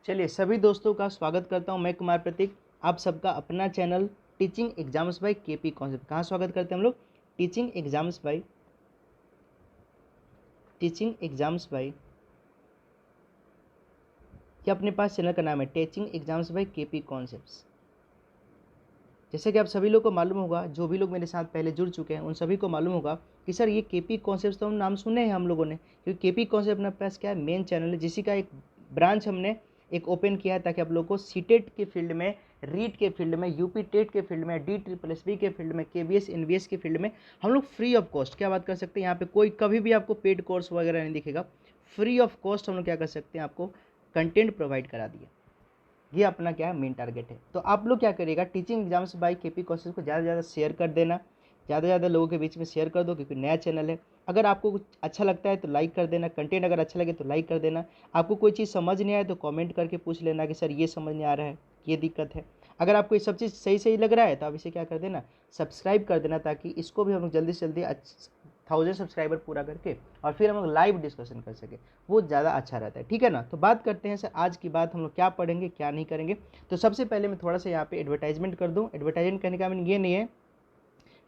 चलिए सभी दोस्तों का स्वागत करता हूं मैं कुमार प्रतीक। आप सबका अपना channel teaching exams by KP concept. कहाँ स्वागत करते हैं हम लोग? टीचिंग एग्जाम्स बाय ये अपने पास चैनल का नाम है teaching exams by KP concepts. जैसे कि आप सभी लोग को मालूम होगा, जो भी लोग मेरे साथ पहले जुड़ चुके हैं उन सभी को मालूम होगा कि सर ये केपी कॉन्सेप्ट्स तो हम नाम सुने हैं हम लोगों ने, क्योंकि केपी कॉन्सेप्ट अपने पास क्या है, मेन चैनल है, जिसी का एक ब्रांच हमने एक ओपन किया है ताकि आप लोगों को सीटेट के फील्ड में, रीट के फील्ड में, यूपी टेट के फील्ड में, DSSB के फील्ड में, KVS NVS के फील्ड में हम लोग फ्री ऑफ कॉस्ट क्या बात कर सकते हैं। यहाँ पे कोई कभी भी आपको पेड कोर्स वगैरह नहीं दिखेगा, फ्री ऑफ कॉस्ट हम लोग क्या कर सकते हैं, आपको कंटेंट प्रोवाइड करा दिए। ये अपना क्या है, मेन टारगेट है। तो आप लोग क्या करिएगा, टीचिंग एग्जाम्स बाय केपी कॉसेज को ज़्यादा से ज़्यादा शेयर कर देना, ज़्यादा से ज़्यादा लोगों के बीच में शेयर कर दो, क्योंकि नया चैनल है। अगर आपको कुछ अच्छा लगता है तो लाइक कर देना, कंटेंट अगर अच्छा लगे तो लाइक कर देना। आपको कोई चीज़ समझ नहीं आए तो कमेंट करके पूछ लेना कि सर ये समझ नहीं आ रहा है, ये दिक्कत है। अगर आपको ये सब चीज़ सही सही लग रहा है तो आप इसे क्या कर देना, सब्सक्राइब कर देना, ताकि इसको भी हम लोग जल्दी से जल्दी 1000 सब्सक्राइबर पूरा करके और फिर हम लोग लाइव डिस्कशन कर सके, वो ज़्यादा अच्छा रहता है। ठीक है ना। तो बात करते हैं सर आज की बात, हम लोग क्या पढ़ेंगे क्या नहीं करेंगे। तो सबसे पहले मैं थोड़ा सा यहाँ पे एडवर्टाइजमेंट कर दूँ। एडवर्टाइजमेंट करने का मीनिंग ये नहीं है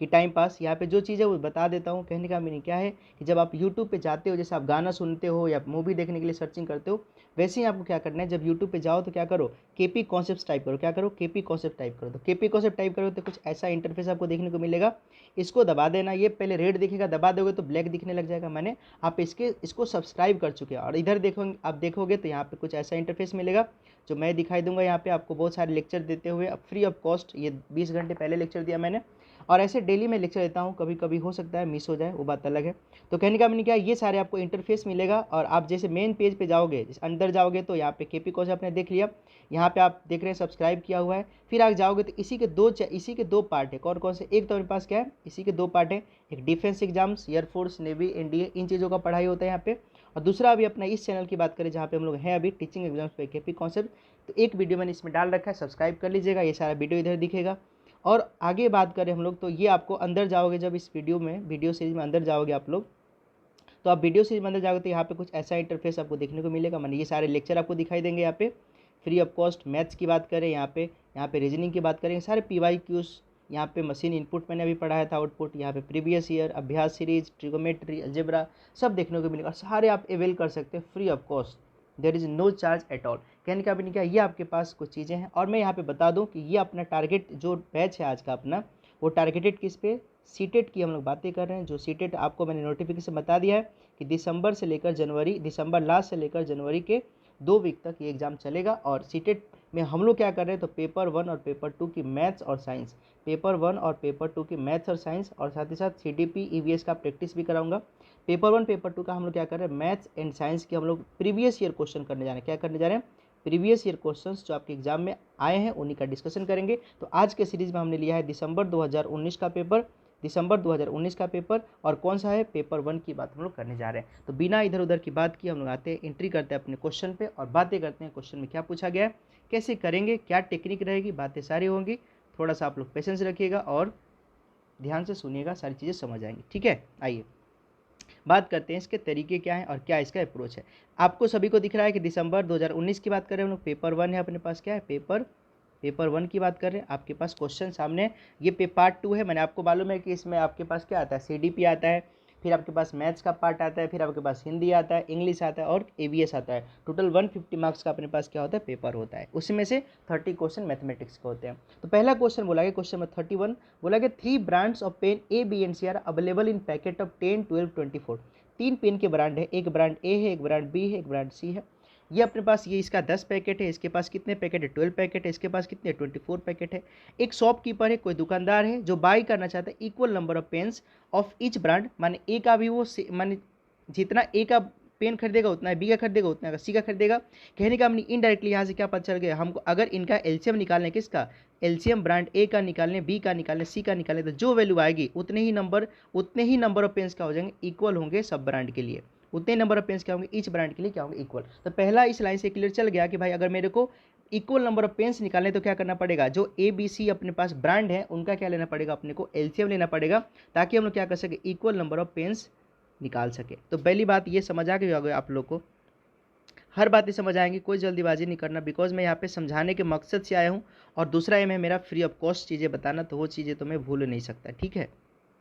कि टाइम पास, यहाँ पे जो चीज़ है वो बता देता हूँ। कहने का मीनिंग क्या है कि जब आप यूट्यूब पे जाते हो, जैसे आप गाना सुनते हो या मूवी देखने के लिए सर्चिंग करते हो, वैसे ही आपको क्या करना है, जब यूट्यूब पे जाओ तो क्या करो, केपी कॉन्सेप्ट टाइप करो। क्या करो, केपी कॉन्सेप्ट टाइप करो। तो केपी कॉन्सेप्ट टाइप करो तो कुछ ऐसा इंटरफेस आपको देखने को मिलेगा। इसको दबा देना, ये पहले रेड दिखेगा, दबा दोगे तो ब्लैक दिखने लग जाएगा, मैंने आप इसको सब्सक्राइब कर चुके हैं। और इधर देखोगे, आप देखोगे तो यहाँ पे कुछ ऐसा इंटरफेस मिलेगा जो मैं दिखाई दूंगा। यहाँ पे आपको बहुत सारे लेक्चर देते हुए अब फ्री ऑफ कॉस्ट, ये 20 घंटे पहले लेक्चर दिया मैंने, और ऐसे डेली मैं लेक्चर देता हूँ। कभी कभी हो सकता है मिस हो जाए, वो बात अलग है। तो कहने का मैंने क्या, ये सारे आपको इंटरफेस मिलेगा। और आप जैसे मेन पेज पे जाओगे, अंदर जाओगे तो यहाँ पे केपी कॉन्सेप्ट आपने देख लिया, यहाँ पे आप देख रहे हैं सब्सक्राइब किया हुआ है। फिर आप जाओगे तो इसी के दो पार्ट है। कौन कौन से? एक तो मेरे पास क्या है, इसी के दो पार्ट है, एक defence exams, air force, navy, NDA, इन चीज़ों का पढ़ाई होता है यहाँ पे। और दूसरा अभी अपना इस चैनल की बात करें जहाँ पे हम लोग हैं अभी, टीचिंग एग्जाम्स पे केपी कॉन्सेप्ट, तो एक वीडियो मैंने इसमें डाल रखा है, सब्सक्राइब कर लीजिएगा, ये सारा वीडियो इधर दिखेगा। और आगे बात करें हम लोग तो ये आपको अंदर जाओगे, जब इस वीडियो सीरीज में अंदर जाओगे आप लोग, तो आप वीडियो सीरीज में अंदर जाओगे तो यहाँ पे कुछ ऐसा इंटरफेस आपको देखने को मिलेगा। मैंने ये सारे लेक्चर आपको दिखाई देंगे यहाँ पे, फ्री ऑफ कॉस्ट। मैथ्स की बात करें यहाँ पे रीजनिंग की बात करें, सारे PYQs, यहाँ पे मशीन इनपुट मैंने अभी पढ़ाया था, आउटपुट, यहाँ पे प्रीवियस ईयर, अभ्यास सीरीज, ट्रिगोमेट्री, अलजेब्रा, सब देखने को मिलेगा। सारे आप अवेल कर सकते हैं free of cost, there is no charge at all. कहने का भी नहीं क्या, ये आपके पास कुछ चीज़ें हैं। और मैं यहाँ पे बता दूँ कि ये अपना टारगेट जो बैच है आज का अपना, वो टारगेटेड किस पे, सीटेट की हम लोग बातें कर रहे हैं। जो सीटेट आपको मैंने नोटिफिकेशन बता दिया है कि दिसंबर लास्ट से लेकर जनवरी के 2 वीक तक ये एग्ज़ाम चलेगा। और सीटेट में हम लोग क्या कर रहे हैं, तो पेपर 1 और पेपर 2 की मैथ्स और साइंस, पेपर 1 और पेपर 2 की मैथ्स और साइंस, और साथ ही साथ CDP EVS का प्रैक्टिस भी कराऊंगा। पेपर 1 पेपर 2 का हम लोग क्या कर रहे हैं, मैथ्स एंड साइंस के हम लोग प्रीवियस ईयर क्वेश्चन करने जा रहे हैं। क्या करने जा रहे हैं, प्रीवियस ईयर क्वेश्चंस जो आपके एग्जाम में आए हैं उन्हीं का डिस्कशन करेंगे। तो आज के सीरीज में हमने लिया है दिसंबर 2019 का पेपर, और कौन सा है, पेपर 1 की बात हम लोग करने जा रहे हैं। तो बिना इधर उधर की बात की हम लोग आते हैं, एंट्री करते हैं अपने क्वेश्चन पे और बातें करते हैं क्वेश्चन में क्या पूछा गया है, कैसे करेंगे, क्या टेक्निक रहेगी, बातें सारी होंगी। थोड़ा सा आप लोग पेशेंस रखिएगा और ध्यान से सुनिएगा, सारी चीज़ें समझ आएंगी। ठीक है, आइए बात करते हैं इसके तरीके क्या हैं और क्या इसका अप्रोच है। आपको सभी को दिख रहा है कि दिसंबर 2019 की बात कर रहे हैं हम लोग, पेपर 1 है अपने पास, क्या है, पेपर 1 की बात कर रहे हैं। आपके पास क्वेश्चन सामने, ये पार्ट 2 है। मैंने आपको मालूम है कि इसमें आपके पास क्या आता है, CDP आता है, फिर आपके पास मैथ्स का पार्ट आता है, फिर आपके पास हिंदी आता है, इंग्लिश आता है और AVS आता है। टोटल 150 मार्क्स का अपने पास क्या होता है, पेपर होता है। उसमें से 30 क्वेश्चन मैथमेटिक्स के होते हैं। तो पहला क्वेश्चन बोला गया, क्वेश्चन नंबर 31 बोला गया, 3 brands of pen A, B and C are available in packet of 10, 12, 24। 3 पेन के ब्रांड है, एक ब्रांड A है, एक ब्रांड B है, एक ब्रांड C है। ये अपने पास, ये इसका 10 पैकेट है, इसके पास कितने पैकेट है, 12 पैकेट है, इसके पास कितने 24 पैकेट है। एक शॉपकीपर है, कोई दुकानदार है जो बाई करना चाहता है equal number of pains of each brand, माने ए का भी वो माने जितना ए का पेन खरीदेगा उतना बी का खरीदेगा उतना सी का खरीदेगा। कहने का हमने इनडायरेक्टली यहाँ से क्या पता चल गया हमको, अगर इनका एलसीएम निकालने, किसका एलसीएम, ब्रांड ए का निकालने, बी का निकालने, सी का निकालने, तो जो वैल्यू आएगी उतने ही नंबर ऑफ पेन्स क्या हो जाएंगे, इक्वल होंगे सब ब्रांड के लिए। उतने नंबर ऑफ पेन्स क्या होंगे, ईच ब्रांड के लिए क्या होंगे, इक्वल। तो पहला इस लाइन से क्लियर चल गया कि भाई अगर मेरे को इक्वल नंबर ऑफ पेन्स निकालने तो क्या करना पड़ेगा, जो ABC अपने पास ब्रांड है उनका क्या लेना पड़ेगा, अपने को एलसीएम लेना पड़ेगा, ताकि हम लोग क्या कर सके, इक्वल नंबर ऑफ पेन्स निकाल सके। तो पहली बात ये समझ आ गई होगी आप लोग को। हर बातें समझ आएंगी, कोई जल्दीबाजी नहीं करना, बिकॉज मैं यहाँ पे समझाने के मकसद से आया हूँ और दूसरा एम है मेरा फ्री ऑफ कॉस्ट चीज़ें बताना, तो वो चीज़ें तो मैं भूल नहीं सकता, ठीक है।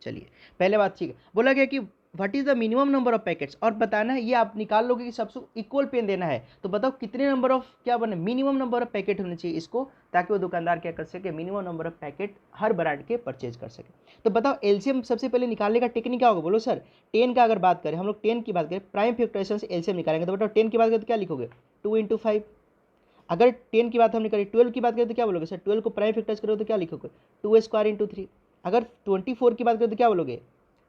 चलिए पहले बात ठीक है, बोला गया कि what is the minimum number of packets, और बताना है ये आप निकाल लोगे कि सबसे इक्वल पेन देना है, तो बताओ कितने नंबर ऑफ क्या बने, मिनिमम नंबर ऑफ पैकेट होने चाहिए इसको, ताकि वो दुकानदार क्या कर सके, minimum number of packet her brand के परचेज कर सके। तो बताओ एलसीएम सबसे पहले निकालने का टेक्निक क्या होगा, बोलो सर। 10 का अगर बात करें, हम लोग 10 की बात करें, प्राइम फैक्टराइजेशन से एलसीएम निकालेंगे, तो बताओ 10 की बात करें तो क्या लिखोगे, 2 × 5। अगर 10 की बात हमने करी, 12 की बात करें तो क्या बोलोगे सर, 12 को प्राइम फैक्टराइज करोगे तो क्या लिखोगे, 2² × 3। अगर 24 की बात करें तो क्या बोलोगे,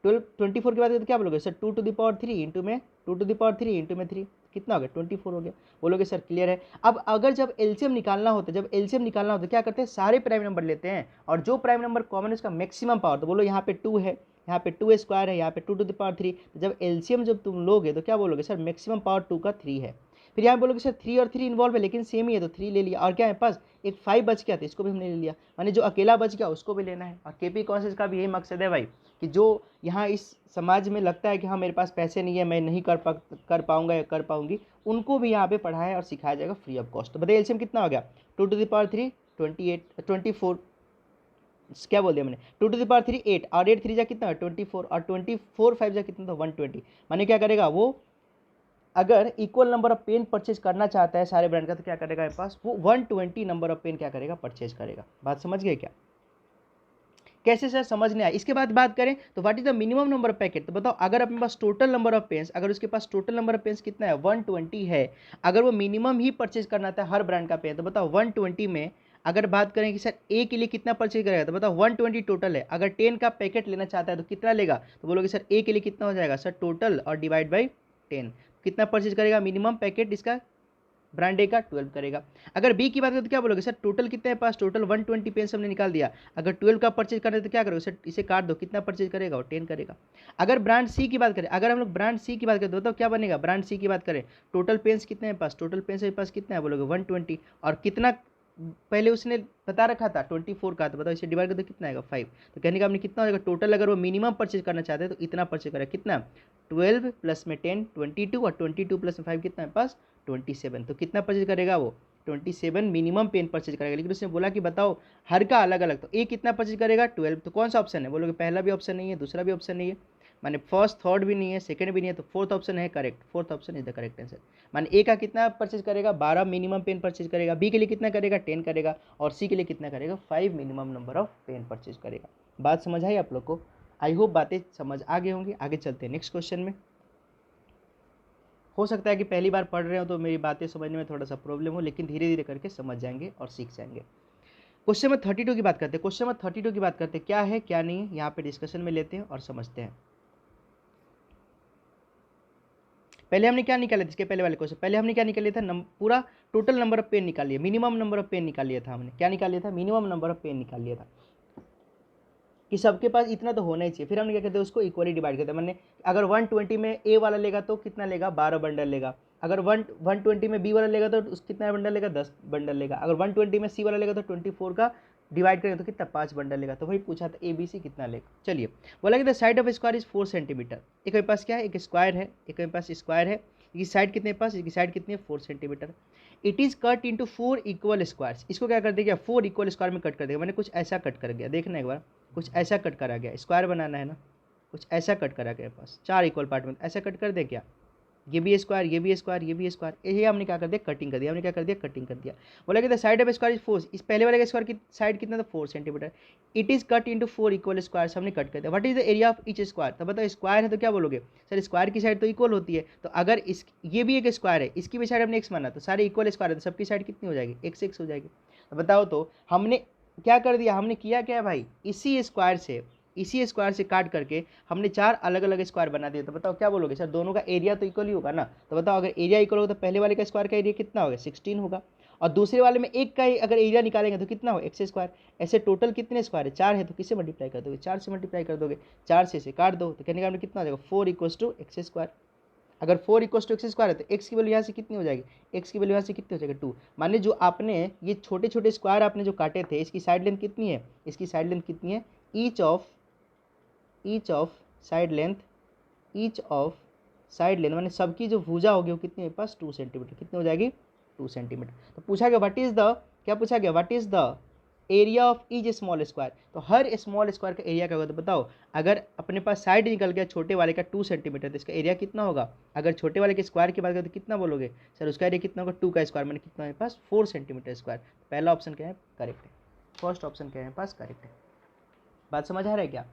24 की बात करें तो क्या बोलोगे सर, 2⁻³ इंटू में 2⁻³ इंटू में 3, कितना हो गया, 24 हो गया। बोलोगे सर क्लियर है। अब अगर जब एलसीएम निकालना होता है, जब एलसीएम निकालना होता है क्या करते हैं, सारे प्राइम नंबर लेते हैं और जो प्राइम नंबर कॉमन है उसका मैक्सिमम पावर, तो बोलो यहाँ पे 2 है, यहाँ पे 2² है, यहाँ पे 2⁻3, तो जब एलसीएम जब तुम लोगे तो क्या बोलोगे सर, मैक्सिमम पावर 2 का 3 है। फिर यहाँ बोलोगे सर 3 और 3 इन्वॉल्व है लेकिन सेम ही है, तो 3 ले लिया, और क्या है पास एक 5 बच गया, तो इसको भी हमने ले लिया, माने जो अकेला बच गया उसको भी लेना है। और केपी कॉन्सेप्ट का भी यही मकसद है भाई, कि जो यहाँ इस समाज में लगता है कि हाँ मेरे पास पैसे नहीं है, मैं नहीं कर पाऊंगा या कर पाऊंगी, उनको भी यहाँ पे पढ़ाया और सिखाया जाएगा फ्री ऑफ कॉस्ट। तो बताइए एलसीएम कितना हो गया, 2⁻3 24 क्या बोल दिया मैंने, 2⁻3 8 और 8 3 जा कितना है 24, और 24 5 जा कितना था 120। माने क्या करेगा वो, अगर equal number of pen purchase करना चाहता है सारे ब्रांड का, तो क्या करेगा मेरे पास, वो 120 नंबर ऑफ पेन क्या करेगा, परचेज करेगा। बात समझ गए क्या, कैसे सर समझने आया। इसके बाद बात करें तो what is the minimum number of packet, तो बताओ अगर अपने पास टोटल नंबर ऑफ पेन्स, अगर उसके पास टोटल नंबर ऑफ पेन्स कितना है 120 है, अगर वो मिनिमम ही परचेज करना था हर ब्रांड का पेन, तो बताओ 120 में अगर बात करें कि सर ए के लिए कितना परचेज करेगा, तो बताओ 120 टोटल है, अगर 10 का पैकेट लेना चाहता है तो कितना लेगा, तो बोलोगे सर ए के लिए कितना हो जाएगा सर, टोटल और डिवाइड बाई 10, कितना परचेज करेगा मिनिमम पैकेट इसका, ब्रांड ए का 12 करेगा। अगर बी की बात करें तो क्या बोलोगे सर, टोटल कितने पास, टोटल 120 पेन्स हमने निकाल दिया, अगर 12 का परचेज करना है तो क्या करोगे सर, इसे काट दो, कितना परचेज करेगा वो 10 करेगा। अगर ब्रांड सी की बात करें, अगर हम लोग ब्रांड सी की बात करें तो क्या बनेगा, ब्रांड सी की बात करें, टोटल पेन्स कितने हैं पास, टोटल पेन्स के पास कितना है, बोलोगे 120, और कितना पहले उसने बता रखा था 24 का, तो बताओ इसे डिवाइड कर दो कितना आएगा 5, तो कहने का हमने कितना हो जाएगा टोटल, अगर वो मिनिमम परचेज करना चाहते हैं तो इतना परचेज करेगा, कितना 12 प्लस में 10 22, और 22 प्लस में 5 कितना है पास 27, तो कितना परचेज करेगा वो 27 मिनिमम पेन परचेज करेगा। लेकिन उसने बोला कि बताओ हर का अलग अलग, तो ए कितना परचेज करेगा 12, तो कौन सा ऑप्शन है, बोलोगे पहला भी ऑप्शन नहीं है, दूसरा भी ऑप्शन नहीं है, माने फर्स्ट थर्ड भी नहीं है, सेकंड भी नहीं है, तो फोर्थ ऑप्शन है correct, fourth option is the correct answer. माने ए का कितना परचेज करेगा 12 मिनिमम पेन परचेज करेगा, बी के लिए कितना करेगा 10 करेगा, और सी के लिए कितना करेगा 5 minimum number of pen purchase करेगा। बात समझ आई आप लोग को, आई होप बातें समझ आ गई होंगी। आगे चलते हैं नेक्स्ट क्वेश्चन में। हो सकता है कि पहली बार पढ़ रहे हो तो मेरी बातें समझने में थोड़ा सा प्रॉब्लम हो, लेकिन धीरे धीरे करके समझ जाएंगे और सीख जाएंगे। क्वेश्चन नंबर 32 की बात करते हैं, क्वेश्चन नंबर 32 की बात करते हैं, क्या है क्या नहीं है यहाँ पे डिस्कशन में लेते हैं और समझते हैं। पहले हमने क्या निकाला था, इसके पहले वाले क्वेश्चन पहले हमने क्या निकाल लिया था, पूरा टोटल नंबर ऑफ पेन निकाल लिया, मिनिमम नंबर ऑफ पेन निकाल लिया था हमने, क्या निकाल लिया था, मिनिमम नंबर ऑफ पेन निकाल लिया था कि सबके पास इतना तो होना ही चाहिए। फिर हमने क्या कहते हैं उसको इक्वली डिवाइड करते हैं, मैंने अगर 120 में ए वाला लेगा तो कितना लेगा 12 बंडल लेगा, अगर 120 में बी वाला लेगा तो कितना बंडल लेगा 10 बंडल लेगा, अगर 120 में सी वाला लेगा तो 24 का डिवाइड करें तो कितना 5 बंडल लेगा। तो वही पूछा था ए बी सी कितना लेगा। चलिए बोला कि the side of square is 4 centimetre, एक मेरे पास क्या है एक स्क्वायर है, एक मेरे पास स्क्वायर है, इसकी साइड कितने पास, इसकी साइड कितनी है 4 centimetre. It is cut into 4 equal squares, इसको क्या कर देगा 4 इक्वल स्क्वायर में कट कर देगा, मैंने कुछ ऐसा कट कर गया, देखना एक बार कुछ ऐसा कट करा गया, स्क्वायर बनाना है ना, कुछ ऐसा कट करा गया पास 4 इक्वल पार्ट में, ऐसा कट कर दे क्या, ये भी स्क्वायर ये भी स्क्वायर ये भी स्क्वायर, ये हमने क्या कर दिया कटिंग कर दिया, हमने क्या कर दिया कटिंग कर दिया। बोला कि the side of square is 4, इस पहले वाले का स्क्वायर की साइड कितना था 4 centimetre, it is cut into 4 equal square, हमने कट कर दिया। What is the area of each square, तो बताओ स्क्वायर है तो क्या बोलोगे सर स्क्वायर की साइड तो इक्वल होती है, तो अगर इस ये भी एक स्क्वायर है इसकी भी साइड हमने एक्स माना, तो सारे इक्वल स्क्वायर है तो सबकी साइड कितनी हो जाएगी एक्स एक्स हो जाएगी। तो बताओ तो हमने क्या कर दिया, हमने किया क्या भाई, इसी स्क्वायर से काट करके हमने 4 अलग अलग स्क्वायर बना दिए। तो बताओ क्या बोलोगे सर दोनों का एरिया तो इक्वल ही होगा ना, तो बताओ अगर एरिया इक्वल होगा तो पहले वाले का स्क्वायर का एरिया कितना होगा 16 होगा, और दूसरे वाले में एक का ही अगर एरिया निकालेंगे तो कितना हो एक्स स्क्वायर। ऐसे टोटल कितने स्क्वायर है 4 है, तो किससे मल्टीप्लाई कर दोगे 4 से मल्टीप्लाई कर दोगे, 4 से इसे काट दो तो कहने का हमने कितना हो जाएगा 4 = एक्स स्क्वायर। अगर 4 = एक्स स्क्वायर है तो एक्स की वैल्यू यहाँ से कितनी हो जाएगी, एक्स की वैल्यू यहाँ से कितनी हो जाएगी 2। माने जो आपने ये छोटे छोटे स्क्वायर आपने जो काटे थे इसकी साइड लेंथ कितनी है, इसकी साइड लेंथ कितनी है, each of side length side length माने सबकी जो भुजा होगी वो कितनी मेरे पास 2 सेंटीमीटर, कितनी हो जाएगी 2 सेंटीमीटर। तो पूछा गया व्हाट इज द, क्या पूछा गया, what is the area of each small square. तो हर स्मॉल स्क्वायर का एरिया क्या होगा, तो बताओ अगर अपने पास साइड निकल गया छोटे वाले का 2 सेंटीमीटर तो इसका एरिया कितना होगा। अगर छोटे वाले के स्क्वायर की बात करें तो कितना बोलोगे सर, उसका एरिया कितना होगा 2 का स्क्वायर मैंने कितना मेरे पास 4 सेंटीमीटर स्क्वायर। पहला ऑप्शन क्या है करेक्ट है, फर्स्ट ऑप्शन क्या है पास करेक्ट है। बात समझ आ रहा है क्या।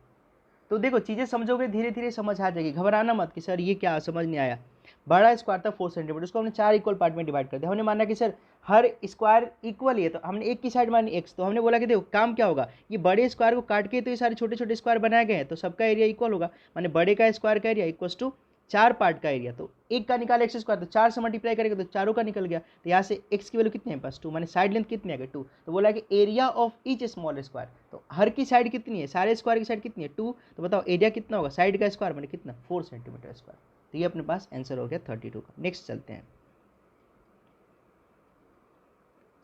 तो देखो चीज़ें समझोगे धीरे धीरे समझ आ जाएगी, घबराना मत कि सर ये क्या समझ नहीं आया। बड़ा स्क्वायर था 4 सेंटीमीटर, उसको हमने 4 इक्वल पार्ट में डिवाइड कर दिया। हमने माना कि सर हर स्क्वायर इक्वल ही है, तो हमने एक की साइड मानी एक्स, तो हमने बोला कि देखो काम क्या होगा, ये बड़े स्क्वायर को काट के तो ये सारे छोटे छोटे स्क्वायर बनाए गए हैं, तो सबका एरिया इक्वल होगा। माने बड़े का स्क्वायर का एरिया इक्वल टू 4 पार्ट का एरिया। तो एक का निकाल एक्स स्क्वायर, तो 4 से मल्टीप्लाई करेंगे तो चारों का निकल गया। तो यहाँ से एक्स की वैल्यू कितनी है पास 2, माने साइड लेंथ कितनी है 2। तो बोला कि area of each small square, तो हर की साइड कितनी है, सारे स्क्वायर की साइड कितनी है 2। तो बताओ एरिया कितना होगा साइड का स्क्वायर माने कितना 4 सेंटीमीटर स्क्वायर। तो ये अपने पास आंसर हो गया 32 का। नेक्स्ट चलते हैं,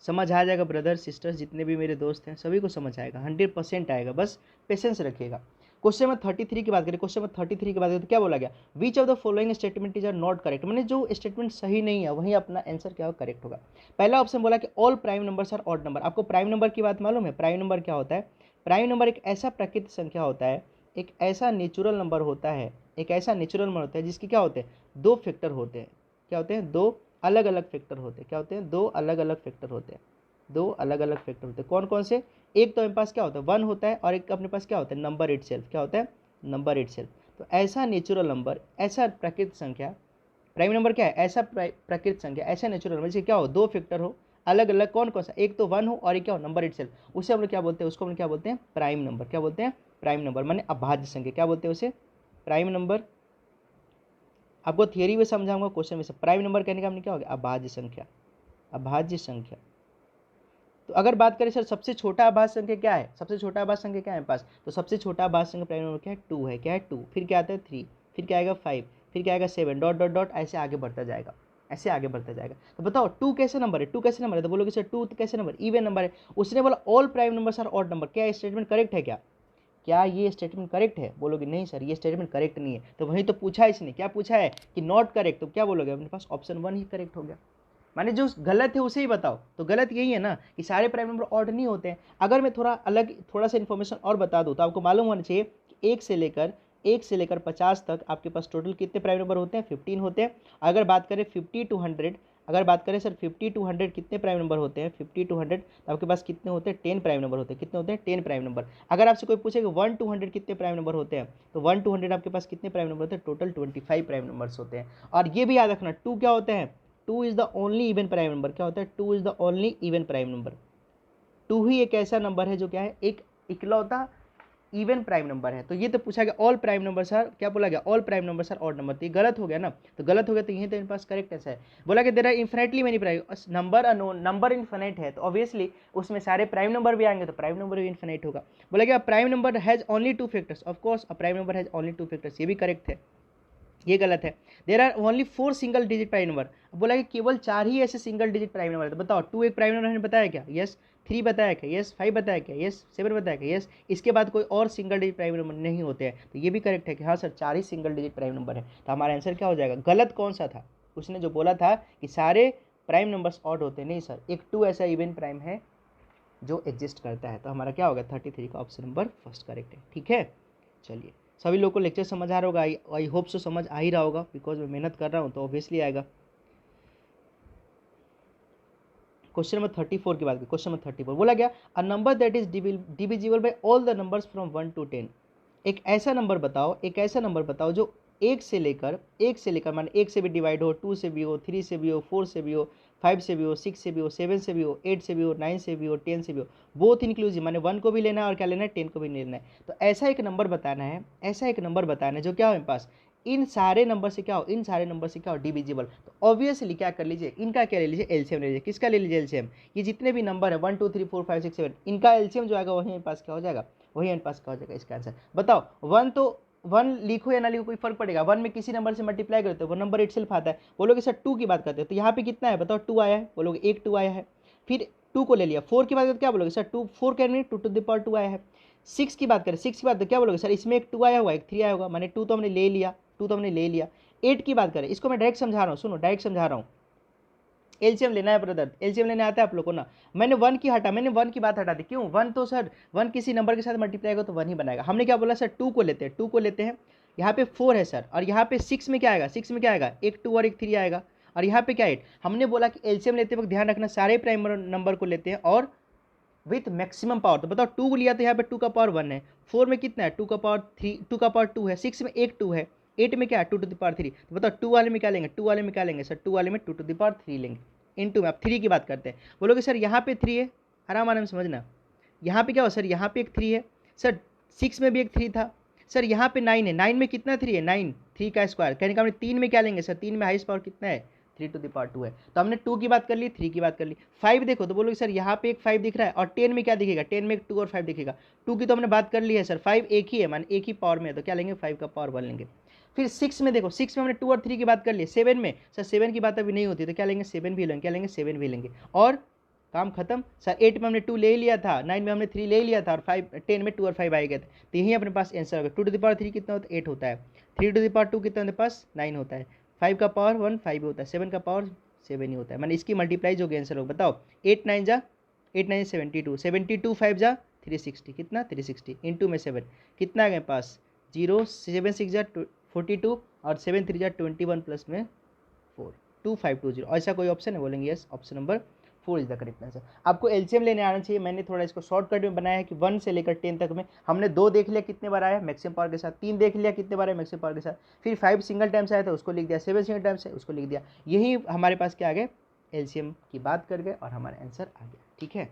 समझ आ जाएगा ब्रदर सिस्टर्स, जितने भी मेरे दोस्त हैं सभी को समझ आएगा, 100% आएगा, बस पेशेंस रखिएगा। क्वेश्चन नंबर 33 की बात करें, क्वेश्चन नंबर 33 की बात करें तो क्या बोला गया, which of the following statement is are not correct, मैंने जो स्टेटमेंट सही नहीं है वहीं अपना आंसर क्या होगा करेक्ट होगा। पहला ऑप्शन बोला कि all prime numbers are odd number. आपको प्राइम नंबर की बात मालूम है, प्राइम नंबर क्या होता है। प्राइम नंबर एक ऐसा प्राकृतिक संख्या होता है, एक ऐसा नेचुरल नंबर होता है, एक ऐसा नेचुरल नंबर होता है जिसके क्या होते हैं दो फैक्टर होते हैं। क्या होते हैं, दो अलग अलग फैक्टर होते हैं। क्या होते हैं, दो अलग अलग फैक्टर होते हैं। दो अलग अलग फैक्टर होते हैं, कौन कौन से, एक तो मेरे पास क्या होता है 1 होता है, और एक अपने पास क्या होता है नंबर इटसेल्फ। क्या होता है, नंबर इटसेल्फ। तो ऐसा नेचुरल नंबर, ऐसा प्राकृतिक संख्या, प्राइम नंबर क्या है, ऐसा प्राकृतिक संख्या, ऐसा नेचुरल नंबर जिसके क्या हो दो फैक्टर हो अलग अलग, कौन कौन सा, एक तो 1 हो और एक क्या हो नंबर इटसेल्फ, उसे हम लोग क्या बोलते हैं, उसको हम लोग क्या बोलते हैं प्राइम नंबर। क्या बोलते हैं, प्राइम नंबर माने अभाज्य संख्या। क्या बोलते हैं उसे, प्राइम नंबर। आपको थियरी में समझाऊंगा, क्वेश्चन में से प्राइम नंबर कहने का हमने क्या हो गया अभाज्य संख्या, अभाज्य संख्या। तो अगर बात करें सर सबसे छोटा अभाज्य संख्या क्या है, सबसे छोटा अभाज्य संख्या क्या है पास, तो सबसे छोटा अभाज्य संख्या प्राइम नंबर क्या है 2 है। क्या है 2, फिर क्या आता है 3, फिर क्या आएगा 5, फिर क्या आएगा 7, डॉट डॉट डॉट ऐसे आगे बढ़ता जाएगा, ऐसे आगे बढ़ता जाएगा। तो बताओ 2 कैसे नंबर है, 2 कैसे नंबर है, तो बोलोगे सर 2 कैसे नंबर, इवन नंबर है। उसने बोला all prime numbers are odd number, क्या स्टेटमेंट करेक्ट है क्या, क्या ये स्टेटमेंट करेक्ट है, बोलोगे नहीं सर ये स्टेटमेंट करेक्ट नहीं है। तो वहीं तो पूछा है इसने, क्या पूछा है कि नॉट करेक्ट, तो क्या बोलोगे अपने पास ऑप्शन 1 ही करेक्ट हो गया। माने जो गलत है उसे ही बताओ, तो गलत यही है ना कि सारे प्राइम नंबर ऑड नहीं होते हैं। अगर मैं थोड़ा सा इन्फॉर्मेशन और बता दूं तो आपको मालूम होना चाहिए कि एक से लेकर 50 तक आपके पास टोटल कितने प्राइम नंबर होते हैं 15 होते हैं। अगर बात करें 50 to 100, अगर बात करें सर 50 to 100 कितने प्राइम नंबर होते हैं 50 to 100, तो आपके पास कितने होते हैं 10 प्राइम नंबर होते हैं। कितने होते हैं 10 प्राइम नंबर। अगर आपसे कोई पूछे कि 1 to 100 कितने प्राइम नंबर होते हैं, तो 1 to 100 आपके पास कितने प्राइम नंबर होते हैं, टोटल 25 प्राइम नंबर्स होते हैं। और ये भी याद रखना 2 क्या होते हैं, 2 is the only even prime number. क्या होता है, 2 is the only even prime number. 2 ही एक ऐसा नंबर है जो क्या है एक इकलौता इवन प्राइम नंबर है। तो ये तो पूछा गया ऑल प्राइम नंबर सर, क्या बोला गया all prime number sir odd number, तो ये गलत हो गया ना। तो गलत हो गया तो यही तो इनके पास करेक्ट ऐसा है। बोला कि there are infinitely many prime number unknown, number infinite है तो ऑब्वियसली उसमें सारे प्राइम नंबर भी आएंगे तो प्राइम नंबर भी इन्फिनिट होगा। बोला गया prime number has only 2 factors, of course a prime number has only 2 factors, ये भी करेक्ट है, ये गलत है। There are only 4 single digit prime number, बोला कि केवल 4 ही ऐसे सिंगल डिजिट प्राइम नंबर है। तो बताओ 2 एक प्राइम नंबर हमने बताया क्या, यस। 3 बताया क्या, यस। 5 बताया क्या, यस। 7 बताया क्या, यस। इसके बाद कोई और सिंगल डिजिट प्राइम नंबर नहीं होते हैं, तो ये भी करेक्ट है कि हाँ सर 4 ही सिंगल डिजिट प्राइम नंबर है। तो हमारा आंसर क्या हो जाएगा, गलत कौन सा था, उसने जो बोला था कि सारे प्राइम नंबर्स ऑड होते हैं, नहीं सर एक 2 ऐसा इवन प्राइम है जो एग्जिस्ट करता है। तो हमारा क्या होगा 33 का ऑप्शन नंबर फर्स्ट करेक्ट है। ठीक है, चलिए सभी लोगों को लेक्चर समझ आ रहा होगा, आई होप सो समझ आ ही रहा होगा, बिकॉज मैं मेहनत कर रहा हूँ तो ऑब्वियसली आएगा। क्वेश्चन नंबर 34 की बात करें, क्वेश्चन नंबर 34 बोला गया a number that is divisible by all the numbers from 1 to 10। एक ऐसा नंबर बताओ, एक ऐसा नंबर बताओ जो एक से लेकर मान 1 से भी डिवाइड हो, 2 से भी हो, 3 से भी हो, 4 से भी हो, 5 से भी हो, 6 से भी हो, 7 से भी हो, 8 से भी हो, 9 से भी हो, 10 से भी हो, बोथ इंक्लूसिव माने 1 को भी लेना है और क्या लेना है 10 को भी लेना है। तो ऐसा एक नंबर बताना है, ऐसा एक नंबर बताना है जो क्या हो मेरे पास इन सारे नंबर से क्या हो, इन सारे नंबर से क्या हो डिविजिबल। तो ऑब्वियसली क्या कर लीजिए, इनका क्या ले लीजिए एलसीएम ले लीजिए। किसका ले लीजिए एलसीएम, ये जितने भी नंबर है 1 2 3 4 5 6 7 इनका एलसीएम जो आएगा वही मेरे पास क्या हो जाएगा, वही मेरे पास क्या हो जाएगा इसका आंसर। बताओ 1 तो 1 लिखो या ना लिखो कोई फर्क पड़ेगा, 1 में किसी नंबर से मल्टीप्लाई करते हो वो नंबर इटसेल्फ आता है। बोलोगे सर 2 की बात करते हो तो यहाँ पे कितना है बताओ 2 आया है, बोलोगे एक 2 आया है। फिर 2 को ले लिया, 4 की बात करते क्या बोलोगे sir 2 4 can mean 2 to the power 2 आया है। 6 की बात करें, 6 की बात तो क्या बोलोगे सर इसमें एक 2 आया होगा एक 3 आया होगा, माने 2 तो हमने ले लिया, 2 तो हमने ले लिया। 8 की बात करें, इसको मैं डायरेक्ट समझा रहा हूँ, सुनो डायरेक्ट समझा रहा हूँ। एलसीएम लेना है ब्रदर, एलसीएम लेने आता है आप लोग को ना। मैंने 1 की हटा, मैंने 1 की बात हटा दी, क्यों 1 तो सर 1 किसी नंबर के साथ मल्टीप्लाई होगा तो 1 ही बनाएगा। हमने क्या बोला सर 2 को लेते हैं, 2 को लेते हैं, यहाँ पे 4 है सर, और यहाँ पे 6 में क्या आएगा, 6 में क्या आएगा, एक 2 और एक 3 आएगा, और यहाँ पे क्या 8। हमने बोला कि एलसीएम लेते वक्त ध्यान रखना सारे प्राइम नंबर को लेते हैं और विथ मैक्सिमम पावर। तो बताओ 2 लिया तो यहाँ पे 2 का पावर 1 है, 4 में कितना है 2 का पावर 3, 2 का पावर 2 है, 6 में एक 2 है, 8 में क्या है 2 टू द पावर 3। तो बताओ 2 वाले में क्या लेंगे, 2 वाले में क्या लेंगे सर, 2 वाले में 2 टू द पावर 3 लेंगे इनटू में। अब 3 की बात करते हैं, बोलोगे सर यहाँ पे 3 है, आराम आराम समझना, यहाँ पे क्या हो सर, यहाँ पे एक 3 है सर, 6 में भी एक 3 था सर, यहाँ पे 9 है, 9 में कितना 3 है, 9, 3 का स्क्वायर, कहने का हमने 3 में क्या लेंगे सर, 3 में हाईएस्ट पावर कितना है 3 टू द पावर 2 है। तो हमने 2 की बात कर ली, 3 की बात कर ली। 5 देखो तो बोलोगे सर यहाँ पे एक 5 दिख रहा है, और 10 में क्या दिखेगा, 10 में एक 2 और 5 दिखेगा। 2 की तो हमने बात कर ली है सर, 5 एक ही है, मान एक ही पावर में है, तो क्या लेंगे 5 का पावर 1 लेंगे। फिर 6 में देखो, 6 में हमने 2 और 3 की बात कर ली। 7 में सर 7 की बात अभी नहीं होती, तो क्या लेंगे 7 भी लेंगे, क्या लेंगे 7 भी लेंगे, और काम खत्म सर। 8 में हमने 2 ले लिया था, 9 में हमने 3 ले लिया था, और 10 में 2 और 5 आए गए थे, तो यही अपने पास आंसर होगा। 2 टू द पावर 3 कितना होता है 8 होता है, 3 टू द पावर 2 कितना होता है पास 9 होता है, 5 का पावर 1 5 होता है, 7 का पावर 7 ही होता है, मैंने इसकी मल्टीप्लाई जो आंसर होगा। बताओ 8 9 जा 8 9 72, 72 5 जा 360, कितना 360 इंटू में 7 कितना आ गए पास 0, 7 6 जा 42, और 7 3 जा 21 प्लस में 4 2520। ऐसा कोई ऑप्शन है, बोलेंगे yes, option number 4 is the correct answer. आपको एलसीएम लेने आना चाहिए। मैंने थोड़ा इसको शॉर्टकट में बनाया है कि 1 से लेकर 10 तक में हमने 2 देख लिया कितने बार आया मैक्सिमम पावर के साथ, 3 देख लिया कितने बार आया मैक्सिमम पावर के साथ, फिर 5 सिंगल टाइम से आया था उसको लिख दिया, 7 सिंगल टाइम से उसको लिख दिया। यही हमारे पास क्या आ गए, एलसीएम की बात कर गए और हमारा आंसर आ गया। ठीक है,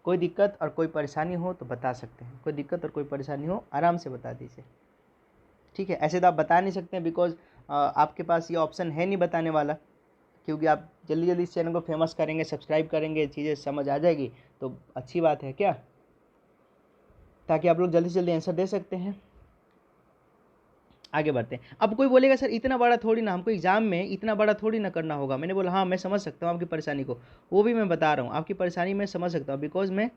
कोई दिक्कत और कोई परेशानी हो तो बता सकते हैं, कोई दिक्कत और कोई परेशानी हो आराम से बता दीजिए। ठीक है, ऐसे तो आप बता नहीं सकते हैं, बिकॉज आपके पास ये ऑप्शन है नहीं बताने वाला, क्योंकि आप जल्दी जल्दी इस चैनल को फेमस करेंगे, सब्सक्राइब करेंगे, चीज़ें समझ आ जाएगी तो अच्छी बात है क्या, ताकि आप लोग जल्दी से जल्दी आंसर दे सकते हैं। आगे बढ़ते हैं। अब कोई बोलेगा सर इतना बड़ा थोड़ी ना, हमको एग्जाम में इतना बड़ा थोड़ी ना करना होगा। मैंने बोला हाँ मैं समझ सकता हूँ आपकी परेशानी को, वो भी मैं बता रहा हूँ, आपकी परेशानी मैं समझ सकता हूँ, बिकॉज मैं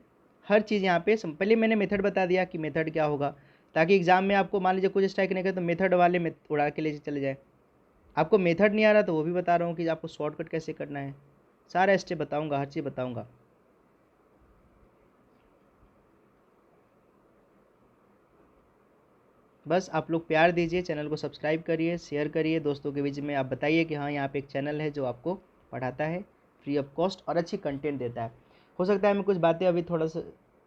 हर चीज़ यहाँ पे पहले मैंने मेथड बता दिया कि मेथड क्या होगा, ताकि एग्जाम में आपको मान लीजिए कुछ स्ट्राइक नहीं करे तो मेथड वाले में उड़ा के ले चले जाए। आपको मेथड नहीं आ रहा तो वो भी बता रहा हूँ कि आपको शॉर्टकट कैसे करना है, सारा स्टेप बताऊँगा, हर चीज़ बताऊँगा। बस आप लोग प्यार दीजिए, चैनल को सब्सक्राइब करिए, शेयर करिए दोस्तों के बीच में, आप बताइए कि हाँ यहाँ पे एक चैनल है जो आपको पढ़ाता है फ्री ऑफ कॉस्ट और अच्छी कंटेंट देता है। हो सकता है मैं कुछ बातें अभी थोड़ा सा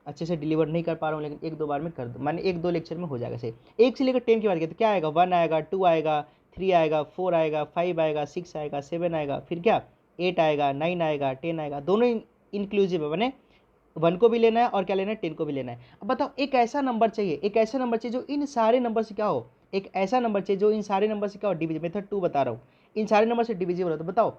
अच्छे से डिलीवर नहीं कर पा रहा हूँ, लेकिन 1-2 बार में कर दूँ, माने 1-2 लेक्चर में हो जाएगा सही। 1 से लेकर 10 की बात करें तो क्या आएगा, 1 आएगा, 2 आएगा, 3 आएगा, 4 आएगा, 5 आएगा, 6 आएगा, 7 आएगा, फिर क्या 8 आएगा, 9 आएगा, 10 आएगा, दोनों इंक्लूसिव है, मैंने 1 को भी लेना है और क्या लेना है 10 को भी लेना है। अब बताओ एक ऐसा नंबर चाहिए, एक ऐसा नंबर चाहिए जो इन सारे नंबर से क्या हो, एक ऐसा नंबर चाहिए जो इन सारे नंबर से क्या हो डिविजिबल, मेथड 2 बता रहा हूँ, इन सारे नंबर से डिविजिबल हो। तो बताओ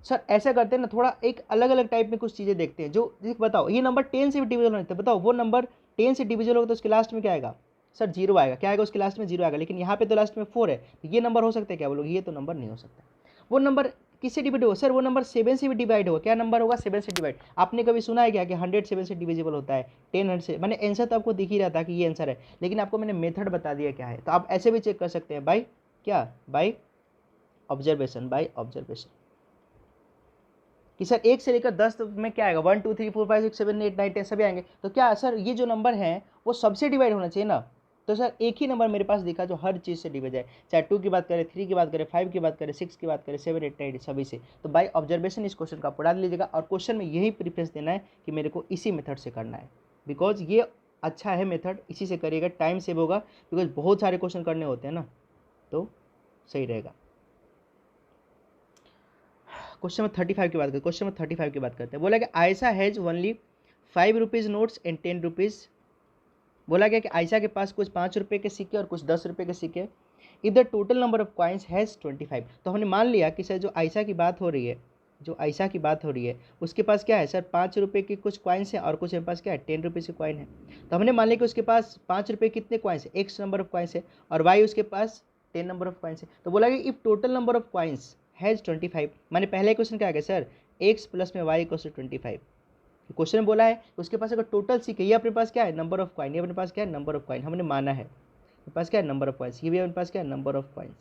सर ऐसा करते हैं ना, थोड़ा एक अलग अलग टाइप में कुछ चीज़ें देखते हैं जो बताओ ये नंबर 10 से भी डिविजिबल होने थे, बताओ वो नंबर 10 से डिविजिबल होगा तो उसके लास्ट में क्या आएगा सर 0 आएगा, क्या आएगा उसके लास्ट में 0 आएगा, लेकिन यहाँ पे तो लास्ट में 4 है, तो ये नंबर हो सकता है क्या, बोलोगे ये तो नंबर नहीं हो सकता। वो नंबर किससे डिवाइड होगा सर, वो नंबर 7 से भी डिवाइड होगा, क्या नंबर होगा 7 से डिवाइड। आपने कभी सुना है क्या कि 100 7 से डिविजिबल होता है, 10 100 से, मैंने आंसर तो आपको दिख ही रहा था कि ये आंसर है, लेकिन आपको मैंने मेथड बता दिया क्या है। तो आप ऐसे भी चेक कर सकते हैं बाय क्या, बाय ऑब्जर्वेशन, बाय ऑब्जर्वेशन कि सर 1 से लेकर 10 में क्या आएगा 1 2 3 4 5 6 7 8 9 10 सभी आएंगे, तो क्या सर ये जो नंबर है वो सबसे डिवाइड होना चाहिए ना। तो सर एक ही नंबर मेरे पास दिखा जो हर चीज़ से डिवाइड है, चाहे 2 की बात करें, 3 की बात करें, 5 की बात करें, 6 की बात करें, 7 8 9 सभी से। तो बाय ऑब्जर्वेशन इस क्वेश्चन का आप पढ़ा लीजिएगा, और क्वेश्चन में यही प्रीफरेंस देना है कि मेरे को इसी मेथड से करना है, बिकॉज ये अच्छा है मेथड, इसी से करिएगा, टाइम सेव होगा, बिकॉज बहुत सारे क्वेश्चन करने होते हैं ना, तो सही रहेगा। क्वेश्चन नंबर 35 की बात करते, क्वेश्चन नंबर 35 की बात करते हैं। बोला कि Ayesha has only 5 rupees notes and 10 rupees. बोला गया कि आयशा के पास कुछ 5 रुपये के सिक्के और कुछ 10 रुपये के सिक्के। If the total number of coins has 25, तो हमने मान लिया कि सर जो आयशा की बात हो रही है, जो आयशा की बात हो रही है उसके पास क्या है सर 5 रुपये के कुछ कॉइन्स हैं और कुछ के पास क्या है 10 रुपीज़ के कॉइन है। तो हमने मान लिया कि उसके पास 5 रुपये कितने कॉइन्स है, एक्स नंबर ऑफ कॉइन्स है, और वाई उसके पास 10 नंबर ऑफ कॉइन्स है। तो बोला कि if total number of coins has 25, मैंने पहले क्वेश्चन क्या आ गया सर एक्स प्लस में वाई इक्वल्स टू 25। क्वेश्चन में बोला है उसके पास अगर टोटल सिक्के, ये अपने पास क्या है नंबर ऑफ कॉइन, ये अपने पास क्या है नंबर ऑफ कॉइन, हमने माना है अपने पास क्या है नंबर ऑफ कॉइन्स, ये भी अपने पास क्या है नंबर ऑफ कॉइन्स।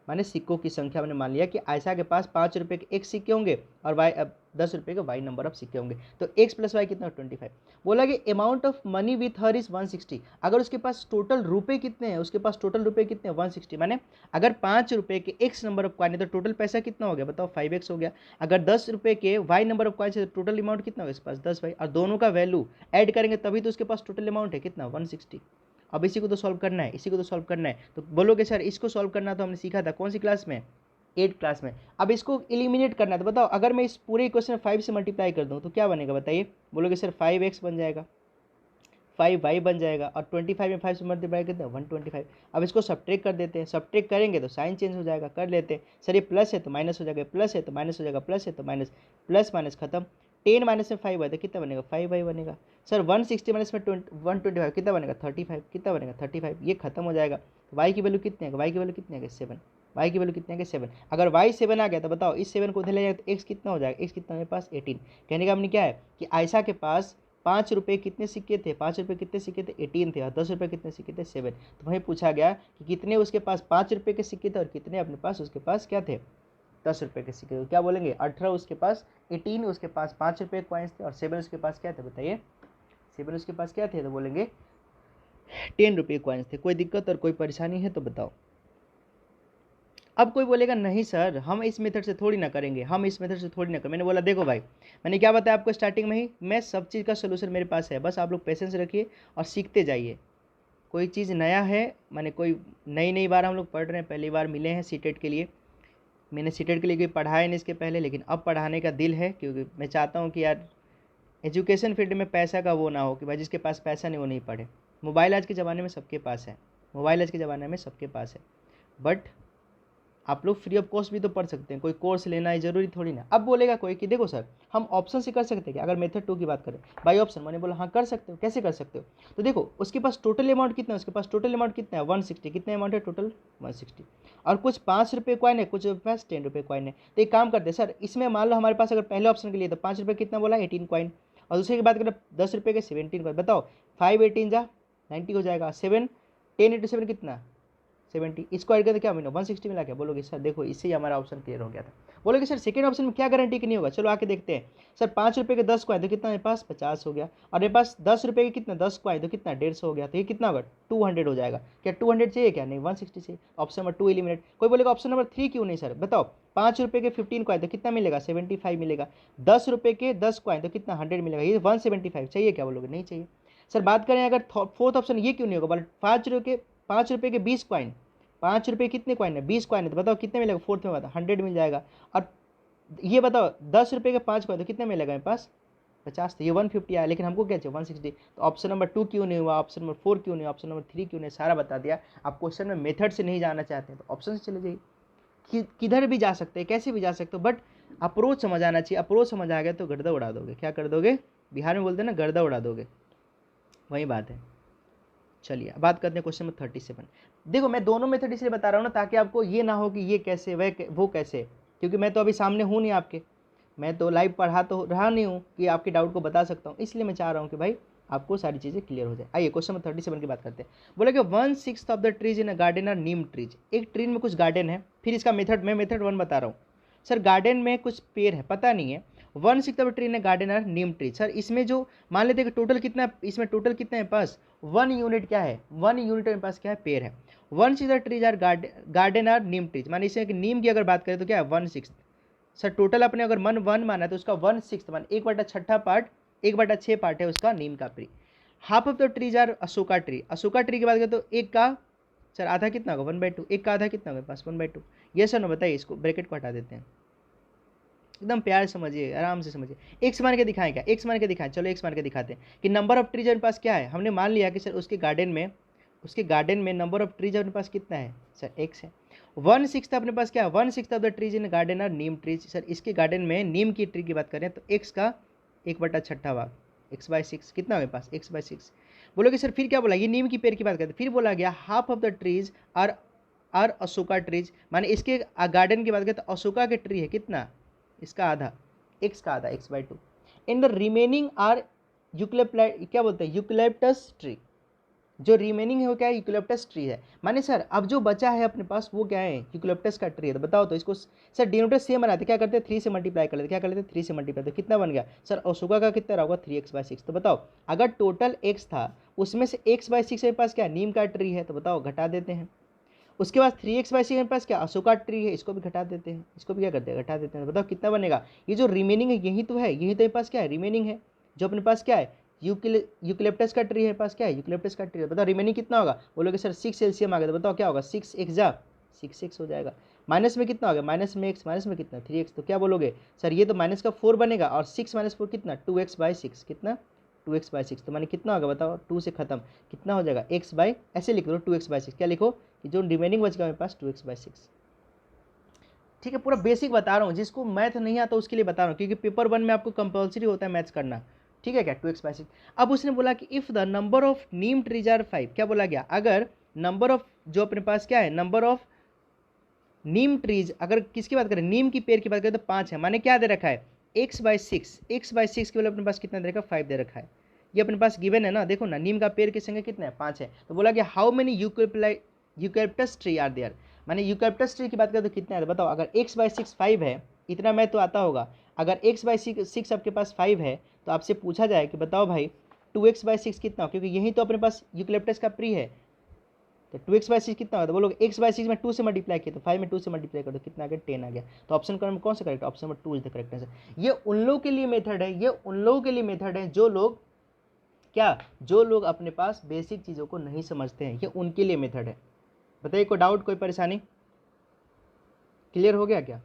माने सिक्कों की संख्या हमने मान लिया कि आयशा के पास 5 रुपये के x सिक्के होंगे और वाई 10 रुपये के वाई नंबर ऑफ सिक्के होंगे, तो x प्लस वाई कितना 25। बोला कि amount of money with her is 160, अगर उसके पास टोटल रुपए कितने हैं, उसके पास टोटल रुपए कितने हैं 160, माने अगर 5 रुपये के x नंबर ऑफ कॉइन है तो टोटल पैसा कितना हो गया बताओ 5x हो गया। अगर 10 रुपये के y नंबर ऑफ कॉइन है तो टोटल अमाउंट कितना होगा इसके पास 10 y, और दोनों का वैल्यू ऐड करेंगे तभी तो उसके पास टोटल अमाउंट है कितना 160। अब इसी को तो सॉल्व करना है, इसी को तो सॉल्व करना है, तो बोलोगे सर इसको सॉल्व करना तो हमने सीखा था कौन सी क्लास में 8 क्लास में। अब इसको एलिमिनेट करना है तो बताओ अगर मैं इस पूरे इक्वेशन 5 से मल्टीप्लाई कर दूं तो क्या बनेगा बताइए, बोलोगे सर 5x बन जाएगा, 5y बन जाएगा, और 25 में 5 से मल्टीप्लाई करते हैं 125। अब इसको सब्ट्रैक्ट कर देते हैं, सब्ट्रैक्ट करेंगे तो साइन चेंज हो जाएगा, कर लेते हैं सर, ये प्लस है तो माइनस हो जाएगा, प्लस है तो माइनस हो जाएगा, प्लस है तो माइनस, प्लस माइनस खत्म। 10 माइनस में 5 है तो कितना बनेगा 5y बनेगा। सर 160 माइनस में 125 कितना बनेगा 35, कितना बनेगा 35, ये खत्म हो जाएगा। y की वैल्यू कितनी है, y की वैल्यू कितनी है 7, y की वैल्यू कितनी है 7। अगर y 7 आ गया तो बताओ इस 7 को उधर ले जाए तो x कितना हो जाएगा, x कितना मेरे पास 18। कहने का हमने क्या है कि आयशा के पास 5 रुपये कितने सिक्के थे, 5 रुपये कितने सिक्के थे 18 थे, और 10 रुपये कितने सिक्के थे 7। तो वहीं पूछा गया कि कितने उसके पास 5 रुपये के सिक्के थे और कितने अपने पास उसके पास क्या थे 10 रुपये के सिक्के। तो क्या बोलेंगे 18 उसके पास, 18 उसके पास 5 रुपये कॉइन्स थे, और 7 उसके पास क्या थे बताइए, 7 उसके पास क्या थे, तो बोलेंगे 10 रुपये कॉइन्स थे। कोई दिक्कत और कोई परेशानी है तो बताओ। अब कोई बोलेगा नहीं सर हम इस मेथड से थोड़ी ना करेंगे, हम इस मेथड से थोड़ी ना करें। मैंने बोला देखो भाई, मैंने क्या बताया आपको स्टार्टिंग में ही, मैं सब चीज़ का सोल्यूशन मेरे पास है, बस आप लोग पेशेंस रखिए और सीखते जाइए। कोई चीज़ नया है, मैंने कोई नई बार हम लोग पढ़ रहे हैं, पहली बार मिले हैं सीटेट के लिए। मैंने सीटेट के लिए कोई पढ़ाया नहीं इसके पहले, लेकिन अब पढ़ाने का दिल है, क्योंकि मैं चाहता हूँ कि यार एजुकेशन फील्ड में पैसा का वो ना हो कि भाई जिसके पास पैसा नहीं वो नहीं पढ़े। मोबाइल आज के ज़माने में सबके पास है, मोबाइल आज के ज़माने में सबके पास है, बट आप लोग फ्री ऑफ कॉस्ट भी तो पढ़ सकते हैं, कोई कोर्स लेना है ज़रूरी थोड़ी ना। अब बोलेगा कोई कि देखो सर हम ऑप्शन से कर सकते हैं क्या, अगर मेथड 2 की बात करें बाई ऑप्शन, मैंने बोला हाँ कर सकते हो। कैसे कर सकते हो, तो देखो उसके पास टोटल अमाउंट कितना है, उसके पास टोटल अमाउंट कितना है 160, कितना अमाउंट है टोटल 160, और कुछ 5 रुपये कॉइन है, कुछ पास 10 रुपये कॉइन है। तो एक काम करते हैं सर, इसमें मान लो हमारे पास अगर पहले ऑप्शन के लिए तो 5 रुपये कितना बोला 18 कॉइन, और दूसरे की बात करें 10 रुपये के 17 कॉइन। बताओ 5 18 जा 90 हो जाएगा, 7 10 इंटू 7 कितना 70, इसको ऐड करके क्या मिला 160 मिला क्या, बोलोगे सर देखो इससे ही हमारा ऑप्शन क्लियर हो गया था। बोलोगे सर सेकंड ऑप्शन में क्या गारंटी कि नहीं होगा, चलो आके देखते हैं। सर 5 रुपये के 10 कॉइन तो कितना मेरे पास 50 हो गया, और मेरे पास 10 रुपये के कितना 10 कॉइन तो कितना 150 हो गया, तो ये कितना होगा 200 हो जाएगा। क्या 200 चाहिए क्या, नहीं 160 चाहिए, ऑप्शन नंबर 2 एलिमिनेट। कोई बोलेगा ऑप्शन नंबर 3 क्यों नहीं सर, बताओ 5 रुपये के 15 कॉइन तो कितना मिलेगा 75 मिलेगा, 10 रुपये के 10 कॉइन तो कितना 100 मिलेगा, ये 175 चाहिए क्या, बोलोगे नहीं चाहिए। सर बात करें अगर फोर्थ ऑप्शन ये क्यों नहीं होगा, बोले 5 रुपये के 20 कॉइन, 5 रुपये कितने कॉइन है 20 कॉइन है, तो बताओ कितने मिलेगा, फोर्थ में बताओ 100 मिल जाएगा। और ये बताओ 10 रुपये के 5 कॉइन तो कितने मिलेगा मेरे पास 50, तो ये 150 आया, लेकिन हमको क्या चाहिए 160। तो ऑप्शन नंबर 2 क्यों नहीं हुआ, ऑप्शन नंबर 4 क्यों नहीं, ऑप्शन नंबर 3 क्यों नहीं, सारा बता दिया। आप क्वेश्चन में मेथड से नहीं जाना चाहते हैं तो ऑप्शन से चले जाइए, किधर भी जा सकते हैं कैसे भी जा सकते हो, बट अप्रोच समझ आना चाहिए। अप्रोच समझ आ गया तो गर्दा उड़ा दोगे, क्या कर दोगे, बिहार में बोलते हैं ना गर्दा उड़ा दोगे, वही बात है। चलिए बात करते हैं क्वेश्चन नंबर 37। देखो मैं दोनों मेथड इसलिए बता रहा हूँ ना ताकि आपको ये ना हो कि ये कैसे वो कैसे, क्योंकि मैं तो अभी सामने हूँ नहीं आपके, मैं तो लाइव पढ़ा तो रहा नहीं हूँ कि आपके डाउट को बता सकता हूँ, इसलिए मैं चाह रहा हूँ कि भाई आपको सारी चीज़ें क्लियर हो जाए। आइए क्वेश्चन नंबर 37 की बात करते हैं। बोले कि 1/6 of the trees in a garden are neem trees, एक ट्री में कुछ गार्डन है, फिर इसका मेथड मैं मेथड 1 बता रहा हूँ। सर गार्डन में कुछ पेड़ है पता नहीं है, 1/6 of the tree in a garden are neem trees. Sir इसमें जो मान लेते हैं कि टोटल कितना, इसमें टोटल कितना है पास 1 यूनिट, क्या है 1 यूनिट मेरे पास क्या है पेड़ है। 1/6 of the trees are garden are neem trees, माने इसे नीम की अगर बात करें तो क्या है 1/6। सर टोटल अपने अगर 1 माना तो उसका 1/6 मान 1/6 पार्ट, 1/6 पार्ट है उसका नीम का tree. Half of the trees are Ashoka tree, Ashoka tree की बात करें तो एक का सर आधा कितना होगा 1/2, एक का आधा कितना होगा पास 1/2। ये सर ना बताइए, इसको ब्रैकेट को हटा देते हैं, एकदम प्यार समझिए आराम से समझिए। एक्स मान के दिखाएं क्या, एक्स मान के दिखाएं, चलो एक्स मान के दिखाते हैं कि नंबर ऑफ ट्रीज अपने पास क्या है। हमने मान लिया कि सर उसके गार्डन में नंबर ऑफ ट्रीज अपने पास कितना है सर एक्स है। 1/6 अपने पास क्या है 1/6 of the trees in garden are neem trees. Sir इसके गार्डन में नीम की ट्री की बात करें तो एक्स का 1/6 भाग x/6 कितना मेरे पास x/6। बोलोगे सर फिर क्या बोला, ये नीम की पेड़ की बात करते, फिर बोला गया half of the trees are Ashoka trees, माने इसके गार्डन की बात करें तो अशोका के ट्री है कितना, इसका आधा, x का आधा x/2। In the remaining are eucalyptus क्या बोलते हैं यूक्लिप्टस ट्री, जो रिमेनिंग है वो क्या है, यूकेलिप्टस ट्री है। माने सर अब जो बचा है अपने पास वो क्या है, यूकेलिप्टस का ट्री है। तो बताओ तो इसको सर डिनोमिनेटर सेम बनाते, क्या करते हैं 3 से मल्टीप्लाई कर लेते, क्या कर लेते 3 से मल्टीप्लाई, तो कितना बन गया सर अशोका का कितना रहा होगा 3x/6। तो बताओ अगर टोटल x था उसमें से x/6 मेरे पास क्या नीम का ट्री है, तो बताओ घटा देते हैं। उसके बाद 3x/6 मेरे पास क्या अशोका ट्री है, इसको भी घटा देते हैं, इसको भी क्या करते हैं घटा देते हैं। बताओ कितना बनेगा, ये जो रिमेनिंग है यही तो है, यही तो मेरे पास क्या है रिमेनिंग है, जो अपने पास क्या है यूकेलिप्टस का ट्री है पास, क्या है यूकेलिप्टस का ट्री है। बताओ रिमेनिंग कितना होगा, बोलोगे सर 6 एलसीएम आ गया, तो बताओ क्या होगा 6 हो जाएगा। माइनस में कितना हो गया, माइनस में x, माइनस में कितना 3x, तो क्या बोलोगे सर ये तो माइनस का 4 बनेगा, और 6 - 4 कितना 2x/6, कितना 2x/6, तो माने कितना होगा बताओ 2 से खत्म, कितना हो जाएगा x बाई, ऐसे लिख लो 2x/6, क्या लिखो कि जो रिमेनिंग बच गया मेरे पास 2x/6। ठीक है, पूरा बेसिक बता रहा हूँ, जिसको मैथ नहीं आता उसके लिए बता रहा हूँ, क्योंकि पेपर 1 में आपको कंपलसरी होता है मैथ्स करना। ठीक है क्या 2x/6। अब उसने बोला कि if the number of neem trees are 5, क्या बोला गया, अगर नंबर ऑफ जो अपने पास क्या है नंबर ऑफ नीम ट्रीज, अगर किसकी बात करें नीम की पेड़ की बात करें तो 5 है, माने क्या दे रखा है x/6, x/6 के अपने पास कितना दे रखा है 5 दे रखा है, ये अपने पास गिवन है ना, देखो ना नीम का पेड़ की संख्या कितना है 5 है। तो बोला कि how many eucalyptus tree are there, माने यूकेलिप्टस ट्री की बात करें तो कितना है, बताओ अगर x/6 5 है, इतना मैं तो आता होगा, अगर x/6 आपके पास 5 है तो आपसे पूछा जाए कि बताओ भाई 2x/6 कितना हो, क्योंकि यही तो अपने पास यूकेलिप्टस का ट्री है, तो 2x/6 कितना होता है, बोलोगे x/6 में 2 से मल्टीप्लाई किया तो 5 में 2 से मल्टीप्लाई कर दो, कितना आ गया 10 आ गया। तो ऑप्शन में कौन सा correct, option number 2 is the correct answer. ये उन लोगों के लिए मेथड है, ये उन लोगों के लिए मेथड है जो लोग क्या, जो लोग अपने पास बेसिक चीज़ों को नहीं समझते हैं, ये उनके लिए मेथड है। बताइए कोई डाउट कोई परेशानी, क्लियर हो गया क्या।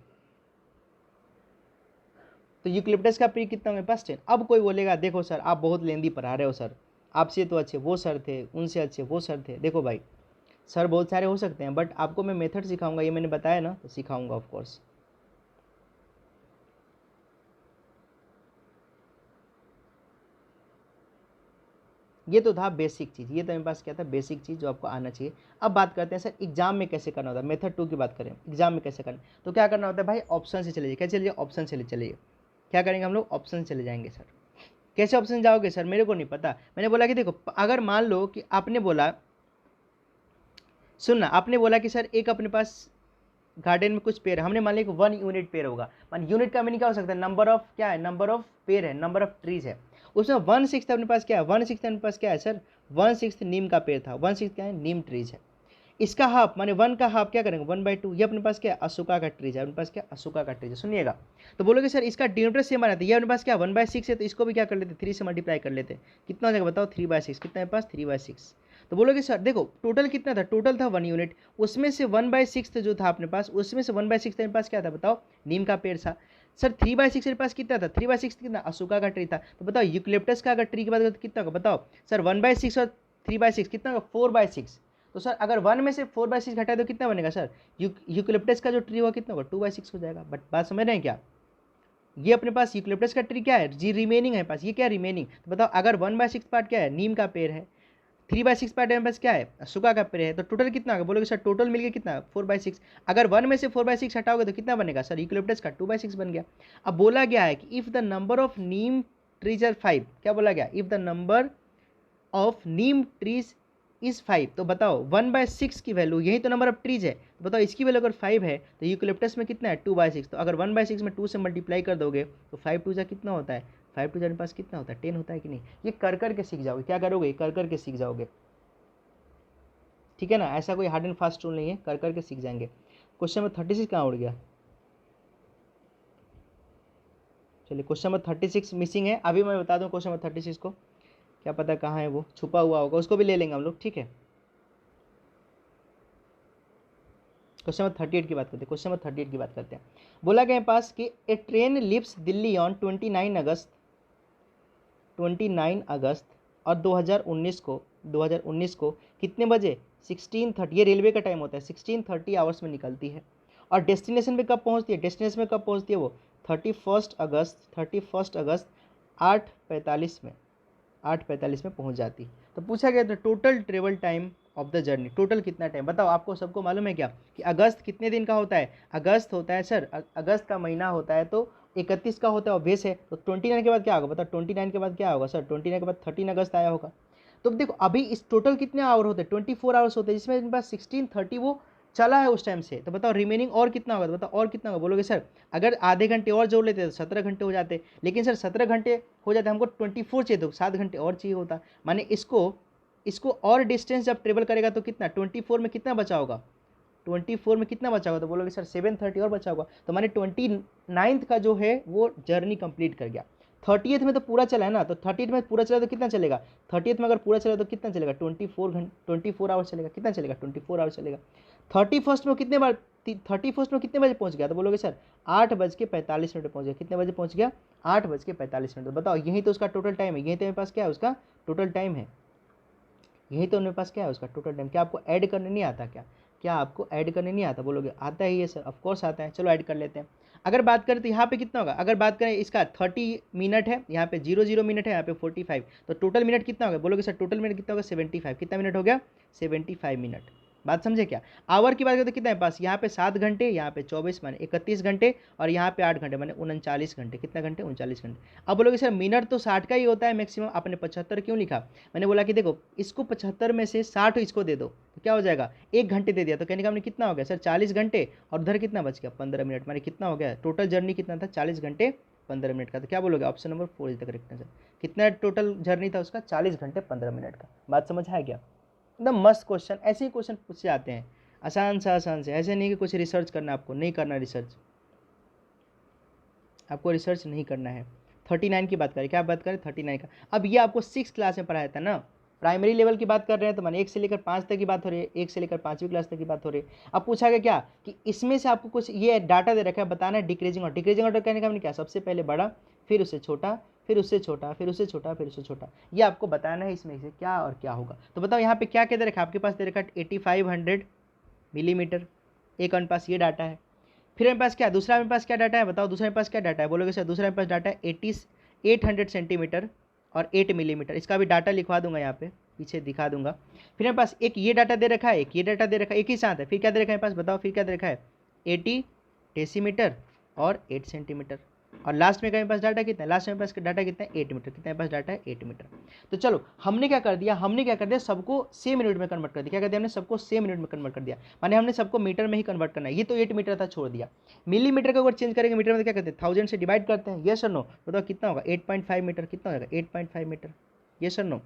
तो यूकेलिप्टस का ट्री कितना मेरे पास 10। अब कोई बोलेगा देखो सर आप बहुत लेंदी पढ़ा रहे हो सर, आपसे तो अच्छे वो सर थे, उनसे अच्छे वो सर थे। देखो भाई सर बहुत सारे हो सकते हैं, बट आपको मैं मेथड सिखाऊंगा, ये मैंने बताया ना, तो सिखाऊंगा ऑफ कोर्स। ये तो था बेसिक चीज़, ये तो मेरे पास क्या था बेसिक चीज़ जो आपको आना चाहिए। अब बात करते हैं सर एग्जाम में कैसे करना होता है, मेथड 2 की बात करें एग्जाम में कैसे करना, तो क्या करना होता है भाई ऑप्शन से चले जाइए, क्या चलिए ऑप्शन से चलिए, क्या करेंगे हम लोग ऑप्शन से चले जाएंगे। सर कैसे ऑप्शन जाओगे सर, मेरे को नहीं पता, मैंने बोला कि देखो अगर मान लो कि आपने बोला, सुनना आपने बोला कि सर एक अपने पास गार्डन में कुछ पेड़, हमने मान लिया कि 1 यूनिट पेड़ होगा, मान यूनिट का मीनिंग क्या हो सकता है नंबर ऑफ, क्या है नंबर ऑफ पेड़ है, नंबर ऑफ ट्रीज है, उसमें 1/6 अपने पास क्या है 1/6 अपने पास क्या है सर 1/6 नीम का पेड़ था, 1/6 क्या है नीम ट्रीज है। इसका हाफ माने 1 का हाफ क्या करेंगे 1/2, ये अपने पास क्या है अशोका का ट्रीज है, अपने पास क्या अशोका का ट्रीज है। सुनिएगा तो बोलोगे सर इसका डिनोमिनेटर सेम बनाते, ये अपने पास क्या 1/6 है, तो इसको भी क्या कर लेते 3 से मल्टीप्लाई कर लेते, कितना हो जाएगा बताओ 3/6, कितना है पास 3/6। तो बोलोगे सर देखो टोटल कितना था, टोटल था 1 यूनिट, उसमें से 1/6 जो था अपने पास, उसमें से 1/6 मेरे पास क्या था बताओ नीम का पेड़ था। सर 3/6 मेरे पास कितना था 3/6 कितना अशोका का ट्री था, तो बताओ यूकेलिप्टस का अगर ट्री की बात करें तो कितना होगा बताओ सर 1/6 और 3/6 कितना होगा 4/6। तो सर अगर 1 में से 4/6 घटाए तो कितना बनेगा सर यूकेलिप्टस का जो ट्री होगा कितना होगा 2/6 हो जाएगा। बट बात समझ रहे हैं क्या, ये अपने पास यूकेलिप्टस का ट्री क्या है जी रिमेनिंग है पास, ये क्या रिमेनिंग, तो बताओ अगर 1/6 पार्ट क्या है नीम का पेड़ है, 3/6 पार्ट मेरे पास क्या है अशोका का पेड़ है, तो टोटल कितना होगा बोलोगे सर टोटल मिलके कितना 4/6। अगर 1 में से 4/6 हटाओगे तो कितना बनेगा सर यूकेलिप्टस का 2/6 बन गया। अब बोला गया है कि if the number of neem trees are 5, क्या बोला गया if the number of neem trees is 5, तो बताओ 1/6 की वैल्यू, यही तो नंबर ऑफ ट्रीज है, तो बताओ इसकी वैल्यू अगर 5 है तो यूकेलिप्टस में कितना है 2/6, तो अगर 1/6 में 2 से मल्टीप्लाई कर दोगे तो 5 2 जा कितना होता है 5 2 जा पास कितना होता है 10 होता है कि नहीं। ये कर करके सीख जाओगे, क्या करोगे कर करके सीख जाओगे, ठीक है ना, ऐसा कोई हार्ड एंड फास्ट रूल नहीं है, कर करके सीख जाएंगे। क्वेश्चन नंबर 36 कहाँ उड़ गया, चलिए क्वेश्चन नंबर 36 मिसिंग है, अभी मैं बता दूं क्वेश्चन नंबर 36 को, क्या पता कहाँ है वो छुपा हुआ होगा, उसको भी ले लेंगे हम लोग, ठीक है। क्वेश्चन नंबर 38 की बात करते हैं, क्वेश्चन नंबर 38 की बात करते हैं। बोला गया पास कि ए ट्रेन लिव्स दिल्ली ऑन 29 अगस्त और 2019 को कितने बजे 16:30, ये रेलवे का टाइम होता है 16:30 आवर्स में निकलती है, और डेस्टिनेशन पे कब पहुंचती है, डेस्टिनेशन में कब पहुंचती है वो 31 अगस्त 8:45 में पहुंच जाती है। तो पूछा गया था total travel time of the journey, total कितना टाइम बताओ, आपको सबको मालूम है क्या कि अगस्त कितने दिन का होता है, अगस्त होता है सर अगस्त का महीना होता है तो 31 का होता है ऑब्वियस है, तो 29 के बाद क्या होगा बताओ 29 के बाद क्या होगा सर 29 के बाद 13 अगस्त आया होगा। तो देखो अभी इस टोटल कितने आवर होते हैं, 24 आवर्स होते हैं, जिसमें इनके पास 16:30 वो चला है उस टाइम से। तो बताओ रिमेनिंग और कितना होगा, तो बताओ और कितना होगा। बोलोगे सर अगर आधे घंटे और जोड़ लेते तो 17 घंटे हो जाते, लेकिन सर 17 घंटे हो जाते, हमको 24 चाहिए, तो 7 घंटे और चाहिए होता। माने इसको और डिस्टेंस जब ट्रेवल करेगा तो कितना, 24 में कितना बचा होगा, 24 में कितना बचा होगा, तो बोलोगे सर 7:30 और बचा होगा। तो माने 29th का जो है वो जर्नी कंप्लीट कर गया। 30th में तो पूरा चला है ना, तो 30th में पूरा चला तो कितना चलेगा, 30th में अगर पूरा चला तो कितना चलेगा, 24 आवर्स चलेगा। कितना चलेगा, 24 आवर्स चलेगा। 31st में कितने बार 31st में कितने बजे पहुंच गया, तो बोलोगे सर 8:45 पहुंच गया। कितने बजे पहुंच गया, 8:45। बताओ यही तो उसका टोटल टाइम है, यही तो मेरे पास क्या है उसका टोटल टाइम है, यही तो मेरे पास क्या है उसका टोटल टाइम। क्या आपको ऐड करने नहीं आता क्या आपको ऐड करने नहीं आता, बोलोगे आता ही है सर, ऑफकोर्स आता है। चलो ऐड कर लेते हैं। अगर बात करें तो यहाँ पे कितना होगा, अगर बात करें इसका 30 मिनट है, यहाँ पे 00 मिनट है, यहाँ पे 45, तो टोटल मिनट कितना होगा, बोलोगे सर टोटल मिनट कितना होगा 75। कितना मिनट हो गया, 75 मिनट। बात समझे क्या। आवर की बात करें तो कितना है पास, यहाँ पे 7 घंटे, यहाँ पे 24 माने 31 घंटे, और यहाँ पे 8 घंटे माने 39 घंटे। कितना घंटे, 39 घंटे। अब बोलोगे सर मिनट तो 60 का ही होता है मैक्सिमम, आपने 75 क्यों लिखा। मैंने बोला कि देखो इसको 75 में से 60 इसको दे दो तो क्या हो जाएगा, 1 घंटे दे दिया, तो कहने का हमने कितना हो गया सर 40 घंटे, और उधर कितना बच गया 15 मिनट। माने कितना हो गया, टोटल जर्नी कितना था 40 घंटे 15 मिनट का। तो क्या बोलोगे, option number 4 is the correct answer. कितना टोटल जर्नी था उसका, 40 घंटे 15 मिनट का। बात समझ आया क्या, एकदम मस्त क्वेश्चन। ऐसे ही क्वेश्चन पूछे जाते हैं आसान से, ऐसे नहीं कि कुछ रिसर्च करना, आपको नहीं करना रिसर्च, आपको रिसर्च नहीं करना है। 39 की बात करें, क्या बात करें 39 का। अब ये आपको 6 क्लास में पढ़ाया था ना, प्राइमरी लेवल की बात कर रहे हैं, तो मैंने 1 से लेकर 5 तक की बात हो रही है, 1 से लेकर 5वीं क्लास तक की बात हो रही है। अब पूछा गया क्या कि इसमें से आपको कुछ ये डाटा दे रखा है, बताना है डिक्रीजिंग ऑर्डर। डिक्रीजिंग ऑर्डर कहने का हमने क्या, सबसे पहले बड़ा, फिर उससे छोटा, फिर उससे छोटा, फिर उससे छोटा, फिर उससे छोटा। ये आपको बताना है इसमें से क्या और क्या होगा। तो बताओ यहाँ पे क्या क्या दे रखा है आपके पास, दे रखा है 8500 मिलीमीटर, एक अपने पास ये डाटा है। फिर मेरे पास क्या, दूसरा मेरे पास क्या डाटा है, बताओ दूसरे मेरे पास क्या डाटा है, बोलोगे सर दूसरा मेरे पास डाटा है 800 सेंटीमीटर और 8 मिलीमीटर। इसका भी डाटा लिखवा दूंगा, यहाँ पे पीछे दिखा दूंगा। फिर मेरे पास एक ये डाटा दे रखा है, एक ये डाटा दे रखा है, एक ही साथ है। फिर क्या दे रखा है मेरे पास, बताओ फिर क्या दे रखा है, 80 डेसीमीटर और 8 सेंटीमीटर। और लास्ट में का मेरे पास डाटा कितना है, लास्ट में मेरे पास डाटा कितना है 8 मीटर। कितना मेरे पास डाटा है 8 मीटर। तो चलो हमने क्या कर दिया, सबको सेम यूनिट में कन्वर्ट कर दिया। क्या कर दिया हमने, सबको सेम यूनिट में कन्वर्ट कर दिया, माने हमने सबको मीटर में ही कन्वर्ट करना है। ये तो 8 मीटर था, छोड़ दिया। मिलीमीटर का अगर चेंज करेंगे मीटर में तो क्या करते हैं, 1000 से डिवाइड करते हैं, यस और नो। बताओ कितना होगा 8.5 मीटर। कितना होगा 8.5 मीटर, यस और नो।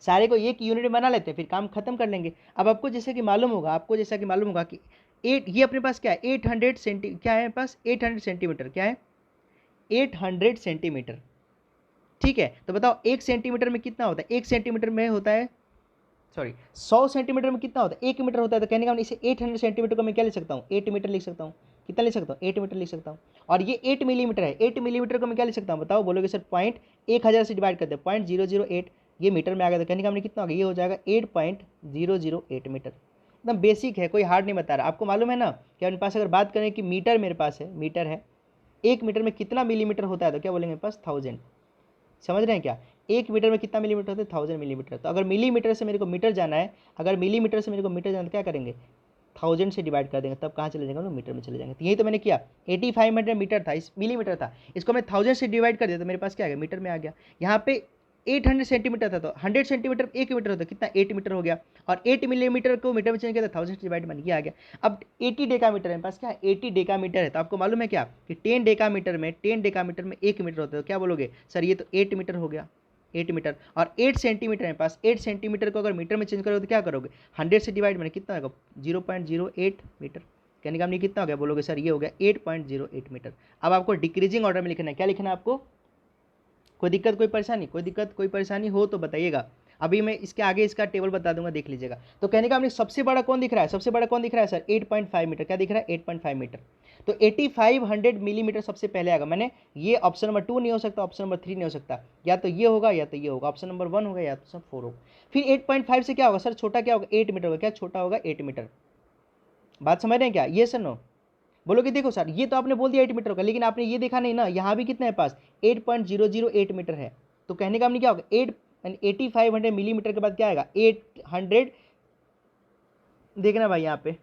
सारे को एक यूनिट बना लेते हैं, फिर काम खत्म कर लेंगे। अब आपको जैसे कि मालूम होगा कि 8, ये अपने पास क्या है 800 सेंटी, क्या है मेरे पास 800 सेंटीमीटर, क्या है 800 सेंटीमीटर। ठीक है, तो बताओ 1 सेंटीमीटर में कितना होता है, 1 सेंटीमीटर में होता है, सॉरी 100 सेंटीमीटर में कितना होता है 1 मीटर होता है। तो कहने का इसे 800 सेंटीमीटर को मैं क्या लिख सकता हूँ, 8 मीटर लिख सकता हूँ। कितना लिख सकता हूँ, 8 मीटर लिख सकता हूँ। और ये 8 मिलीमीटर है, 8 मिलीमीटर को मैं क्या लिख सकता हूँ, बताओ। बोलोगे सर पॉइंट 1000 से डिवाइड करते हैं, 0.008, ये मीटर में आ गया। तो कहने का हमने कितना होगा, ये हो जाएगा 8.008 मीटर। एकदम बेसिक है, कोई हार्ड नहीं बता रहा। आपको मालूम है ना कि अपने पास अगर बात करें कि मीटर मेरे पास है, मीटर है, 1 मीटर में कितना मिलीमीटर होता है, तो क्या बोलेंगे मेरे पास 1000। समझ रहे हैं क्या, 1 मीटर में कितना मिलीमीटर होता है 1000 मिलीमीटर। तो अगर मिलीमीटर से मेरे को मीटर जाना है, अगर मिलीमीटर से मेरे को मीटर जाना है तो क्या करेंगे 1000 से डिवाइड कर देंगे, तब कहाँ चले जाएंगे, मीटर में चले जाएंगे। तो यही तो मैंने किया, 8500 मीटर था, इस मिलीमीटर था, इसको मैं 1000 से डिवाइड कर दिया तो मेरे पास क्या आ गया, मीटर में आ गया। यहाँ पे 800 सेंटीमीटर था, तो 100 सेंटीमीटर 1 मीटर होता, कितना 8 मीटर हो गया। और 8 मिलीमीटर को मीटर में चेंज किया तो 1000 से डिवाइड बन गया, आ गया। अब 80 डेकामीटर है मेरे पास, क्या 80 डेकामीटर है। तो आपको मालूम है क्या कि 10 डेकामीटर में 1 मीटर होता है। तो क्या बोलोगे सर ये तो 8 मीटर हो गया, 8 मीटर। और 8 सेंटीमीटर है पास, 8 सेंटीमीटर को अगर मीटर में चेंज करोगे तो क्या करोगे, 100 से डिवाइड में कितना होगा 0.08 मीटर। कहने का हमने कितना हो गया, बोलोगे सर ये हो गया 8.08 मीटर। अब आपको डिक्रीजिंग ऑर्डर में लिखना है, क्या लिखना है आपको, कोई दिक्कत कोई परेशानी हो तो बताइएगा। अभी मैं इसके आगे इसका टेबल बता दूंगा, देख लीजिएगा। तो कहने का हमने सबसे बड़ा कौन दिख रहा है, सर 8.5 मीटर। क्या दिख रहा है 8.5 मीटर। तो 8500 मिलीमीटर सबसे पहले आएगा। मैंने ये ऑप्शन नंबर 2 नहीं हो सकता, ऑप्शन नंबर 3 नहीं हो सकता, या तो ये होगा या तो ये होगा, ऑप्शन नंबर 1 होगा या तो सब 4 होगा। फिर 8.5 से क्या होगा सर, छोटा क्या होगा 8 मीटर होगा, क्या छोटा होगा 8 मीटर। बात समझ रहे हैं क्या, ये सर नो। बोलोगे देखो सर ये तो आपने बोल दिया 8 मीटर होगा, लेकिन आपने ये देखा नहीं ना, यहाँ भी कितना है पास 8.008 मीटर है। तो कहने का हमने क्या होगा 8500 मिलीमीटर के बाद क्या आएगा 800। देखना भाई यहाँ पे,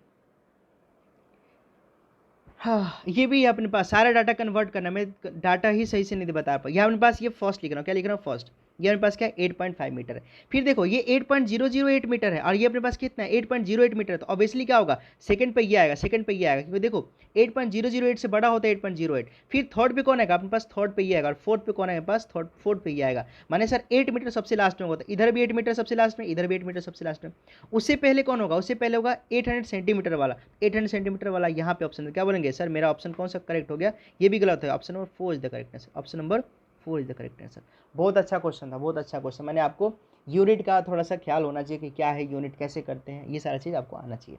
हाँ ये भी है अपने पास, सारा डाटा कन्वर्ट करना, मैं डाटा ही सही से नहीं बता पा। यहाँ अपने पास ये फर्स्ट लिख रहा हूँ, क्या लिख रहा हूँ फर्स्ट। ये अपने पास क्या है 8.5 मीटर है। फिर देखो ये 8.008 मीटर है और ये अपने पास कितना है 8.08 मीटर है, तो ऑब्वियसली क्या होगा सेकंड पे ये आएगा, सेकंड पे ये आएगा, क्योंकि देखो 8.008 से बड़ा होता है 8.08। फिर थर्ड पे कौन आएगा अपने पास, थर्ड पे ये आएगा, और फोर्थ पे कौन आएगा पास, फोर्थ पे ये आएगा। माने सर 8 मीटर सबसे लास्ट में होगा, तो इधर भी 8 मीटर सबसे लास्ट में, इधर भी 8 मीटर सबसे लास्ट में। उससे पहले कौन होगा, उससे पहले होगा 800 सेंटीमीटर वाला, 800 सेंटीमीटर वाला यहाँ पे ऑप्शन क्या बोलेंगे सर, मेरा ऑप्शन कौन सा करेक्ट हो गया, ये भी गलत है, option number 4 is the correct answer, option number 4 is the correct answer. बहुत अच्छा क्वेश्चन था, बहुत अच्छा क्वेश्चन। मैंने आपको यूनिट का थोड़ा सा ख्याल होना चाहिए कि क्या है यूनिट, कैसे करते हैं, ये सारा चीज़ आपको आना चाहिए।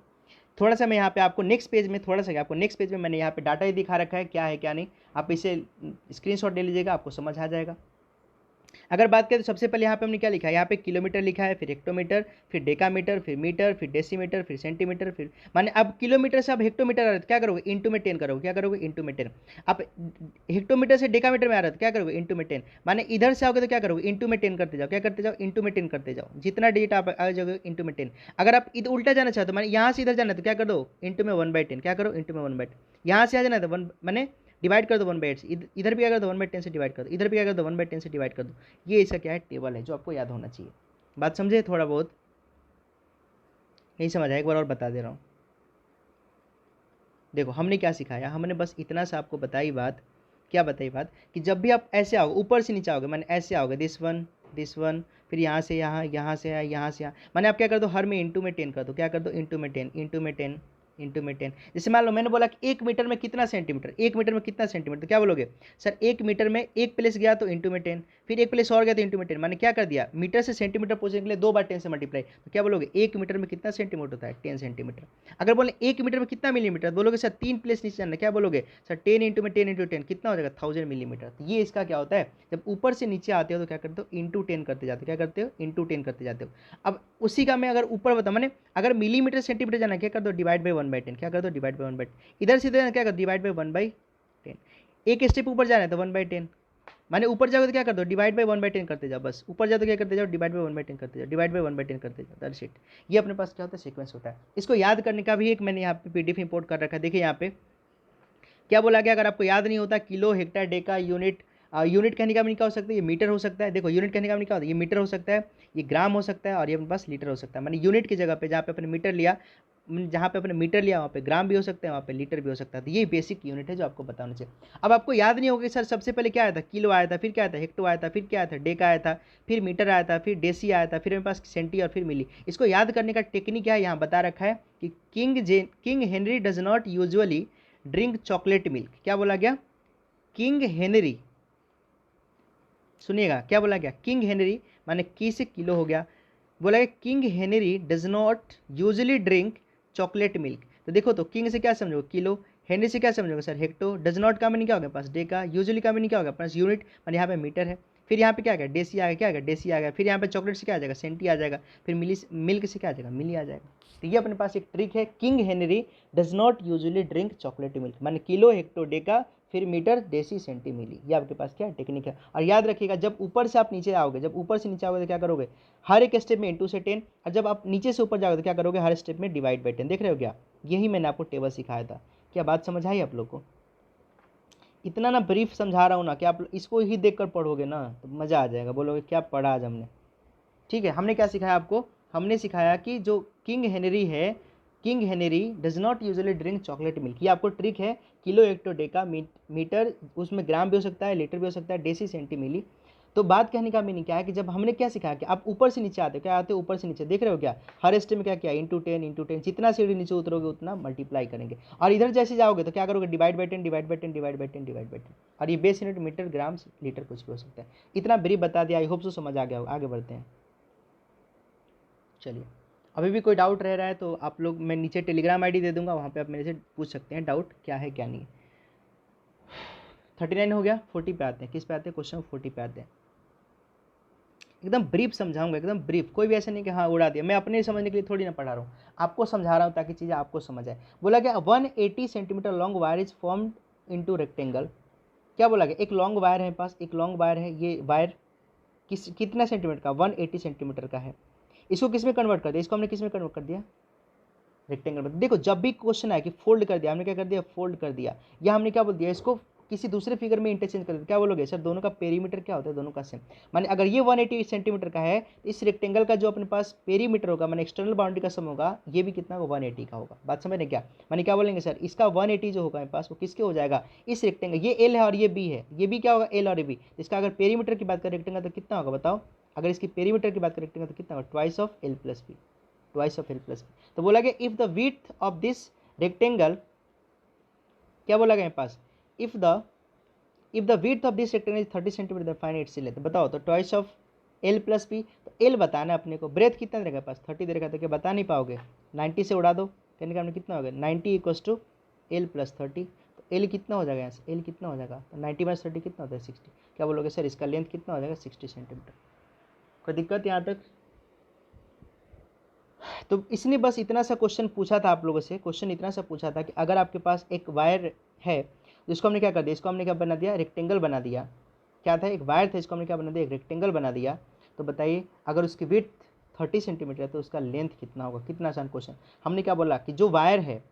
थोड़ा सा मैं यहाँ पे आपको नेक्स्ट पेज में मैंने यहाँ पे डाटा ही दिखा रखा है क्या है क्या नहीं, आप इसे स्क्रीनशॉट ले लीजिएगा, आपको समझ आ जाएगा। अगर बात करें तो सबसे पहले यहाँ पे हमने क्या लिखा है, यहाँ पे किलोमीटर लिखा है, फिर हेक्टोमीटर, फिर डेकामीटर, फिर मीटर, फिर डेसीमीटर, फिर सेंटीमीटर, फिर माने अब किलोमीटर से अब हेक्टोमीटर आ रहा है तो क्या करोगे इंटू में 10 करोगे, क्या करोगे इंटू में 10। अब हेक्टोमीटर से डेकामीटर में आ रहा है तो क्या करोगे इंटू में 10। माने इधर से आओगे तो क्या करोगे इंटू में 10 करते जाओ, क्या करते जाओ इंटू में 10 करते जाओ, जितना डिजिट आप आ जाओगे इंटू में 10। अगर आप इधर उल्टा जाना चाहते हो माने यहाँ से इधर जाना है तो क्या कर दो इंटू में 1/10, क्या करो इंटू में 1/10। यहाँ से आ जाना है तो 1 माने डिवाइड कर दो 1/8, इधर भी अगर दो 1/10 से डिवाइड कर दो, इधर भी अगर दो 1/10 से डिवाइड कर दो। ये इसका क्या है टेबल है जो आपको याद होना चाहिए। बात समझे, थोड़ा बहुत नहीं समझ आया एक बार और बता दे रहा हूँ। देखो हमने क्या सिखाया, हमने बस इतना सा आपको बताई बात, क्या बताई बात कि जब भी आप ऐसे आओगे ऊपर से नीचे आओगे मैंने ऐसे आओगे दिस वन, फिर यहाँ से यहाँ, यहाँ से यहाँ से यहाँ, मैंने आप क्या कर दो हर में इंटू में 10 कर दो, क्या कर दो इंटू में 10 इंटू में 10 इंटू में 10। जैसे मान लो मैंने बोला कि 1 मीटर में कितना सेंटीमीटर, 1 मीटर में कितना सेंटीमीटर, तो क्या बोलोगे सर 1 मीटर में एक प्लेस गया तो इंटू में 10, फिर एक प्लेस और गया तो इंटू में 10। मैंने क्या कर दिया मीटर से सेंटीमीटर पहुंचने के लिए 2 बार 10 से मल्टीप्लाई, तो क्या बोलोगे 1 मीटर में कितना सेंटीमीटर होता है 10 सेंटीमीटर। अगर बोले 1 मीटर में कितना मिलीमीटर, बोलोगे सर 3 प्लेस नीचे जाना, क्या बोलोगे सर 10 इंटू में 10 इंटू 10 कितना हो जाएगा 1000 मिलीमीटर। तो ये इसका क्या होता है, जब ऊपर से नीचे आते हो तो क्या करते हो इंटू 10 करते जाते हो, क्या करते हो इंटू 10 करते जाते हो। अब उसी का मैं अगर ऊपर बता मैंने अगर मिलीमीटर सेंटीमीटर जाना क्या कर दो डिवाइड बाई 1/10, क्या कर दो डिवाइड बाई 1/10, इधर से इधर क्या कर डिवाइड बाई 1/10। एक स्टेप ऊपर जाना है तो 1/10, माने ऊपर जाओगे तो क्या कर दो डिवाइड बाई 1/10 करते जाओ, बस ऊपर जाओ तो क्या करते जाओ डिवाइड बाई 1/10 करते जाओ, डिवाइड बाई 1/10 करते जाओ, दैट्स इट। ये अपने पास क्या होता है सीक्वेंस होता है। इसको याद करने का भी एक मैंने यहाँ पे पीडीएफ इंपोर्ट कर रखा है। देखिए यहाँ पे क्या बोला गया, अगर आपको याद नहीं होता kilo hectare Deka unit, unit कहने का भी क्या हो सकता है ये मीटर हो सकता है। देखो यूनिट कहने का भी क्या होता है ये मीटर हो सकता है, ये ग्राम हो सकता है और ये अपने पास लीटर हो सकता है। माने यूनिट की जगह पे जहाँ पे अपने मीटर लिया, जहाँ पे अपने मीटर लिया वहाँ पे ग्राम भी हो सकते हैं, वहाँ पे लीटर भी हो सकता है। तो ये बेसिक यूनिट है जो आपको बताना चाहिए। अब आपको याद नहीं होगा सर सबसे पहले क्या आया था किलो आया था, फिर क्या आया था हेक्टो आया था, फिर क्या आया था डेका आया था, फिर मीटर आया था, फिर डेसी आया था, फिर मेरे पास सेंटी और फिर मिली। इसको याद करने का टेक्निक क्या है यहाँ बता रखा है कि king Henry does not usually drink chocolate milk. क्या बोला गया किंग हेनरी, सुनिएगा क्या बोला गया किंग हेनरी माने की से किलो हो गया, बोला गया king Henry does not usually drink chocolate milk. तो देखो तो किंग से क्या समझोगे किलो, हेनरी से क्या समझोगे सर हेक्टो, डज नॉट का मीनिंग क्या होगा पास डेका, यूजुअली का मीनिंग क्या होगा पास यूनिट, माने यहाँ पे मीटर है। फिर यहाँ पे क्या आ गया डेसी आ गया, क्या आ गया डेसी आ गया। फिर यहाँ पे चॉकलेट से क्या आ जाएगा सेंटी आ जाएगा, फिर मिल्क से क्या आ जाएगा मिली आ जाएगा। तो ये अपने पास एक ट्रिक है king Henry does not usually drink chocolate milk, माने किलो हेक्टो डेका फिर मीटर डेसी सेंटी मिली। ये आपके पास क्या टेक्निक है। और याद रखिएगा जब ऊपर से आप नीचे आओगे, जब ऊपर से नीचे आओगे तो क्या करोगे हर एक स्टेप में इंटू से 10, और जब आप नीचे से ऊपर जाओगे तो क्या करोगे हर स्टेप में डिवाइड बाई 10। देख रहे हो क्या, यही मैंने आपको टेबल सिखाया था। क्या बात समझ आई आप लोग को, इतना ना ब्रीफ समझा रहा हूँ ना कि आप इसको ही देख कर पढ़ोगे ना तो मज़ा आ जाएगा, बोलोगे क्या पढ़ा आज हमने। ठीक है, हमने क्या सिखाया आपको, हमने सिखाया कि जो किंग हेनरी है, king Henry does not usually drink chocolate milk. ये आपको ट्रिक है किलो हेक्टो डेका मीटर, उसमें ग्राम भी हो सकता है लीटर भी हो सकता है डेसी सेंटी मिली। तो बात कहने का मीनिंग क्या है कि जब हमने क्या सिखाया कि आप ऊपर से नीचे आते हो, क्या आते हो ऊपर से नीचे, देख रहे हो क्या हर स्टेप में क्या किया इंटू 10, जितना सीढ़ी नीचे उतरोगे उतना मल्टीप्लाई करेंगे। और इधर जैसे जाओगे तो क्या करोगे divide by 10 divide by 10 divide by 10 divide by 10। और ये बेस यूनिट मीटर ग्राम लीटर कुछ भी हो सकता है। इतना ब्रीफ बता दिया, आई होप सो समझ आ गया हो। आगे बढ़ते हैं, चलिए अभी भी कोई डाउट रह रहा है तो आप लोग, मैं नीचे टेलीग्राम आईडी दे दूंगा, वहाँ पे आप मेरे से पूछ सकते हैं डाउट क्या है क्या नहीं है। 39 हो गया, 40 पे आते हैं। किस पे आते हैं, क्वेश्चन 40 पे आते हैं। एकदम ब्रीफ समझाऊंगा, एकदम ब्रीफ, कोई भी ऐसा नहीं कि हाँ उड़ा दिया। मैं अपने समझने के लिए थोड़ी ना पढ़ा रहा हूँ, आपको समझा रहा हूँ ताकि चीज़ें आपको समझ आए। बोला गया 180 centimetre long wire is formed into rectangle. क्या बोला गया, एक लॉन्ग वायर है पास, एक लॉन्ग वायर है, ये वायर कितना सेंटीमीटर का 180 सेंटीमीटर का है। इसको किस में कन्वर्ट कर दिया, इसको हमने किस में कन्वर्ट कर दिया रेक्टेंगल में। देखो जब भी क्वेश्चन आया कि फोल्ड कर दिया, हमने क्या कर दिया फोल्ड कर दिया, या हमने क्या बोल दिया इसको किसी दूसरे फिगर में इंटरचेंज कर देते, क्या बोलोगे सर दोनों का पेरीमीटर क्या होता है, दोनों का सेम। माने अगर ये 180 सेंटीमीटर का है तो इस रेक्टेंगल का जो अपने पास पेरीमीटर होगा माने एक्सटर्नल बाउंड्री का सम होगा, ये भी कितना होगा 180 का होगा। बात समझ रहे क्या, माने क्या बोलेंगे सर इसका 180 जो होगा मेरे पास वो किसके हो जाएगा, इस रेक्टेंगल, ये एल है और ये बी है, ये भी क्या होगा एल और ये बी, इसका अगर पेरीमीटर की बात करें रेक्टेंगल तो कितना होगा बताओ, अगर इसकी पेरीमीटर की बात करें रेक्टेंगल तो कितना होगा, twice of L plus B, twice of L plus B. तो बोला गया if the width of this rectangle, क्या बोला गया मेरे पास, if the width of this rectangle is 30 centimetre find its length, बताओ तो twice of L plus B, तो एल बताना है अपने को, ब्रेथ कितना दे रखा है पास 30 दे रखा है, तो क्या बता नहीं पाओगे, 90 से उड़ा दो, कहने का हमने कितना हो गया 90 इक्वस टू एल प्लस 30, तो एल कितना हो जाएगा यहाँ से, एल कितना हो जाएगा, तो 90 माइनस 30 कितना होता है 60, क्या बोलोगे सर इसका लेंथ कितना हो जाएगा 60 सेंटीमीटर। कोई दिक्कत यहाँ तक। तो इसने बस इतना सा क्वेश्चन पूछा था आप लोगों से, क्वेश्चन इतना सा पूछा था कि अगर आपके पास एक वायर है जिसको हमने क्या कर दिया, इसको हमने क्या बना दिया रेक्टेंगल बना दिया, क्या था एक वायर था इसको हमने क्या बना दिया एक रेक्टेंगल बना दिया, तो बताइए अगर उसकी विड्थ 30 सेंटीमीटर है तो उसका लेंथ कितना होगा, कितना आसान क्वेश्चन। हमने क्या बोला कि जो वायर है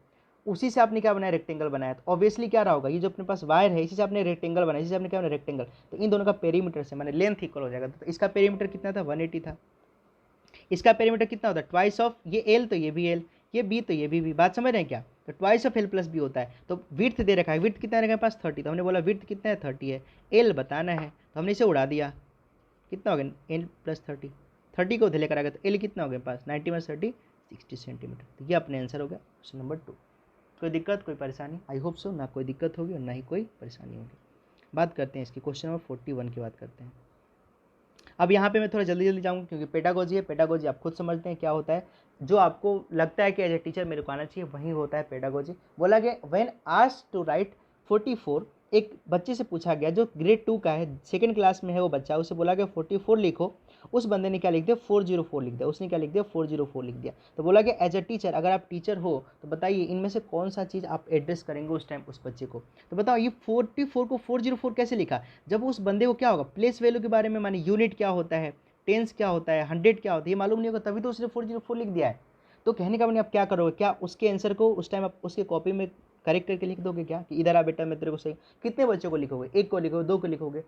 उसी से आपने क्या बनाया रेक्टेंगल बनाया, तो ऑब्वियसली क्या रहा होगा, ये जो अपने पास वायर है इसी से आपने रेक्टेंगल बनाया, इसी से आपने क्या बनाया रेक्टेंगल, तो इन दोनों का पेरीमीटर से माने लेंथ इक्वल हो जाएगा, तो इसका पेरीमीटर कितना था 180 था, इसका पेरीमीटर कितना होता है ट्वाइस ऑफ ये एल तो ये भी एल, ये बी तो ये भी, बात समझ रहे हैं क्या, तो twice of L plus B होता है। तो विड्थ दे रखा है, विड्थ कितना रखा है पास 30, तो हमने बोला विड्थ कितना है 30 है, एल बताना है तो हमने इसे उड़ा दिया, कितना हो गया एल प्लस 30, 30 को उधर लेकर आ गया तो एल कितना हो गया पास 90 माइनस 30 60 सेंटीमीटर, तो ये अपने आंसर हो गया क्वेश्चन नंबर 2। कोई दिक्कत कोई परेशानी, आई होप सो ना कोई दिक्कत होगी और ना ही कोई परेशानी होगी। बात करते हैं इसकी क्वेश्चन नंबर 41 की बात करते हैं। अब यहाँ पे मैं थोड़ा जल्दी जल्दी जाऊँगा क्योंकि पेडागोजी है, पेडागोजी आप खुद समझते हैं क्या होता है, जो आपको लगता है कि एज ए टीचर मेरे को आना चाहिए वही होता है पेडागोजी। बोला गया व्हेन आस्क्ड टू राइट 44, एक बच्चे से पूछा गया जो ग्रेड 2 का है, सेकंड क्लास में है वो बच्चा, उसे बोला गया 44 लिखो, उस बंदे ने क्या लिख दिया 404 लिख दिया, उसने क्या लिख दिया 404 लिख दिया। तो बोला गया एज अ टीचर अगर आप टीचर हो तो बताइए इनमें से कौन सा चीज़ आप एड्रेस करेंगे उस टाइम उस बच्चे को। तो बताओ ये 44 को 404 कैसे लिखा, जब उस बंदे को क्या होगा प्लेस वैल्यू के बारे में, माने यूनिट क्या होता है, टेंस क्या होता है, 100 क्या होता है, ये मालूम नहीं होगा, तभी तो उसने 404 लिख दिया है। तो कहने का मैंने आप क्या करोगे, क्या उसके आंसर को उस टाइम आप उसके कॉपी में करेक्ट करके लिख दोगे क्या, कि इधर आ बेटा मैं तेरे को सही, कितने बच्चों को लिखोगे, एक को लिखोगे, दो को लिखोगे,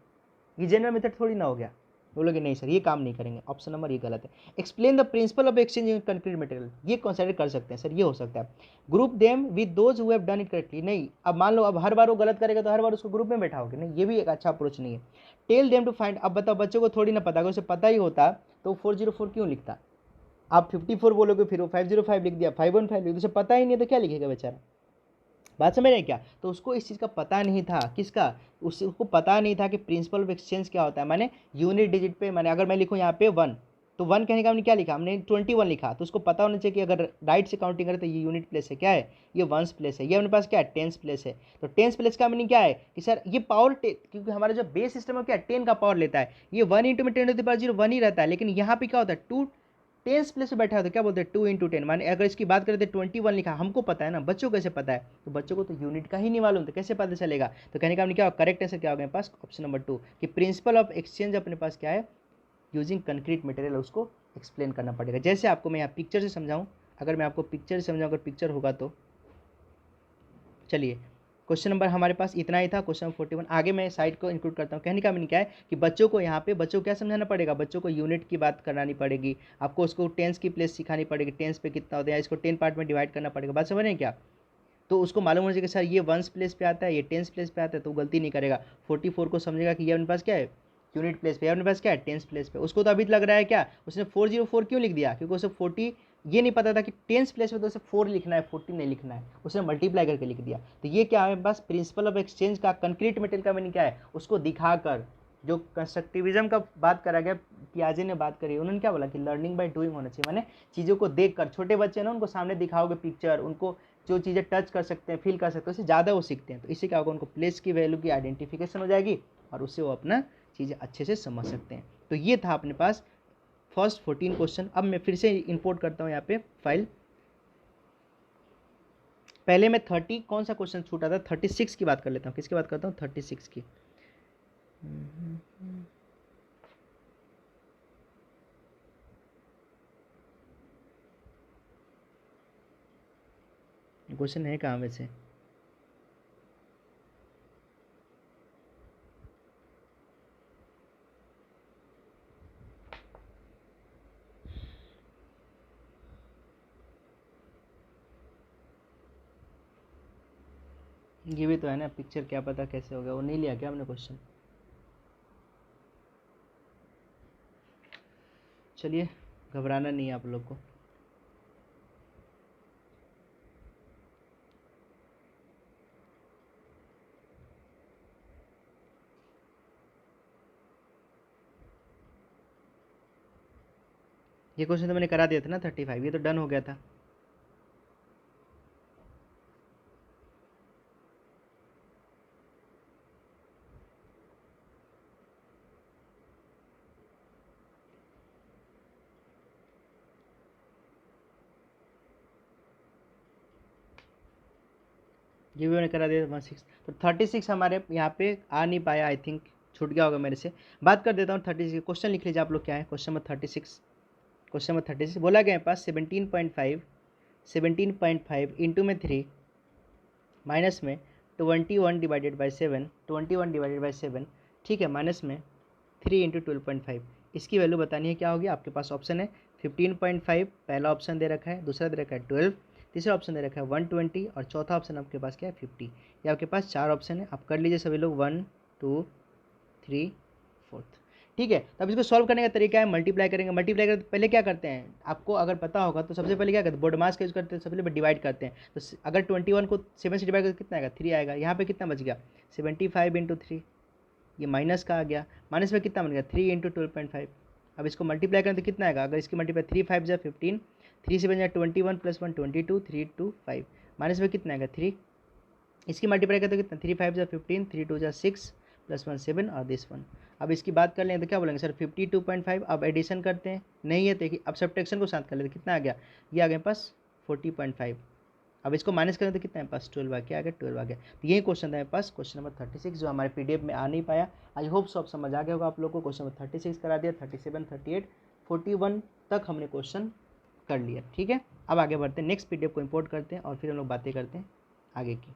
ये जनरल मेथड थोड़ी ना हो गया। बोलोगे नहीं सर ये काम नहीं करेंगे, ऑप्शन नंबर ये गलत है। Explain the principle of exchange in concrete material, ये कंसिडर कर सकते हैं सर, ये हो सकता है। Group them with those who have done it correctly, नहीं अब मान लो अब हर बार वो गलत करेगा तो हर बार उसको ग्रुप में बैठाओगे, नहीं ये भी एक अच्छा अप्रोच नहीं है। टेल देम टू फाइंड, अब बताओ बच्चों को थोड़ी ना पता, अगर उसे पता ही होता तो 404 क्यों लिखता, आप 54 बोलोगे फिर वो 505 लिख दिया, 515 लिख दिया, उसे पता ही नहीं है तो क्या लिखेगा बेचारा। बात समझ रहे हैं क्या, तो उसको इस चीज़ का पता नहीं था, किसका, उसको पता नहीं था कि प्रिंसिपल ऑफ एक्सचेंज क्या होता है, माने यूनिट डिजिट पे, माने अगर मैं लिखूँ यहाँ पे 1 तो 1 कहने का हमने क्या लिखा, हमने 21 लिखा, तो उसको पता होना चाहिए कि अगर राइट से काउंटिंग करें तो ये यूनिट प्लेस है, क्या है ये वंस प्लेस है, ये अपने पास क्या है टेंस प्लेस है। तो टेंस प्लेस का मीनिंग क्या है कि सर ये पावर क्योंकि हमारा जो बेस सिस्टम है क्या 10 का पावर लेता है, ये 1 इंटू में 10⁻0 1 ही रहता है, लेकिन यहाँ पे क्या होता है 2 टेंस प्लेस में बैठा है तो क्या बोलते हैं 2 इंटू 10, माने अगर इसकी बात करें तो 21 लिखा, हमको पता है ना, बच्चों को कैसे पता है, तो बच्चों को तो यूनिट का ही नहीं मालूम तो कैसे पता चलेगा। तो कहने का हमने क्या करेक्ट आंसर क्या होगा मेरे पास ऑप्शन नंबर 2 कि प्रिंसिपल ऑफ एक्सचेंज अपने पास क्या है यूजिंग कंक्रीट मटेरियल, उसको एक्सप्लेन करना पड़ेगा। जैसे आपको मैं यहाँ पिक्चर से समझाऊँ, अगर मैं आपको पिक्चर से समझाऊँ, अगर पिक्चर होगा तो चलिए क्वेश्चन नंबर हमारे पास इतना ही था, क्वेश्चन नंबर 41। आगे मैं साइड को इंक्लूड करता हूँ। कहने का मीनिंग क्या है कि बच्चों को यहाँ पे बच्चों को क्या समझाना पड़ेगा, बच्चों को यूनिट की बात करानी पड़ेगी, आपको उसको टेंस की प्लेस सिखानी पड़ेगी, टेंस पे कितना होता है, इसको 10 पार्ट में डिवाइड करना पड़ेगा। बात समझ रहे हैं क्या, तो उसको मालूम होना चाहिए कि सर ये वंस प्लेस पे आता है, ये टेंस प्लेस पे आता है, तो गलती नहीं करेगा। 44 को समझेगा कि ये अपने पास क्या है यूनिट प्लेस पे, अपने पास क्या है टेंस प्लेस पे। उसको तो अभी लग रहा है क्या उसने 404 क्यों लिख दिया, क्योंकि उसे 40 ये नहीं पता था कि टेंस प्लेस में तो उसे 4 लिखना है 40 नहीं लिखना है, उसने मल्टीप्लाई करके लिख दिया। तो ये क्या है बस प्रिंसिपल ऑफ एक्सचेंज का कंक्रीट मटेरियल का मीनिंग क्या है, उसको दिखाकर, जो कंस्ट्रक्टिविज्म का बात करा गया पियाजे ने बात करी, उन्होंने क्या बोला कि लर्निंग बाय डूइंग होना चाहिए, माने चीज़ों को देखकर, छोटे बच्चे ना उनको सामने दिखाओगे पिक्चर, उनको जो चीज़ें टच कर सकते हैं फील कर सकते हैं उससे ज़्यादा वो सीखते हैं। तो इससे क्या होगा उनको प्लेस की वैल्यू की आइडेंटिफिकेशन हो जाएगी और उससे वो अपना चीज़ें अच्छे से समझ सकते हैं। तो ये था अपने पास फर्स्ट 14 क्वेश्चन। अब मैं फिर से इंपोर्ट करता हूँ यहाँ पे फाइल। पहले मैं 30 कौन सा क्वेश्चन छूटा था 36 की बात कर लेता हूँ। किसकी बात करता हूँ 36 की। क्वेश्चन है कहाँ वैसे, ये भी तो है ना पिक्चर, क्या पता कैसे हो गया, वो नहीं लिया क्या हमने क्वेश्चन। चलिए घबराना नहीं है आप लोग को। ये क्वेश्चन तो मैंने करा दिया था ना 35, ये तो डन हो गया था। ये भी मैंने करा दिया 16। तो 36 हमारे यहाँ पे आ नहीं पाया, आई थिंक छूट गया होगा मेरे से। बात कर देता हूँ 36। क्वेश्चन लिख लीजिए आप लोग, क्या है क्वेश्चन नंबर 36। क्वेश्चन नंबर 36 बोला गया है पास 17.5 इंटू में 3 माइनस में 21 डिवाइडेड बाई 7, 21 डिवाइडेड बाई 7, ठीक है, माइनस में 3 इंटू 12.5। इसकी वैल्यू बतानी है, क्या होगी आपके पास ऑप्शन है 15.5 पहला ऑप्शन दे रखा है, दूसरा दे रखा है 12, तीसरा ऑप्शन दे रखा है 120 और चौथा ऑप्शन आपके पास क्या है 50। ये आपके पास 4 ऑप्शन है, आप कर लीजिए सभी लोग 1 2 3 4। ठीक है, तब इसको सॉल्व करने का तरीका है मल्टीप्लाई करेंगे। मल्टीप्लाई करते पहले क्या करते हैं आपको अगर पता होगा तो सबसे पहले क्या करते हैं बोर्ड मास का यूज़ करते हैं, सबसे पहले डिवाइड करते हैं। तो अगर 21 को 7 से डिवाइड करते कितना आएगा 3 आएगा। यहाँ पे कितना बच गया 75 इंटू 3, ये माइनस का आ गया, माइनस में कितना बन गया 3 इंटू 12.5। अब इसको मल्टीप्लाई करें तो कितना आएगा, अगर इसकी मल्टीप्लाई 3 5 जा 15, 3 से बन जाए 21 प्लस 1 22, 3 2 5, माइनस में कितना आएगा 3, इसकी मल्टीप्लाई करते कितना 3 5 जा 15, 3 2 जा 6 प्लस 1 7 और दिस 1। अब इसकी बात कर लें तो क्या बोलेंगे सर 52.5। अब एडिशन करते हैं, नहीं है तो अब सब्ट्रैक्शन को साथ कर लेते, कितना आ गया, ये आ गया पास 40.5। अब इसको माइनस करें तो कितना है पास 12 आ गया, आ गया 12 आ गया। तो यही क्वेश्चन था मेरे पास, क्वेश्चन नंबर 36 जो हमारे पीडीएफ में आ नहीं पाया। आई होप सब समझ आ गया होगा आप लोग को। क्वेश्चन नंबर 36 करा दिया, 37 38 41 तक हमने क्वेश्चन कर लिया। ठीक है, अब आगे बढ़ते हैं, नेक्स्ट पीडीएफ को इंपोर्ट करते हैं और फिर हम लोग बातें करते हैं आगे की।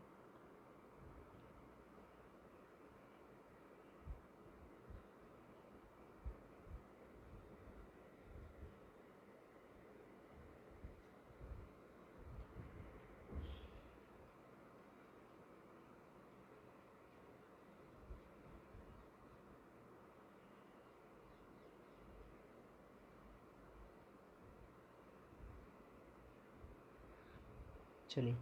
चलिए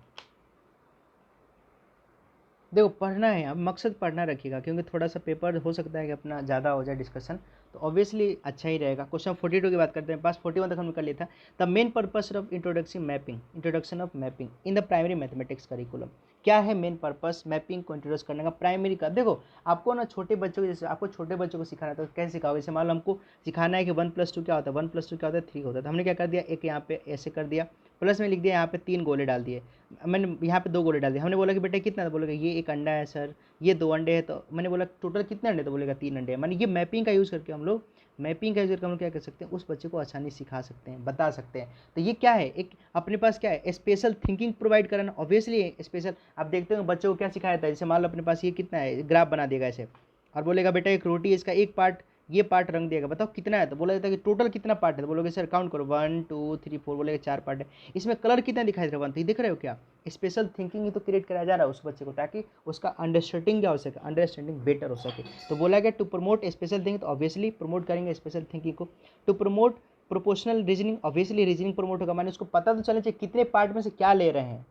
देखो पढ़ना है, अब मकसद पढ़ना रखिएगा, क्योंकि थोड़ा सा पेपर हो सकता है कि अपना ज़्यादा हो जाए डिस्कशन, तो ऑब्वियसली अच्छा ही रहेगा। क्वेश्चन 42 की बात करते हैं, पास 41 तक हमने कर लिया था। The main purpose of introduction of mapping in the primary mathematics curriculum. क्या है मेन पर्पस मैपिंग को इंट्रोड्यूस करने का प्राइमरी का। देखो आपको ना छोटे बच्चों को, जैसे आपको छोटे बच्चों को सिखाना है तो कैसे सिखाओगे, जैसे मान लो हमको सिखाना है कि 1+2 क्या होता है, 1+2 क्या होता है 3 होता है, तो हमने क्या कर दिया एक यहाँ पे ऐसे कर दिया, प्लस में लिख दिया यहाँ पे 3 गोले डाल दिए, मैंने यहाँ पे 2 गोले डाल दिए। हमने बोला कि बेटा कितना, तो बोलेगा ये 1 अंडा है सर, ये 2 अंडे है, तो मैंने बोला टोटल कितने अंडे, तो बोलेगा 3 अंडे है। माने ये मैपिंग का यूज़ करके हम लोग क्या कर सकते हैं, उस बच्चे को आसानी सिखा सकते हैं, बता सकते हैं। तो ये क्या है, एक अपने पास क्या है स्पेशल थिंकिंग प्रोवाइड कराना। ऑब्वियसली स्पेशल, आप देखते हो बच्चों को क्या सिखाया था, जैसे मान लो अपने पास ये कितना है, ग्राफ बना देगा ऐसे और बोलेगा बेटा एक रोटी है, इसका एक पार्ट ये पार्ट रंग देगा, बताओ कितना है, तो बोला जाता है कि टोटल कितना पार्ट है, तो बोलोगे सर काउंट करो 1 2 3 4, बोलेगा 4 पार्ट है, इसमें कलर कितना दिखाई दे रहा है 1, तो देख रहे हो क्या, स्पेशल थिंकिंग ही तो क्रिएट कराया जा रहा है उस बच्चे को, ताकि उसका अंडरस्टैंडिंग क्या हो सके, अंडरस्टैंडिंग बेटर हो सके। तो बोला गया टू प्रमोट स्पेशल थिंकिंग, तो ऑब्वियसली प्रमोट करेंगे स्पेशल थिंकिंग को। To promote proportional reasoning, obviously reasoning promote होगा, माने उसको पता तो चलना चाहिए कितने पार्ट में से क्या ले रहे हैं,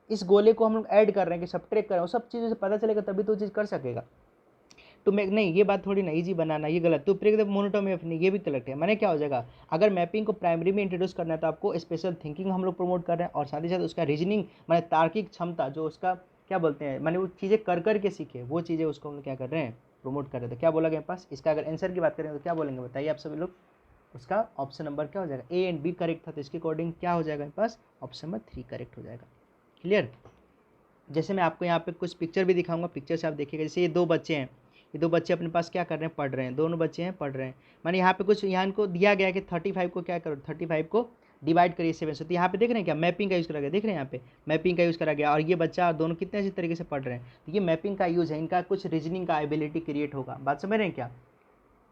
इस गोले को हम लोग ऐड कर रहे हैं कि सब्ट्रैक्ट कर रहे हैं, सब चीज़ों से पता चलेगा तभी तो चीज़ कर सकेगा। तो मैं नहीं, ये बात थोड़ी ना इजी बनाना ये गलत, तो प्रेक मोनोटोमी ऑफ नहीं, ये भी गलत है। मैंने क्या हो जाएगा, अगर मैपिंग को प्राइमरी में इंट्रोड्यूस करना है तो आपको स्पेशल थिंकिंग हम लोग प्रमोट कर रहे हैं, और साथ ही साथ उसका रीजनिंग माने तार्किक क्षमता, जो उसका क्या बोलते हैं माने वो चीज़ें कर करके सीखे, वो चीज़ें उसको हम लोग क्या कर रहे हैं प्रमोट कर रहे हैं। तो क्या बोला गया पास, इसका अगर आंसर की बात करें तो क्या बोलेंगे बताइए आप सभी लोग, उसका ऑप्शन नंबर क्या हो जाएगा, ए एंड बी करेक्ट था, तो इसके अकॉर्डिंग क्या हो जाएगा पास ऑप्शन नंबर 3 करेक्ट हो जाएगा। क्लियर। जैसे मैं आपको यहाँ पे कुछ पिक्चर भी दिखाऊंगा, पिक्चर से आप देखिएगा, जैसे ये 2 बच्चे हैं, ये 2 बच्चे अपने पास क्या कर रहे हैं पढ़ रहे हैं, दोनों बच्चे हैं पढ़ रहे हैं। माने यहाँ पे कुछ यहाँ इनको दिया गया है कि 35 को क्या करो, 35 को डिवाइड करिए 7 से, तो यहाँ पे देख रहे हैं क्या मैपिंग का यूज़ करा गया, देख रहे हैं यहाँ पे मैपिंग का यूज़ करा गया, और ये बच्चा दोनों कितने अच्छे तरीके से पढ़ रहे हैं, तो ये मैपिंग का यूज़ है, इनका कुछ रीजनिंग का एबिलिटी क्रिएट होगा। बात समझ रहे हैं क्या,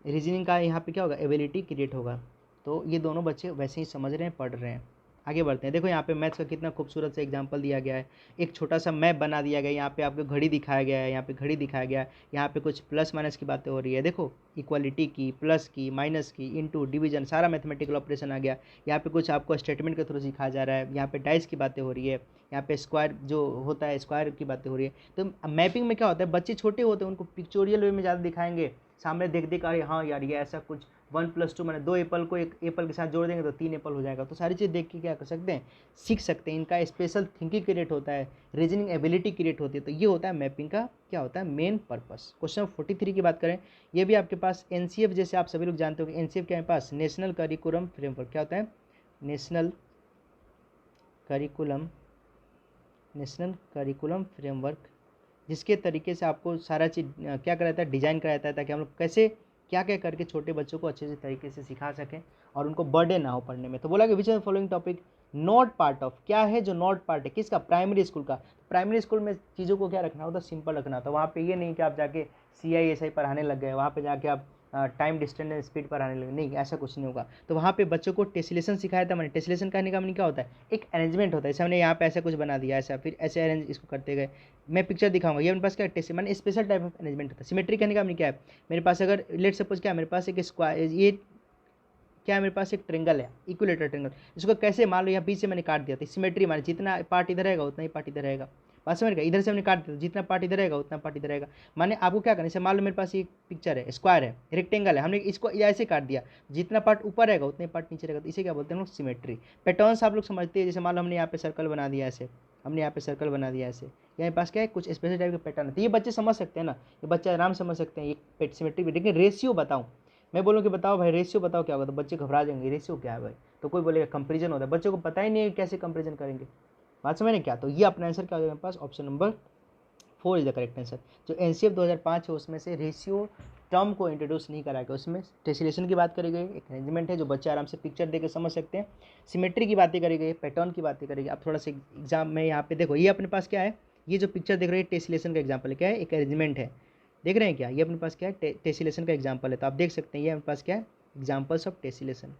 रीजनिंग का यहाँ पे क्या होगा एबिलिटी क्रिएट होगा। तो ये दोनों बच्चे वैसे ही समझ रहे हैं पढ़ रहे हैं। आगे बढ़ते हैं। देखो यहाँ पे मैथ्स का कितना खूबसूरत सा एग्जांपल दिया गया है, एक छोटा सा मैप बना दिया गया है, यहाँ पे आपको घड़ी दिखाया गया है, यहाँ पे घड़ी दिखाया गया है, यहाँ पे कुछ प्लस माइनस की बातें हो रही है। देखो इक्वालिटी की, प्लस की, माइनस की, इनटू, डिवीजन, सारा मैथमेटिकल ऑपरेशन आ गया। यहाँ पे कुछ आपको स्टेटमेंट के थ्रू सिखाया जा रहा है, यहाँ पे डाइस की बातें हो रही है, यहाँ पे स्क्वायर जो होता है स्क्वायर की बातें हो रही है। तो मैपिंग में क्या होता है, बच्चे छोटे होते हैं उनको पिक्चोरियल वे में ज़्यादा दिखाएंगे, सामने देख देख अरे हाँ यार ये ऐसा कुछ 1+2 मैंने 2 एप्पल को एक एप्पल के साथ जोड़ देंगे तो 3 एप्पल हो जाएगा। तो सारी चीज़ देख के क्या कर सकते हैं, सीख सकते हैं। इनका स्पेशल थिंकिंग क्रिएट होता है, रीजनिंग एबिलिटी क्रिएट होती है। तो ये होता है मैपिंग का क्या होता है मेन पर्पस। क्वेश्चन 43 की बात करें, ये भी आपके पास एनसीएफ, जैसे आप सभी लोग जानते हो कि एनसीएफ क्या है पास, नेशनल करिकुलम फ्रेमवर्क। क्या होता है, नेशनल करिकुलम फ्रेमवर्क, जिसके तरीके से आपको सारा चीज़ क्या कराता है, डिजाइन कराता है, ताकि हम लोग कैसे क्या क्या करके छोटे बच्चों को अच्छे से तरीके से सिखा सकें और उनको बर्डन ना हो पढ़ने में। तो बोला कि which of the following topic not part of, क्या है जो नॉट पार्ट है किसका, प्राइमरी स्कूल का। प्राइमरी स्कूल में चीज़ों को क्या रखना होता है, सिंपल रखना होता है। वहाँ पे ये नहीं कि आप जाके CISI पढ़ाने लग गए, वहाँ पे जाके आप टाइम डिस्टेंस एंड स्पीड पढ़ाने लगे, नहीं ऐसा कुछ नहीं होगा। तो वहाँ पे बच्चों को टेसिलेशन सिखाया था मैंने। टेसिलेशन कहने का मैंने क्या होता है, एक अरेंजमेंट होता है। जैसे हमने यहाँ पे ऐसा कुछ बना दिया, ऐसा फिर ऐसे अरेंज इसको करते गए। मैं पिक्चर दिखाऊंगा, ये मेरे पास क्या टेस्ट मैंने स्पेशल टाइप ऑफ अरेंजमेंट होता है। सिमेट्री कहने का मैंने क्या है, मेरे पास अगर लेट सपोज क्या है, मेरे पास एक स्क्वायर, ये क्या है, मेरे पास एक ट्रिंगल है, इक्विलेटरल ट्रिंगल। इसको कैसे मान लो यहाँ बीच से मैंने काट दिया, तो सिमेट्री माने जितना पार्ट इधर रहेगा उतना ही पार्ट इधर रहेगा। बात समझ गया, इधर से हमने काट दिया, जितना पार्ट इधर रहेगा उतना पार्ट इधर रहेगा। माने आपको क्या करना है, जैसे मान लो मेरे पास एक पिक्चर है, स्क्वायर है, रेक्टेंगल है, हमने इसको ऐसे काट दिया, जितना पार्ट ऊपर रहेगा उतने पार्ट नीचे रहेगा। तो इसे क्या बोलते हैं लोग, सिमेट्री। पैटर्न्स आप लोग समझते हैं, जैसे मान लो हमने यहाँ पे सर्कल बना दिया ऐसे, हमने यहाँ पे सर्कल बना दिया ऐसे, यहाँ पास क्या है कुछ स्पेशल टाइप के पैटर्न है। तो ये बच्चे समझ सकते हैं ना, ये बच्चे आराम समझ सकते हैं ये पेट सिमेट्री भी। लेकिन रेशियो बताऊँ, मैं बोलूँ कि बताओ भाई रेशियो बताओ क्या होगा, तो बच्चे घबरा जाएंगे, रेशियो क्या है भाई, तो कोई बोलेगा कंपेरिजन होता है, बच्चों को पता ही नहीं है कैसे कंपेरिजन करेंगे। बात समझ क्या, तो ये अपना आंसर क्या हो जाएगा मेरे पास, option number 4 is the correct answer. जो NCF 2005 है उसमें से रेशियो टर्म को इंट्रोड्यूस नहीं करा गया, उसमें टेसिलेशन की बात करी गई, एक अरेंजमेंट है जो बच्चे आराम से पिक्चर देकर समझ सकते हैं, सिमेट्री की बातें करी गई, पैटर्न की बातें करी गई। अब थोड़ा सा एग्जाम में यहाँ पे देखो, ये अपने पास क्या है, ये जो पिक्चर देख रहे हैं टेसिलेशन का एग्जाम्पल है, क्या है एक अरेंजमेंट है, देख रहे हैं क्या, ये अपने पास क्या है टेसिलेशन का एग्जाम्पल है। तो आप देख सकते हैं ये अपने पास क्या है, एग्जाम्पल्स ऑफ टेसिलेशन,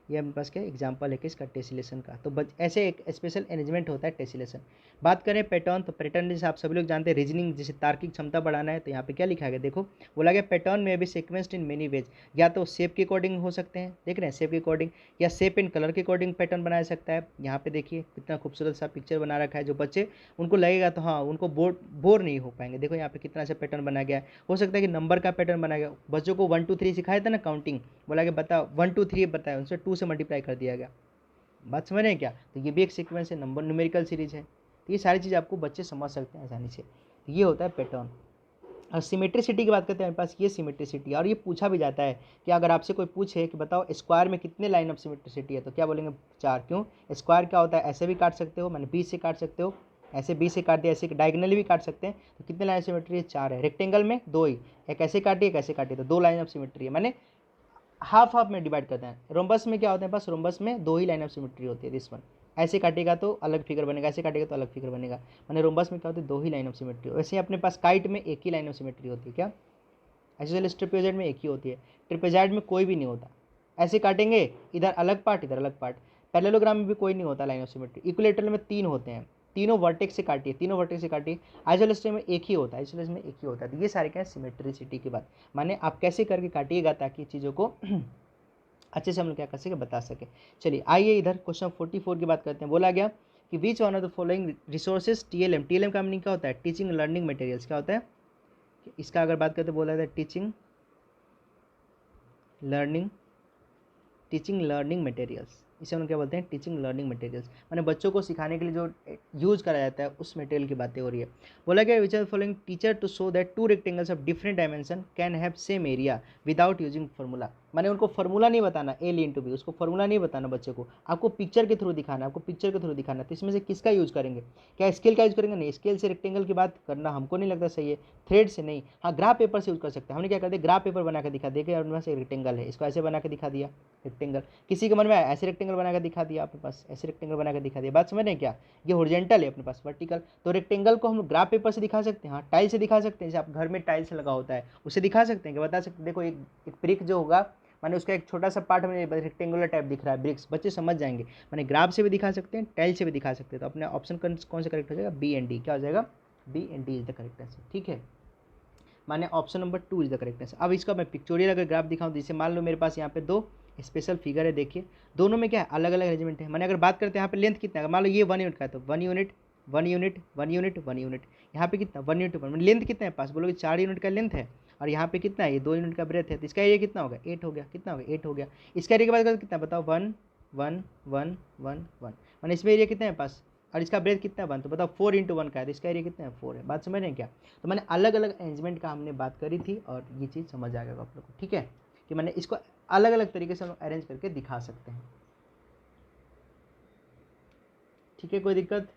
ये अपने पास क्या एग्जाम्पल है किसका, टेसिलेशन का। तो ऐसे एक स्पेशल अरेंजमेंट होता है टेसिलेशन। बात करें पैटर्न, तो पैटर्न जैसे आप सभी लोग जानते हैं, रीजनिंग जैसे तार्किक क्षमता बढ़ाना है, तो यहाँ पे क्या लिखा गया देखो, बोला गया पैटर्न में भी सीक्वेंस्ड इन मेनी वेज, या तो शेप के अकॉर्डिंग हो सकते हैं, देख रहे हैं शेप के अकॉर्डिंग, या शेप एंड कलर के अकॉर्डिंग पैटर्न बनाया सकता है। यहाँ पे देखिए कितना खूबसूरत सा पिक्चर बना रखा है, जो बच्चे उनको लगेगा तो हाँ उनको बोर नहीं हो पाएंगे। देखो यहाँ पे कितना सा पैटर्न बना गया है, हो सकता है कि नंबर का पैटर्न बना गया, बच्चों को 1 2 3 सिखाया था ना काउंटिंग, बोला कि बताओ 1 2 3 बताया, उनसे 2 से मल्टीप्लाई कर दिया गया। बात समझ रहे हैं क्या, तो ये भी एक सीक्वेंस है, नंबर न्यूमेरिकल सीरीज है। तो ये सारी चीज़ आपको बच्चे समझ सकते हैं आसानी से। तो ये होता है पैटर्न। और सिमेट्रिसिटी की बात करते हैं, मेरे पास ये सिमेट्रिसिटी, और ये पूछा भी जाता है कि अगर आपसे कोई पूछे कि बताओ स्क्वायर में कितने लाइन ऑफ सिमेट्रिसिटी है, तो क्या बोलेंगे 4। क्यों, स्क्वायर क्या होता है, ऐसे भी काट सकते हो, मैंने 20 से काट सकते हो, ऐसे 20 से काट दिया, ऐसे डायगनली भी काट सकते हैं। तो कितने लाइन ऑफ सिमेट्री है, 4 है। रेक्टेंगल में 2 ही, एक ऐसे काटी एक ऐसे काटी, तो 2 लाइन ऑफ सिमेट्री है, मैंने हाफ हाफ में डिवाइड करते हैं। रोम्बस में क्या होता है पास, रोम्बस में 2 ही लाइन ऑफ सिमेट्री होती है, दिस वन, ऐसे काटेगा तो अलग फिगर बनेगा, ऐसे काटेगा तो अलग फिगर बनेगा, मैंने रोम्बस में क्या होती है 2 ही लाइन ऑफ सिमेट्री। वैसे अपने पास काइट में 1 ही लाइन ऑफ सिमेट्री होती है, क्या आइसोसेलेस ट्रिपेजॉइड में 1 ही होती है, ट्रिपेजॉइड में कोई भी नहीं होता। ऐसे काटेंगे इधर अलग पार्ट इधर अलग पार्ट, पैरेललोग्राम में भी कोई नहीं होता लाइन ऑफ सिमेट्री। इक्विलेटरल में 3 होते हैं, तीनों वर्टेक्स से काटिए, तीनों वर्टेक्स से काटिए। आइसोसेलेस में 1 ही होता है, आइसोसेलेस में 1 ही होता है। तो ये सारे क्या है सिमेट्रिसिटी की बात, माने आप कैसे करके काटिएगा ताकि चीज़ों को अच्छे से हम लोग क्या कर सके बता सके। चलिए आइए इधर क्वेश्चन 44 की बात करते हैं। बोला गया कि which one of the following resources TLM, TLM का मीनिंग क्या होता है, टीचिंग लर्निंग मटेरियल्स। क्या होता है इसका अगर बात करते बोला जाता है टीचिंग लर्निंग मटेरियल्स, इसे हम क्या बोलते हैं टीचिंग लर्निंग मटेरियल्स, माने बच्चों को सिखाने के लिए जो यूज करा जाता है उस मटेरियल की बातें हो रही है। बोला गया which are following teacher to show that 2 rectangles of different dimension can have same area without using formula. माने उनको फार्मूला नहीं बताना A/B, उसको फार्मूला नहीं बताना बच्चे को, आपको पिक्चर के थ्रू दिखाना, आपको पिक्चर के थ्रू दिखाना। तो इसमें से किसका यूज करेंगे, क्या स्केल का यूज करेंगे, नहीं स्केल से रेक्टेंगल की बात करना हमको नहीं लगता सही है, थ्रेड से नहीं, हाँ ग्राफ पेपर से यूज कर सकते हैं। हमने क्या करते हैं ग्राफ पेपर बना के दिखा, देखिए अपने पास एक रेक्टेंगल है, इसको ऐसे बना के दिखा दिया रेक्टेंगल, किसी के मन में ऐसे रेक्टेंगल बना के दिखा दिया, अपने पास ऐसे रेक्टेंगल बना के दिखा दिया। बात समझ रहे हैं क्या, ये हॉरिजॉन्टल है अपने पास वर्टिकल, तो रेक्टेंगल को हम ग्राफ पेपर से दिखा सकते हैं, हाँ टाइल से दिखा सकते हैं, जैसे आप घर में टाइल्स लगा होता है उससे दिखा सकते हैं कि बता सकते हैं। देखो एक ब्रिक जो होगा माने उसका एक छोटा सा पार्ट हमें रेक्टेंगुलर टाइप दिख रहा है, ब्रिक्स, बच्चे समझ जाएंगे। माने ग्राफ से भी दिखा सकते हैं, टाइल से भी दिखा सकते हैं। तो अपने ऑप्शन कौन सा करेक्ट हो जाएगा, बी एंड डी। क्या हो जाएगा, B and D is the correct answer. ठीक है, माने option number 2 is the correct answer. अब इसका मैं पिक्चोरियल अगर ग्राफ दिखाऊं, तो जैसे मान लो मेरे पास यहाँ पे दो स्पेशल फिगर है, देखिए दोनों में क्या है, अलग अलग अरेंजमेंट है। मैंने अगर बात करते हैं यहाँ पे लेंथ कितना है, मान लो ये 1 यूनिट का है, तो 1 यूनिट 1 यूनिट 1 यूनिट 1 यूनिट। यहाँ पे कितना 1 यूनिट 1, लेंथ कितना है पास, बोलोगे 4 यूनिट का लेंथ है, और यहाँ पे कितना है, ये 2 यूनिट का ब्रेथ है, तो इसका एरिया कितना होगा, 8 हो गया। कितना हो गया, 8 हो गया। इसका एरिया के बाद कितना बताओ, 1 1 1 1 1, मैंने इसमें एरिया कितना है पास, और इसका ब्रेथ कितना है 1, तो बताओ 4 × 1 का है, तो इसका एरिया कितना है 4 है। बात समझ रहे हैं क्या। तो मैंने अलग अलग अरेंजमेंट का हमने बात करी थी, और ये चीज़ समझ आ गया आप लोग को। ठीक है, कि मैंने इसको अलग अलग तरीके से हम लोग अरेंज करके दिखा सकते हैं। ठीक है, कोई दिक्कत।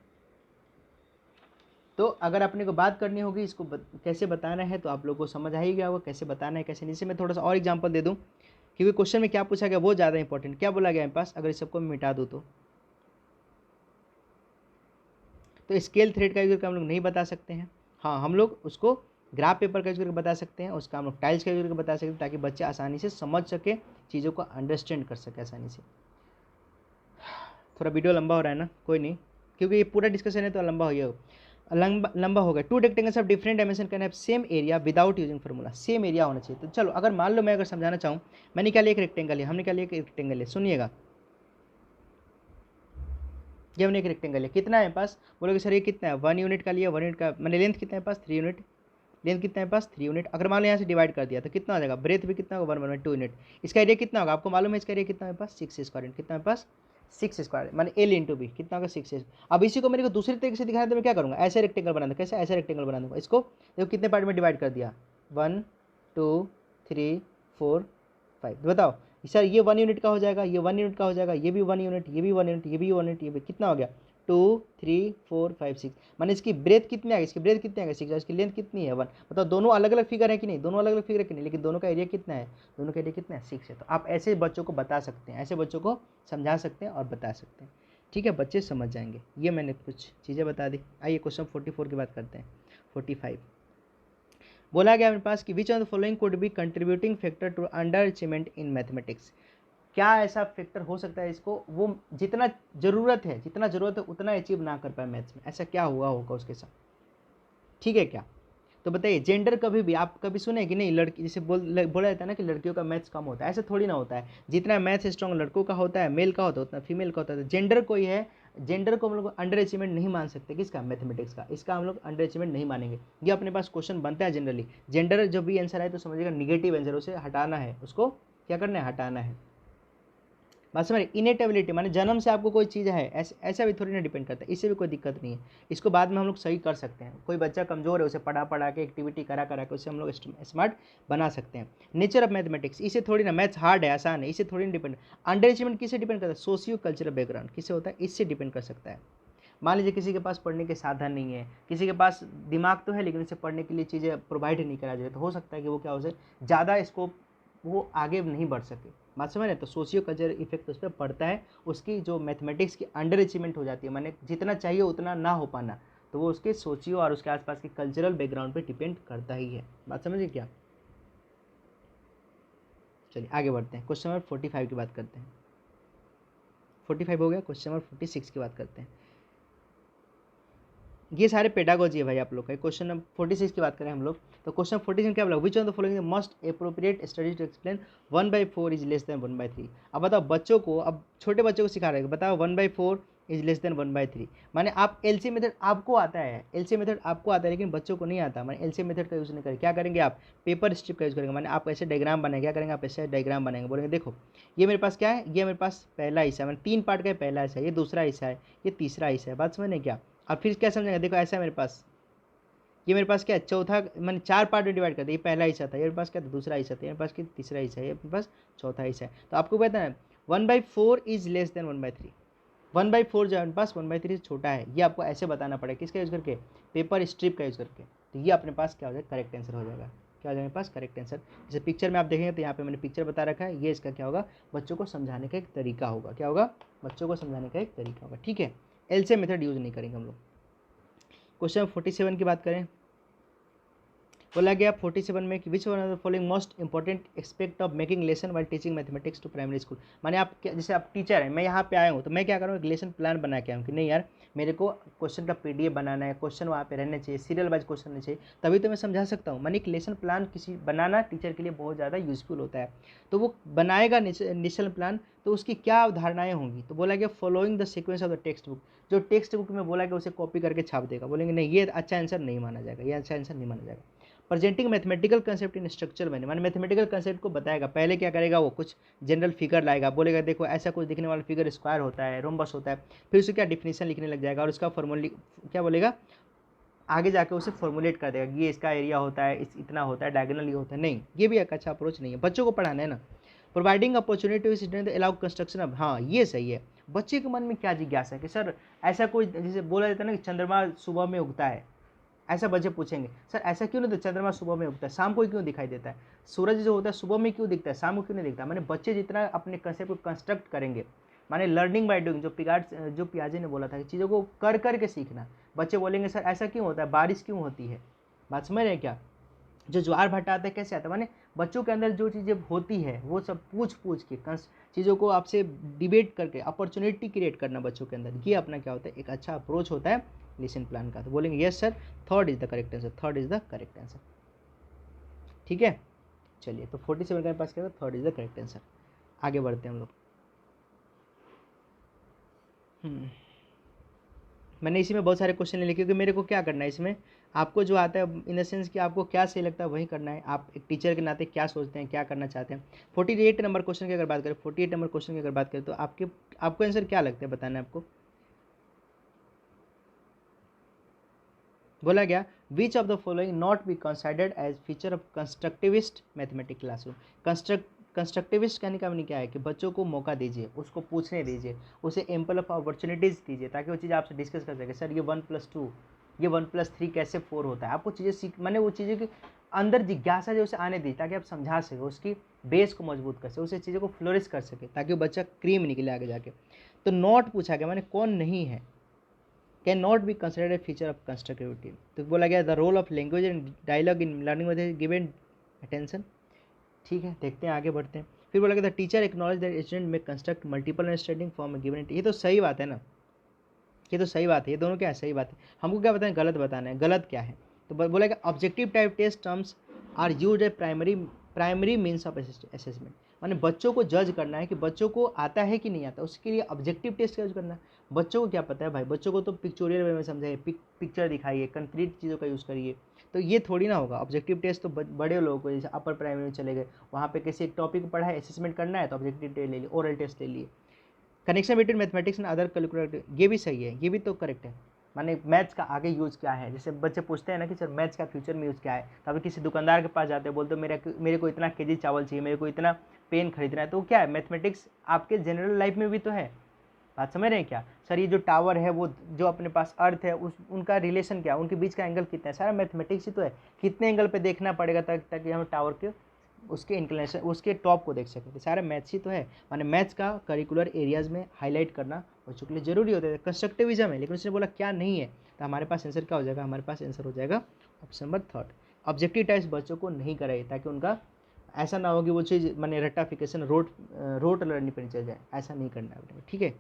तो अगर अपने को बात करनी होगी इसको कैसे बताना है, तो आप लोगों को समझ आ ही गया होगा कैसे बताना है कैसे नहीं। इसे मैं थोड़ा सा और एग्जांपल दे दूं, क्योंकि क्वेश्चन में क्या पूछा गया वो ज़्यादा इंपॉर्टेंट। क्या बोला गया मेरे पास, अगर इस सबको मैं मिटा दूँ तो स्केल थ्रेड का यूज करके हम लोग नहीं बता सकते हैं। हाँ, हम लोग उसको ग्राफ पेपर का यूज करके बता सकते हैं, उसका हम लोग टाइल्स का यूज करके बता सकते हैं, ताकि बच्चे आसानी से समझ सके, चीज़ों को अंडरस्टैंड कर सके आसानी से। थोड़ा वीडियो लंबा हो रहा है ना, कोई नहीं, क्योंकि ये पूरा डिस्कशन है तो लंबा हो गया। 2 rectangles of different dimension can have same area without using formula. Same area होना चाहिए। तो चलो, अगर मान लो मैं अगर समझाना चाहूँ, मैंने क्या लिया, एक रेक्टेंगल है, हमने क्या लिया, एक रेक्टेंगल है। सुनिएगा, ये हमने एक रेक्टेंगल है, कितना है पास, बोलोगे सर ये कितना है, 1 यूनिट का लिया, 1 यूनिट का, मैंने लेंथ कितना है पास, 3 यूनिट, लेंथ कितना है पास 3 यूनिट। अगर मान लो यहाँ से डिवाइड कर दिया तो कितना हो जाएगा, ब्रेथ भी कितना होगा 1/2 यूनिट। इसका एरिया कितना होगा, आपको मालूम है इसका एरिया कितना है पास, 6 स्क्वायर। कितना है पास, 6 स्क्वायर, माने एल इंटू बी कितना होगा, 6। अब इसी को मेरे को दूसरी तरीके से दिखाना है, तो मैं क्या करूँगा, ऐसे रेक्टेंगल बना दूँगा। कैसे, ऐसे रेक्टेंगल बना दूँगा। इसको देखो कितने पार्ट में डिवाइड कर दिया, 1 2 3 4 5। बताओ सर ये 1 यूनिट का हो जाएगा, ये 1 यूनिट का हो जाएगा, ये भी 1 यूनिट, ये भी 1 यूनिट, ये भी 1 यूनिट, ये भी कितना हो गया, 2 3 4 5 6। माने इसकी ब्रेथ कितनी आ गई, इसकी ब्रेथ कितनी आ गई 6, और इसकी लेंथ कितनी है 1। बताओ दोनों अलग अलग फिगर है कि नहीं, दोनों अलग अलग फिगर है कि नहीं, लेकिन दोनों का एरिया कितना है, दोनों का एरिया कितना है 6 है। तो आप ऐसे बच्चों को बता सकते हैं, ऐसे बच्चों को समझा सकते हैं और बता सकते हैं। ठीक है, बच्चे समझ जाएंगे। ये मैंने कुछ चीज़ें बता दी। आइए क्वेश्चन 44 की बात करते हैं। 45 बोला गया मेरे पास कि which of the following could be contributing factor to under achievement in mathematics. क्या ऐसा फैक्टर हो सकता है इसको, वो जितना ज़रूरत है उतना अचीव ना कर पाए मैथ्स में, ऐसा क्या हुआ होगा उसके साथ। ठीक है क्या, तो बताइए। जेंडर कभी भी आप कभी सुने कि नहीं, लड़की जैसे बोला जाता है ना कि लड़कियों का मैथ्स कम होता है, ऐसा थोड़ी ना होता है। जितना मैथ्स स्ट्रॉन्ग लड़कों का होता है, मेल का होता है, उतना फीमेल का होता है। तो जेंडर कोई है, जेंडर को हम लोग अंडर अचीवमेंट नहीं मान सकते। किसका, मैथमेटिक्स का, इसका हम लोग अंडर अचीवमेंट नहीं मानेंगे। ये अपने पास क्वेश्चन बनता है जनरली। जेंडर जब भी आंसर आए तो समझिएगा निगेटिव आंसर, उसे हटाना है, उसको क्या करना है, हटाना है। बात समझ। इनेटेबिलिटी माने जन्म से आपको कोई चीज़ है, ऐसा भी थोड़ी ना डिपेंड करता है, इससे भी कोई दिक्कत नहीं है। इसको बाद में हम लोग सही कर सकते हैं। कोई बच्चा कमज़ोर है, उसे पढ़ा के एक्टिविटी करा के उसे हम लोग स्मार्ट बना सकते हैं। नेचर ऑफ मैथमेटिक्स, इसे थोड़ी ना, मैथ्स हार्ड है, आसान है, इसे थोड़ी ना डिपेंड। अंडर अचीवमेंट किससे डिपेंड करता है, सोशियो कल्चरल बैकग्राउंड किससे होता है, इससे डिपेंड कर सकता है। मान लीजिए किसी के पास पढ़ने के साधन नहीं है, किसी के पास दिमाग तो है लेकिन उसे पढ़ने के लिए चीज़ें प्रोवाइड नहीं करा जाए, तो हो सकता है कि वो क्या हो जाए, ज़्यादा स्कोप वो आगे नहीं बढ़ सके। बात समझ रहे हैं। तो सोशियो कल्चर इफेक्ट उस पर पड़ता है, उसकी जो मैथमेटिक्स की अंडर अचीवमेंट हो जाती है, माने जितना चाहिए उतना ना हो पाना, तो वो उसके सोशियो और उसके आसपास के कल्चरल बैकग्राउंड पे डिपेंड करता ही है। बात समझिए क्या। चलिए आगे बढ़ते हैं, क्वेश्चन नंबर 45 की बात करते हैं। 45 हो गया, क्वेश्चन नंबर 46 की बात करते हैं। ये सारे पेडागोजी है भाई आप लोग का। क्वेश्चन नंबर 46 की बात करें हम लोग, तो क्वेश्चन 46 में क्या बोला, which of the following must appropriate study to explain 1/4 is less than 1/3। अब बताओ बच्चों को, अब छोटे बच्चों को सिखा रहे हैं, बताओ 1/4 इज लेस देन 1/3। माने आप एलसी मेथड आपको आता है, एलसी मेथड आपको आता है, लेकिन बच्चों को नहीं आता। माने एलसी मेथड का यूज़ नहीं करेंगे, क्या करेंगे आप, पेपर स्ट्रिप का यूज़ करेंगे। माने आप ऐसे डायग्राम बनाएंगे, क्या करेंगे आप, ऐसे डायग्राम बनाएंगे, बोलेंगे देखो ये मेरे पास क्या है, ये मेरे पास पहला हिस्सा है, मैंने 3 पार्ट का पहला हिस्सा है, ये दूसरा हिस्सा है, ये तीसरा हिस्सा है। बात समझने क्या। अब फिर क्या समझेंगे, देखो ऐसा है मेरे पास, ये मेरे पास क्या है, चौथा, मैंने 4 पार्ट में डिवाइड कर दिया। ये पहला हिस्सा था, ये मेरे पास क्या था, दूसरा हिस्सा था, ये मेरे पास क्या तीसरा हिस्सा है, ये मेरे पास चौथा हिस्सा है। तो आपको पता है 1/4 इज लेस देन 1/3। 1/4 जो है मेरे पास 1/3 से छोटा है, ये आपको ऐसे बताना पड़ेगा, किसका यूज़ करके, पेपर स्ट्रिप का यूज़ करके। तो ये अपने पास क्या हो जाएगा, करेक्ट आंसर हो जाएगा। क्या हो जाएगा मेरे पास, करेक्ट आंसर। जैसे पिक्चर में आप देखेंगे तो यहाँ पे मैंने पिक्चर बता रखा है, ये इसका क्या होगा, बच्चों को समझाने का एक तरीका होगा। क्या होगा, बच्चों को समझाने का एक तरीका होगा। ठीक है, एलसीएम मेथड यूज़ नहीं करेंगे हम लोग। क्वेश्चन 47 की बात करें, बोला गया 47 में कि which one of the following most important aspect of making lesson while teaching mathematics to primary school. माने आप जैसे आप टीचर हैं, मैं यहाँ पे आया हूँ तो मैं क्या करूँ, एक लेसन प्लान बना के आऊँ कि नहीं यार मेरे को क्वेश्चन का पीडीएफ बनाना है, क्वेश्चन वहाँ पे रहने चाहिए, सीरियल वाइज क्वेश्चन रहने चाहिए, तभी तो मैं समझा सकता हूँ। माने एक लेसन प्लान किसी बनाना टीचर के लिए बहुत ज़्यादा यूजफुल होता है। तो वो बनाएगा लेसन प्लान, तो उसकी क्या अवधारणाएं होंगी, तो बोला गया following the sequence of the text book. जो टेक्स्ट बुक में बोला गया उसे कॉपी करके छाप देगा। बोलेंगे नहीं ये अच्छा आंसर नहीं माना जाएगा, ये अच्छा आंसर नहीं माना जाएगा। Presenting mathematical concept in structure मैंने माने मैथमेटिकल कंसेप्ट को बताएगा। पहले क्या करेगा, वो कुछ जनरल फिगर लाएगा, बोलेगा देखो ऐसा कुछ दिखने वाला फिगर स्क्वायर होता है, रोम्बस होता है, फिर उसे क्या डिफिनीशन लिखने लग जाएगा और उसका फॉर्मूला क्या बोलेगा, आगे जाके उसे फॉर्मुलेट कर देगा, ये इसका एरिया होता है, इतना होता है, डायगोनल ये होता है। नहीं, ये भी एक अच्छा अप्रोच नहीं है, बच्चों को पढ़ाना है ना। Providing opportunity to student allow construction of, हाँ ये सही है। बच्चे के मन में क्या जिज्ञासा है कि सर ऐसा कोई, जैसे बोला जाता है ना कि चंद्रमा सुबह में उगता है, ऐसा बच्चे पूछेंगे सर ऐसा क्यों नहीं होता, चंद्रमा सुबह में उगता है, शाम को क्यों दिखाई देता है, सूरज जो होता है सुबह में क्यों दिखता है, शाम को क्यों नहीं दिखता। मैंने बच्चे जितना अपने कंसेप्ट को कंस्ट्रक्ट करेंगे, माने लर्निंग बाय डूइंग, जो पियाजे ने बोला था कि चीज़ों को कर कर के सीखना। बच्चे बोलेंगे सर ऐसा क्यों होता है, बारिश क्यों होती है, बात समझ रहे हैं क्या, जो ज्वार भाटा आता है कैसे आता है, माने बच्चों के अंदर जो चीज़ें होती है वो सब पूछ पूछ के चीज़ों को आपसे डिबेट करके अपॉर्चुनिटी क्रिएट करना बच्चों के अंदर, ये अपना क्या होता है, एक अच्छा अप्रोच होता है लेसन प्लान का। तो बोलेंगे yes sir, third is the correct answer, third is the correct answer. ठीक है, चलिए तो 47 का पास करेगा, third is the correct answer. आगे बढ़ते हैं हम लोग। मैंने इसी में बहुत सारे क्वेश्चन लिखे क्योंकि मेरे को क्या करना है इसमें, आपको जो आता है इन द सेंस कि आपको क्या सही लगता है वही करना है। आप एक टीचर के नाते क्या सोचते हैं, क्या करना चाहते हैं। 48 नंबर क्वेश्चन की अगर बात करें, 48 नंबर क्वेश्चन की अगर बात करें तो आपको आंसर क्या लगता है, बताना है आपको। बोला गया which of the following not be considered as feature of constructivist mathematics classroom. Constructivist कहने का मतलब क्या है कि बच्चों को मौका दीजिए, उसको पूछने दीजिए, उसे एम्पल ऑफ अपॉर्चुनिटीज़ दीजिए ताकि वो चीज़ आपसे डिस्कस कर सके। सर ये 1+2, ये 1+3 कैसे 4 होता है, आपको चीज़ें सीख, मैंने वो चीज़ें के अंदर जिज्ञासा जो उसे आने दी ताकि आप समझा सके, उसकी बेस को मजबूत कर सके, उसे चीज़ों को फ्लोरिश कर सके ताकि वो बच्चा क्रीम निकले आगे जाके। तो नॉट पूछा गया, मैंने कौन नहीं है, can not be considered a feature of constructivity. तो बोला गया the role of language and dialogue in learning with given attention. ठीक है, देखते हैं आगे बढ़ते हैं। फिर बोला गया the teacher acknowledge that student में construct multiple understanding form given. ये तो सही बात है ना, ये तो सही बात है, ये दोनों क्या है, सही बात है। हमको क्या बताना है, गलत बताना है, गलत क्या है। तो बोला गया objective type test terms are use a primary means of assessment. माने बच्चों को जज करना है कि बच्चों को आता है कि नहीं आता, उसके लिए ऑब्जेक्टिव टेस्ट यूज करना है। बच्चों को क्या पता है भाई, बच्चों को तो पिक्चोरियल वे में समझाइए, पिक्चर दिखाइए, कंक्रीट चीज़ों का यूज़ करिए, तो ये थोड़ी ना होगा। ऑब्जेक्टिव टेस्ट तो बड़े लोगों को, जैसे अपर प्राइमरी में चले गए, वहाँ पे किसी एक टॉपिक पढ़ा है, असेसमेंट करना है तो ऑब्जेक्टिव टेस्ट ले लिए, ओरल टेस्ट ले लिए। Connection between mathematics and other calculator, ये भी सही है, ये भी तो करेक्ट है। माने मैथ्स का आगे यूज़ क्या है, जैसे बच्चे पूछते हैं ना कि सर मैथ्स का फ्यूचर में यूज़ क्या है, तो अभी किसी दुकानदार के पास जाते हैं, बोलते मेरे को इतना केजी चावल चाहिए, मेरे को इतना पेन खरीदना है, तो क्या है, मैथमेटिक्स आपके जनरल लाइफ में भी तो है। बात समझ रहे हैं क्या सर, ये जो टावर है वो जो अपने पास अर्थ है उनका रिलेशन क्या है, उनके बीच का एंगल कितना है, सारा मैथमेटिक्स ही तो है। कितने एंगल पे देखना पड़ेगा ताकि हम टावर के उसके इंक्लिनेशन, उसके टॉप को देख सकें, तो सारा मैथ्स ही तो है। माने मैथ्स का करिकुलर एरियाज में हाईलाइट करना बच्चों के लिए जरूरी होता है। कंस्ट्रक्टिविज्म है, लेकिन उसने बोला क्या नहीं है, तो हमारे पास आंसर क्या हो जाएगा, हमारे पास आंसर हो जाएगा option number third. Objective types बच्चों को नहीं कराइए ताकि उनका ऐसा ना हो कि वो चीज़ मैंने रट्टाफिकेशन रोट लर्निंग पर चल जाए, ऐसा नहीं करना है। ठीक है,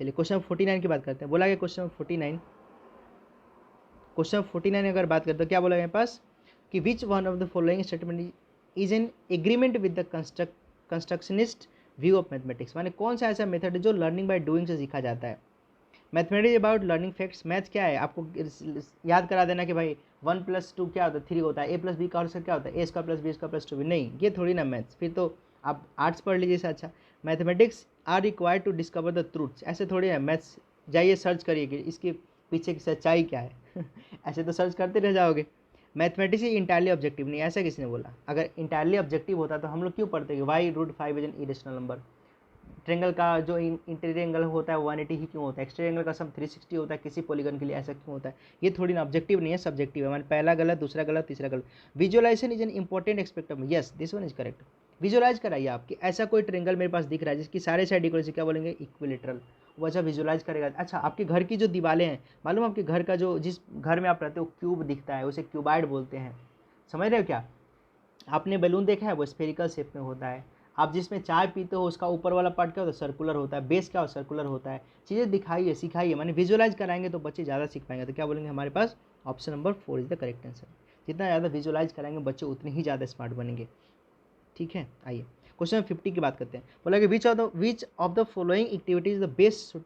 चलिए क्वेश्चन 49 की बात करते हैं। बोला गया क्वेश्चन 49 अगर बात करते हैं क्या बोला गया पास कि which one of the following statement is in agreement with the constructionist view of mathematics. माने कौन सा ऐसा मेथड है जो लर्निंग बाय डूइंग से सीखा जाता है। Mathematics about learning facts, math क्या है, आपको याद करा देना कि भाई 1+2 क्या होता है, 3 होता है, a+b का आंसर क्या होता है, a² + b² नहीं, ये थोड़ी ना मैथ्स, फिर तो आप आर्ट्स पढ़ लीजिए। अच्छा, mathematics are required to discover the truths, ऐसे थोड़ी है मैथ्स जाइए सर्च करिए कि इसके पीछे की सच्चाई क्या है ऐसे तो सर्च करते रह जाओगे। मैथमेटिक्स इंटायरली ऑब्जेक्टिव नहीं, ऐसा किसने बोला, अगर इंटायरली ऑब्जेक्टिव होता तो हम लोग क्यों पढ़ते कि y√5 is an irrational number. Triangle का जो इंटीरियर एंगल होता है 180 ही क्यों होता है, एक्सटीरियर एंगल का सम 360 होता है किसी पॉलीगन के लिए, ऐसा क्यों होता है। ये थोड़ी ना ऑब्जेक्टिव नहीं है, सब्जेक्टिव है। मैंने पहला गलत, दूसरा गलत, तीसरा गलत। Visualization is an important aspect of, yes this one is correct. Visualize कराइए आपकी, ऐसा कोई ट्रेंगल मेरे पास दिख रहा है जिसकी सारे साइड इक्वल, से क्या बोलेंगे इक्विलेटरल। वो अच्छा विजुअलाइज करेगा। अच्छा आपके घर की जो दीवारें हैं, मालूम आपके घर का जो जिस घर में आप रहते हो क्यूब दिखता है, उसे क्यूबाइड बोलते हैं, समझ रहे हो क्या। आपने बैलून देखा है, वो स्फेरिकल शेप में होता है। आप जिसमें चाय पीते हो उसका ऊपर वाला पार्ट क्या होता है, सर्कुलर होता है। बेस क्या होता है, सर्कुलर होता है। चीज़ें दिखाइए, सिखाइए, माने विजुअलाइज कराएंगे तो बच्चे ज़्यादा सीख पाएंगे। तो क्या बोलेंगे हमारे पास option number 4 is the correct answer. जितना ज़्यादा विजुअलाइज कराएंगे बच्चे उतने ही ज़्यादा स्मार्ट बनेंगे। ठीक है, आइए क्वेश्चन 50 की बात करते हैं। बोला कि which of the following activity is the best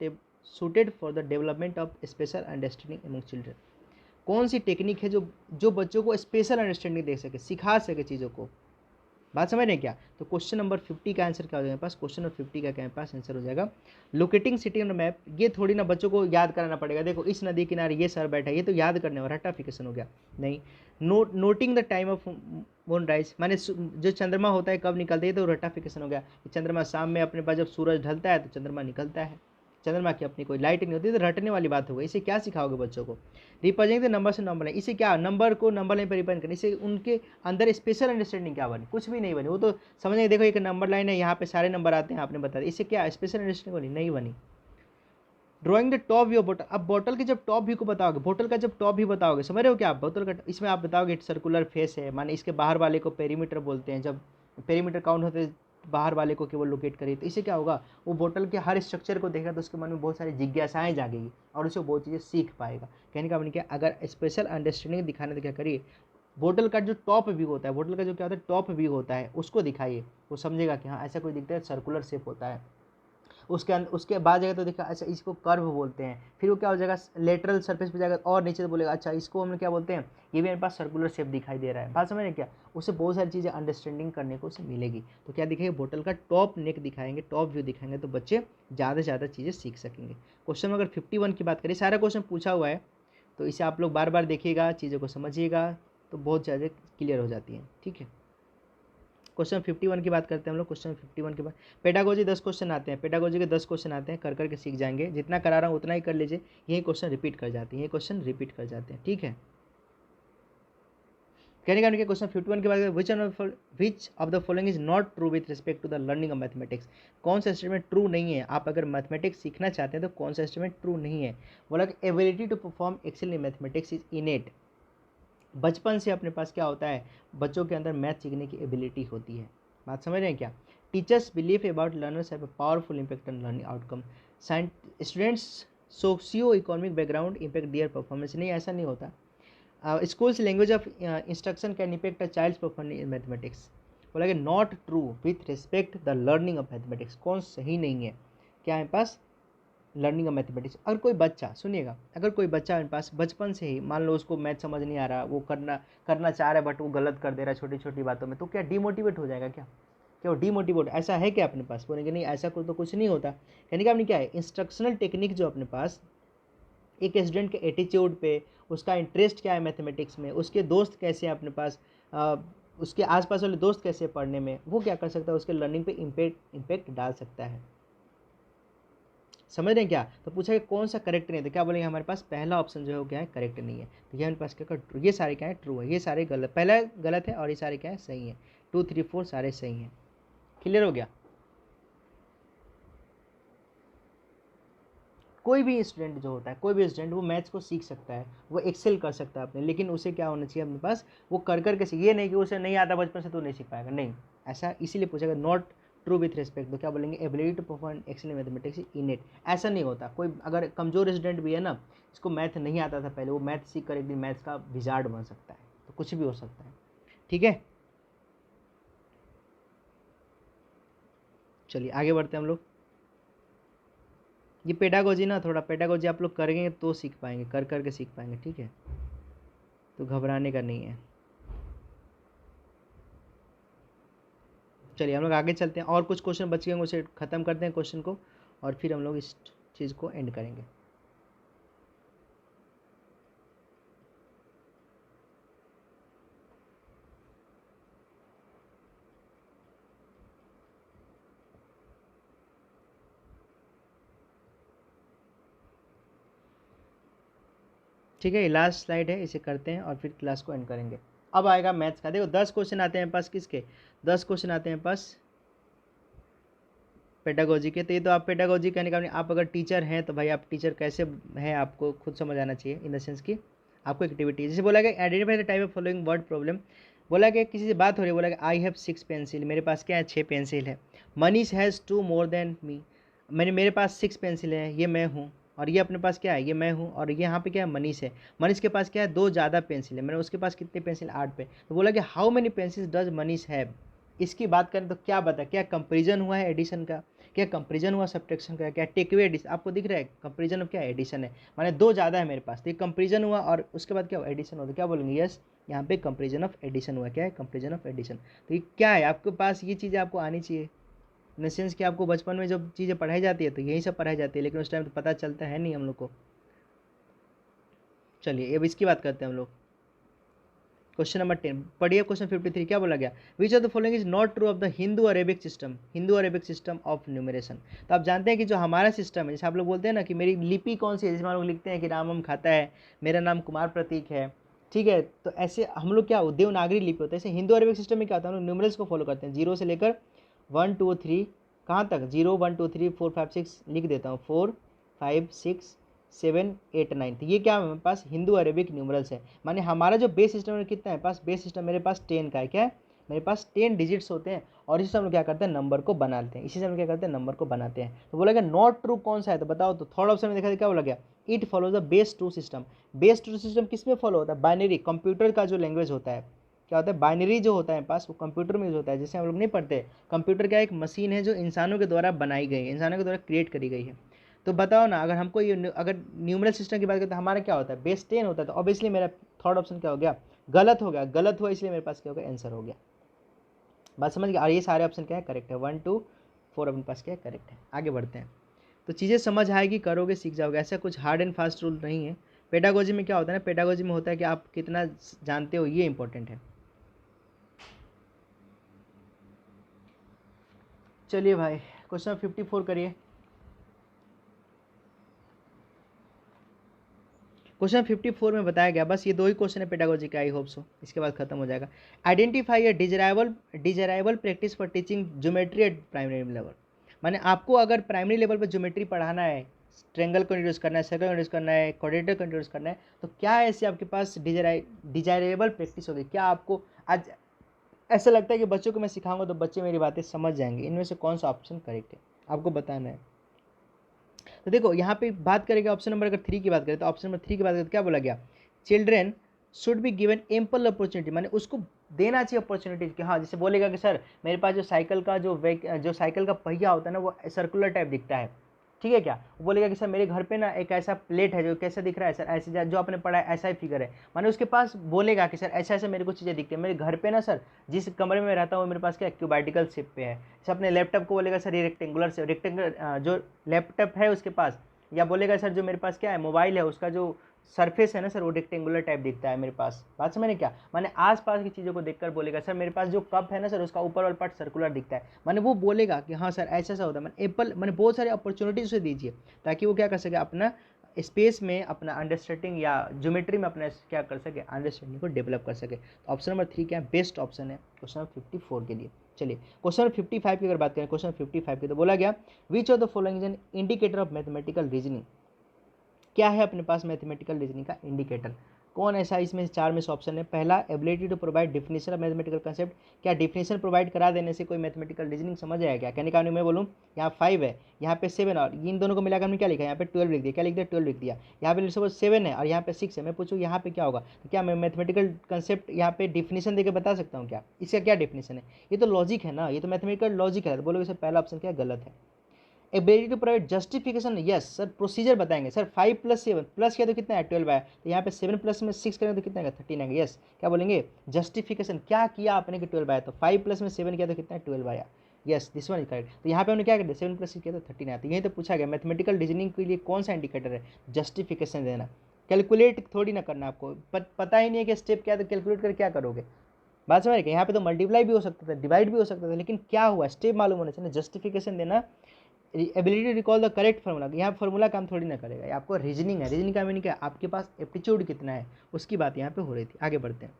suited for the development of special understanding among children. कौन सी टेक्निक है जो जो बच्चों को स्पेशल अंडरस्टैंडिंग दे सके, सिखा सके चीज़ों को। बात समझ रहे हैं क्या। तो क्वेश्चन नंबर 50 का आंसर क्या हो जाएगा पास, क्वेश्चन नंबर 50 का क्या पास आंसर हो जाएगा लोकेटिंग सिटी ऑन मैप। ये थोड़ी ना बच्चों को याद कराना पड़ेगा, देखो इस नदी किनारे ये सर बैठा है, ये तो याद करने वाला रट्टाफिकेशन हो गया। नहीं, noting the time of moon rise, माने जो चंद्रमा होता है कब निकलता है, तो रट्टाफिकेशन हो गया। चंद्रमा शाम में अपने पास जब सूरज ढलता है तो चंद्रमा निकलता है, चंद्रमा की अपनी कोई लाइट नहीं होती, तो रटने वाली बात हो गई। इसे क्या सिखाओगे बच्चों को, रिप्रेजेंट द नंबर से नंबर लाइन। इसे क्या नंबर को नंबर लाइन पर रिप्रेजेंट करना, इसे उनके अंदर स्पेशल अंडरस्टैंडिंग क्या बनी, कुछ भी नहीं बनी। वो तो समझेंगे देखो एक नंबर लाइन है, यहाँ पे सारे नंबर आते हैं, आपने बता दिया, इससे क्या स्पेशल अंडरस्टैंडिंग बनी, नहीं बनी। Drawing the top view bottle, अब बोतल के जब टॉप व्यू को बताओगे, बोतल का जब टॉप व्यू बताओगे, समझ रहे हो क्या आप, बोतल का इसमें आप बताओगे सर्कुलर फेस है, माने इसके बाहर वाले को पेरीमीटर बोलते हैं, जब पेरीमीटर काउंट होते हैं बाहर वाले को केवल लोकेट करिए, तो इससे क्या होगा, वो बोतल के हर स्ट्रक्चर को देखेगा तो उसके मन में बहुत सारी जिज्ञासाएं जागेगी और उसे बहुत चीज़ें सीख पाएगा। कहने का मतलब क्या, अगर स्पेशल अंडरस्टैंडिंग दिखाने तो क्या करिए, बोतल का जो टॉप व्यू होता है, बोतल का जो क्या होता है टॉप व्यू होता है, उसको दिखाइए, वो समझेगा कि हाँ ऐसा कोई दिखता है, सर्कुलर शेप होता है। उसके बाद जाएगा तो देखा अच्छा इसको कर्व बोलते हैं, फिर वो क्या हो जाएगा लेटरल सरफेस पे जाएगा और नीचे तो बोलेगा अच्छा इसको हम क्या बोलते हैं, ये भी मेरे पास सर्कुलर शेप दिखाई दे रहा है। बात समझ रहे क्या, उससे बहुत सारी चीज़ें अंडरस्टैंडिंग करने को उसे मिलेगी। तो क्या दिखाएंगे, बोतल का टॉप नेक दिखाएंगे, टॉप व्यू दिखाएंगे, तो बच्चे ज़्यादा से ज़्यादा चीज़ें सीख सकेंगे। क्वेश्चन अगर 51 की बात करें, सारा क्वेश्चन पूछा हुआ है तो इसे आप लोग बार बार देखिएगा, चीज़ों को समझिएगा, तो बहुत ज़्यादा क्लियर हो जाती है। ठीक है, क्वेश्चन 51 की बात करते हैं हम लोग। क्वेश्चन 51 के बाद पेडागोजी 10 क्वेश्चन आते हैं, पेडागोजी के 10 क्वेश्चन आते हैं, कर करके सीख जाएंगे, जितना करा रहा हूँ उतना ही कर लीजिए। यही क्वेश्चन रिपीट कर जाते हैं, ये क्वेश्चन रिपीट कर जाते हैं। ठीक है, कहने का क्वेश्चन 51 के बाद which of the following is not true with respect to the learning of mathematics. कौन सा स्टेटमेंट ट्रू नहीं है, आप अगर मैथमेटिक्स सीखना चाहते हैं तो कौन सा स्टेटमेंट ट्रू नहीं है। बोला कि ability to perform excel in mathematics is innate. बचपन से अपने पास क्या होता है, बच्चों के अंदर मैथ सीखने की एबिलिटी होती है। बात समझ रहे हैं क्या। Teachers believe about learners have a powerful impact on learning outcome. Students socio economic background impact their performance. नहीं, ऐसा नहीं होता। Schools language of instruction can impact a child's performance in mathematics. बोला कि not true with respect the learning of mathematics. कौन सही नहीं है, क्या है पास लर्निंग ऑफ मैथमेटिक्स। अगर कोई बच्चा, सुनिएगा, अगर कोई बच्चा मेरे पास बचपन से ही मान लो उसको मैथ समझ नहीं आ रहा, वो करना चाह रहा है बट वो गलत कर दे रहा है छोटी छोटी बातों में, तो क्या डिमोटिवेट हो जाएगा क्या वो डिमोटिवेट, ऐसा है क्या अपने पास, बोलेंगे नहीं ऐसा कुछ तो कुछ नहीं होता। यानी कि आपने क्या है, इंस्ट्रक्शनल टेक्निक जो अपने पास एक स्टूडेंट के एटीट्यूड पे, उसका इंटरेस्ट क्या है मैथमेटिक्स में, उसके दोस्त कैसे हैं अपने पास, उसके आसपास वाले दोस्त कैसे पढ़ने में, वो क्या कर सकता है, उसके लर्निंग पे इम्पैक्ट डाल सकता है। समझ रहे हैं क्या। तो पूछा कि कौन सा करेक्ट नहीं है, तो क्या बोलेंगे हमारे पास पहला ऑप्शन जो है क्या है, करेक्ट नहीं है। तो ये हमारे पास क्या ट्रू, ये सारे क्या है ट्रू है, ये सारे गलत, पहला गलत है और ये सारे क्या है सही है। 2 3 4 सारे सही हैं। क्लियर हो गया। कोई भी स्टूडेंट जो होता है, कोई भी स्टूडेंट वो मैथ्स को सीख सकता है, वो एक्सेल कर सकता है अपने, लेकिन उसे क्या होना चाहिए अपने पास, वो कर करके सीख, ये नहीं कि उसे नहीं आता बचपन से तो नहीं सीख पाएगा, नहीं। ऐसा इसीलिए पूछेगा नॉट ट्रू विथ रिस्पेक्ट, तो क्या बोलेंगे ability to perform excel in mathematics innate. ऐसा नहीं होता, कोई अगर कमजोर स्टूडेंट भी है ना, इसको मैथ नहीं आता था पहले, वो मैथ सीख कर एक दिन मैथ्स का विजार्ड बन सकता है, तो कुछ भी हो सकता है। ठीक है, चलिए आगे बढ़ते हैं हम लोग। ये पेडागोजी ना, थोड़ा पेडागोजी आप लोग करेंगे तो सीख पाएंगे, कर करके सीख पाएंगे। ठीक है, तो घबराने का नहीं है। चलिए हम लोग आगे चलते हैं, और कुछ क्वेश्चन बच गए उसे ख़त्म करते हैं क्वेश्चन को, और फिर हम लोग इस चीज़ को एंड करेंगे। ठीक है, ये लास्ट स्लाइड है, इसे करते हैं और फिर क्लास को एंड करेंगे। अब आएगा मैथ्स का। देखो 10 क्वेश्चन आते हैं पास किसके, 10 क्वेश्चन आते हैं पास पेडागोजी के। तो ये तो आप पेडागोजी कहने का नहीं, आप अगर टीचर हैं तो भाई आप टीचर कैसे हैं आपको खुद समझ आना चाहिए, इन द सेंस कि आपको एक्टिविटी। जैसे बोला गया identify the type of following word problem, बोला गया किसी से बात हो रही है, बोला गया आई हैव 6 पेंसिल, मेरे पास क्या है 6 पेंसिल है। Manish has 2 more than me, मेरे पास 6 पेंसिल है, ये मैं हूँ, और ये अपने पास क्या है, ये मैं हूँ, और ये यहाँ पे क्या है मनीष है, मनीष के पास क्या है 2 ज़्यादा पेंसिल है, मैंने उसके पास कितने पेंसिल 8 पे। तो बोला कि how many pencils does Manish have. इसकी बात करें तो क्या बता, क्या कंपेरिजन हुआ है एडिशन का, क्या कंपेरिजन हुआ सब्ट्रैक्शन का, क्या टेकअवे एडिशन, आपको दिख रहा है कंपेरिजन ऑफ क्या एडिशन है, माने 2 ज़्यादा है मेरे पास, तो ये कंपेरिजन हुआ और उसके बाद क्या हुआ एडिशन हुआ, तो क्या बोलेंगे यस यहाँ पे कंपेरिजन ऑफ एडिशन हुआ, क्या है कंपेरिजन ऑफ एडिशन। तो ये क्या है आपके पास, ये चीज़ें आपको आनी चाहिए, इन द सेंस कि आपको बचपन में जब चीज़ें पढ़ाई जाती है तो यही सब पढ़ाई जाती है, लेकिन उस टाइम तो पता चलता है नहीं हम लोग को। चलिए अब इसकी बात करते हैं हम लोग। क्वेश्चन नंबर 10 पढ़िए, क्वेश्चन 53 क्या बोला गया, which of the following is not true of the Hindu Arabic system, Hindu Arabic system of numeration. तो आप जानते हैं कि जो हमारा सिस्टम है, जैसे आप लोग बोलते हैं ना कि मेरी लिपि कौन सी है, जिसमें हम लोग लिखते हैं कि रामम खाता है, मेरा नाम कुमार प्रतीक है, ठीक है, तो ऐसे हम लोग क्या देवनागरी लिपि होता है। ऐसे हिंदू अरेबिक सिस्टम में क्या होता है, हम लोग न्यूमरल्स को फॉलो करते हैं, 0 से लेकर 1 2 3 कहाँ तक, 0 1 2 3 4 5 6 लिख देता हूँ, 4 5 6 7 8 9। तो ये क्या है मेरे पास हिंदू अरेबिक न्यूमरल्स है, माने हमारा जो बेस सिस्टम है कितना है पास, बेस सिस्टम मेरे पास 10 का है, क्या है मेरे पास 10 डिजिट्स होते हैं, और इसी से हम लोग क्या करते हैं नंबर को बनाते हैं, इसी से हम लोग क्या करते हैं नंबर को बनाते हैं। तो बोला गया नॉट ट्रू कौन सा है, तो बताओ, तो थर्ड ऑप्शन में देखा क्या बोला गया, it follow the base two system. Base two system किस में फॉलो होता है, बाइनरी, कंप्यूटर का जो लैंग्वेज होता है, क्या होता है बाइनरी जो होता है पास वो कंप्यूटर में यूज होता है। जैसे हम लोग नहीं पढ़ते, कंप्यूटर क्या एक मशीन है जो इंसानों के द्वारा बनाई गई है, इंसानों के द्वारा क्रिएट करी गई है। तो बताओ ना, अगर हमको ये अगर न्यूमरल सिस्टम की बात करें तो हमारा क्या होता है बेस 10 होता है, तो ऑब्वियसली मेरा थर्ड ऑप्शन क्या हो गया, गलत हो गया, गलत हुआ इसलिए मेरे पास क्या हो गया आंसर हो गया। बात समझ गया, और ये सारे ऑप्शन क्या है करेक्ट है, 1 2 4 अपने पास क्या है करेक्ट है। आगे बढ़ते हैं, तो चीज़ें समझ आएगी, करोगे सीख जाओगे, ऐसा कुछ हार्ड एंड फास्ट रूल नहीं है। पेडागोजी में क्या होता है ना, पेडागोजी में होता है कि आप कितना जानते हो, ये इंपॉर्टेंट है। चलिए भाई क्वेश्चन 54 करिए। क्वेश्चन 54 में बताया गया, बस ये 2 ही क्वेश्चन है पेडागोजी का, आई होप सो इसके बाद खत्म हो जाएगा। Identify a desirable practice for teaching geometry at primary level. माने आपको अगर प्राइमरी लेवल पर ज्योमेट्री पढ़ाना है, ट्रेंगल को इंट्रोड्यूस करना है, सर्कल को इंट्रोड्यूस करना है, क्वाड्रेटर को इंट्रोड्यूस करना है, तो क्या ऐसे आपके पास डिजायरेबल प्रैक्टिस होगी, क्या आपको आज ऐसा लगता है कि बच्चों को मैं सिखाऊंगा तो बच्चे मेरी बातें समझ जाएंगे, इनमें से कौन सा ऑप्शन करेक्ट है आपको बताना है। तो देखो यहाँ पे बात करेंगे ऑप्शन नंबर अगर 3 की बात करें, तो ऑप्शन नंबर 3 की बात करें तो क्या बोला गया, children should be given ample opportunity, माने उसको देना चाहिए अपॉर्चुनिटी कि हाँ, जैसे बोलेगा कि सर मेरे पास जो साइकिल का जो साइकिल का पहिया होता है ना वो सर्कुलर टाइप दिखता है, ठीक है क्या, वो बोलेगा कि सर मेरे घर पे ना एक ऐसा प्लेट है जो कैसा दिख रहा है सर, ऐसे जो आपने पढ़ा है ऐसा ही फिगर है, माने उसके पास बोलेगा कि सर ऐसा ऐसा मेरे को चीज़ें दिखती है मेरे घर पे ना सर, जिस कमरे में रहता हूँ मेरे पास क्या क्यूबाइटिकल शेप पे है। जैसे अपने लैपटॉप को बोलेगा सर ये रेक्टेंगुलर से, रेक्टेंगुलर जो लैपटॉप है उसके पास, या बोलेगा सर जो मेरे पास क्या है मोबाइल है उसका जो सरफेस है ना सर वो रेक्टेंगुलर टाइप दिखता है मेरे पास। बात समझ में क्या, माने आसपास की चीज़ों को देखकर बोलेगा सर मेरे पास जो कप है ना सर उसका ऊपर वाला पार्ट सर्कुलर दिखता है, माने वो बोलेगा कि हाँ सर ऐसा ऐसा होता है। माने एप्पल माने बहुत सारे अपॉर्चुनिटीज उसे दीजिए ताकि वो क्या कर सके अपना स्पेस में अपना अंडरस्टैंडिंग या ज्योमेट्री में अपना क्या कर सके अंडरस्टैंडिंग को डेवलप कर सके। तो ऑप्शन नंबर 3 क्या बेस्ट ऑप्शन है क्वेश्चन नंबर 54 के लिए। चलिए क्वेश्चन नंबर 55 की अगर बात करें, क्वेश्चन 55 की तो बोला गया which of the following is an indicator of mathematical reasoning. क्या है अपने पास मैथमेटिकल रीजनिंग का इंडिकेटर, कौन ऐसा इसमें 4 में से ऑप्शन है। पहला ability to provide definition of mathematical concept, क्या डिफिनेशन प्रोवाइड करा देने से कोई मैथमेटिकल रीजनिंग समझ आएगा क्या, कहने का मैं बोलूँ यहाँ 5 है यहाँ पे 7 और इन दोनों को मिलाकर हमने क्या लिखा है यहाँ पे 12 लिख दिया, क्या लिख दिया 12 लिख दिया, यहाँ पे सपोज 7 है और यहाँ पे 6 है, मैं पूछूँ यहाँ पे क्या होगा, तो क्या मैं मैथमेटिकल कंसेप्ट यहाँ पे डिफिनेशन देकर बता सकता हूँ क्या, इसका क्या डिफिनेशन है, ये तो लॉजिक है ना, ये तो मैथमेटिकल लॉजिक है, तो बोलोगे सर पहला ऑप्शन क्या गलत है। Ability to provide justification, yes sir procedure बताएंगे सर 5 + 7 प्लस किया तो कितना है 12 आया, तो यहाँ पे 7 प्लस में 6 करेंगे तो कितना आएगा 13 आएगा, यस क्या बोलेंगे जस्टिफिकेशन, क्या किया आपने कि 12 आया, तो 5 प्लस में 7 किया तो कितना है 12 आया, yes this one is correct. तो यहाँ पे हमने क्या कर दिया 7 + 6 किया तो 13 आया, तो यही तो पूछा गया मैथमेटिकल रीजनिंग के लिए कौन सा इंडिकेटर है, जस्टिफिकेशन देना, कैलकुलेट थोड़ी ना करना, आपको पता ही नहीं है कि स्टेप क्या है तो कैलकुलेट कर क्या करोगे। बात समझ रहे, यहाँ पे तो मल्टीप्लाई भी हो सकता था डिवाइड भी हो सकता था, लेकिन क्या हुआ स्टेप मालूम होने चाहिए, जस्टिफिकेशन देना, ability to recall the correct formula, यहाँ फार्मूला काम थोड़ी ना करेगा, ये आपको रीजनिंग है, रीजनिंग का मीनिंग क्या आपके पास एप्टीट्यूड कितना है उसकी बात यहाँ पे हो रही थी। आगे बढ़ते हैं,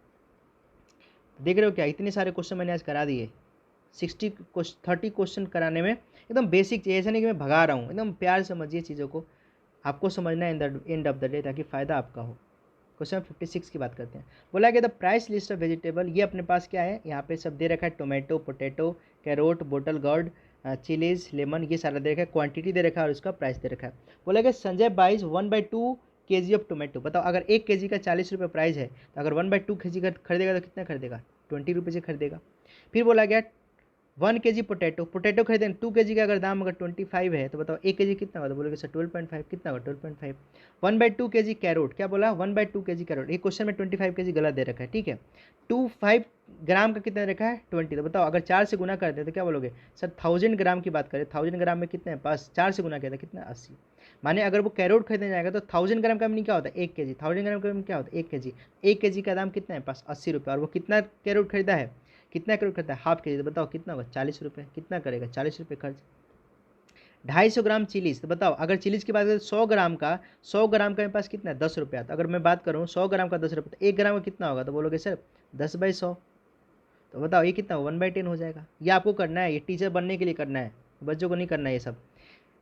देख रहे हो क्या, इतने सारे क्वेश्चन मैंने आज करा दिए। 30 क्वेश्चन कराने में एकदम बेसिक चीज़, ऐसा नहीं कि मैं भगा रहा हूँ, एकदम प्यार से समझिए चीज़ों को, आपको समझना है in the end of the day, ताकि फ़ायदा आपका हो। क्वेश्चन 56 की बात करते हैं। बोला गया the price list of vegetable, ये अपने पास क्या है, यहाँ पे सब दे रखा है, tomato, potato, carrot, bottle gourd, chillies, lemon, ये सारा दे रखा है, क्वांटिटी दे रखा है और उसका प्राइस दे रखा है। बोला गया Sanjay buys 1/2 kg of tomato. बताओ अगर 1 kg का 40 रुपये प्राइस है, तो अगर 1/2 kg का खरीदेगा तो कितना खरीदेगा, 20 रुपये से खरीदेगा। फिर बोला गया 1 kg पोटैटो खरीदें, 2 kg का अगर दाम अगर 25 है, तो बताओ 1 kg कितना होगा, तो बोलोगे सर 12.5, कितना होगा 12.5। 1/2 kg कैरोट, क्या बोला 1/2 kg कैरोट, ये क्वेश्चन में 25 kg गलत दे रखा है, ठीक है। 25 ग्राम का कितना रखा है 20, तो बताओ अगर 4 से गुना करते हैं तो क्या बोलोगे सर 1000 ग्राम की बात करें, 1000 ग्राम में कितना है पास, 4 से गुना किया था कितना 80। माने अगर वो कैरोट खरीदने जाएगा तो 1000 ग्राम का मीनिंग क्या होता है 1 kg, 1000 ग्राम का मीनिंग क्या होता है 1 kg। 1 kg का दाम कितना है पास 80 रुपये, और वो कितना कैरोट खरीदा है, कितना कैरोट खरीदा है हाफ kg, तो बताओ कितना होगा 40 रुपये, कितना करेगा 40 रुपये खर्च। 250 ग्राम चिलीज, तो बताओ अगर चिलीज की बात करें 100 ग्राम का मेरे पास कितना है 10 रुपया, तो अगर मैं बात करूँ 100 ग्राम का 10 रुपये, तो 1 ग्राम का कितना होगा, तो बोलोगे सर 10/100, तो बताओ ये कितना 1/10 हो जाएगा। ये आपको करना है, ये टीचर बनने के लिए करना है, बच्चों को नहीं करना है ये सब।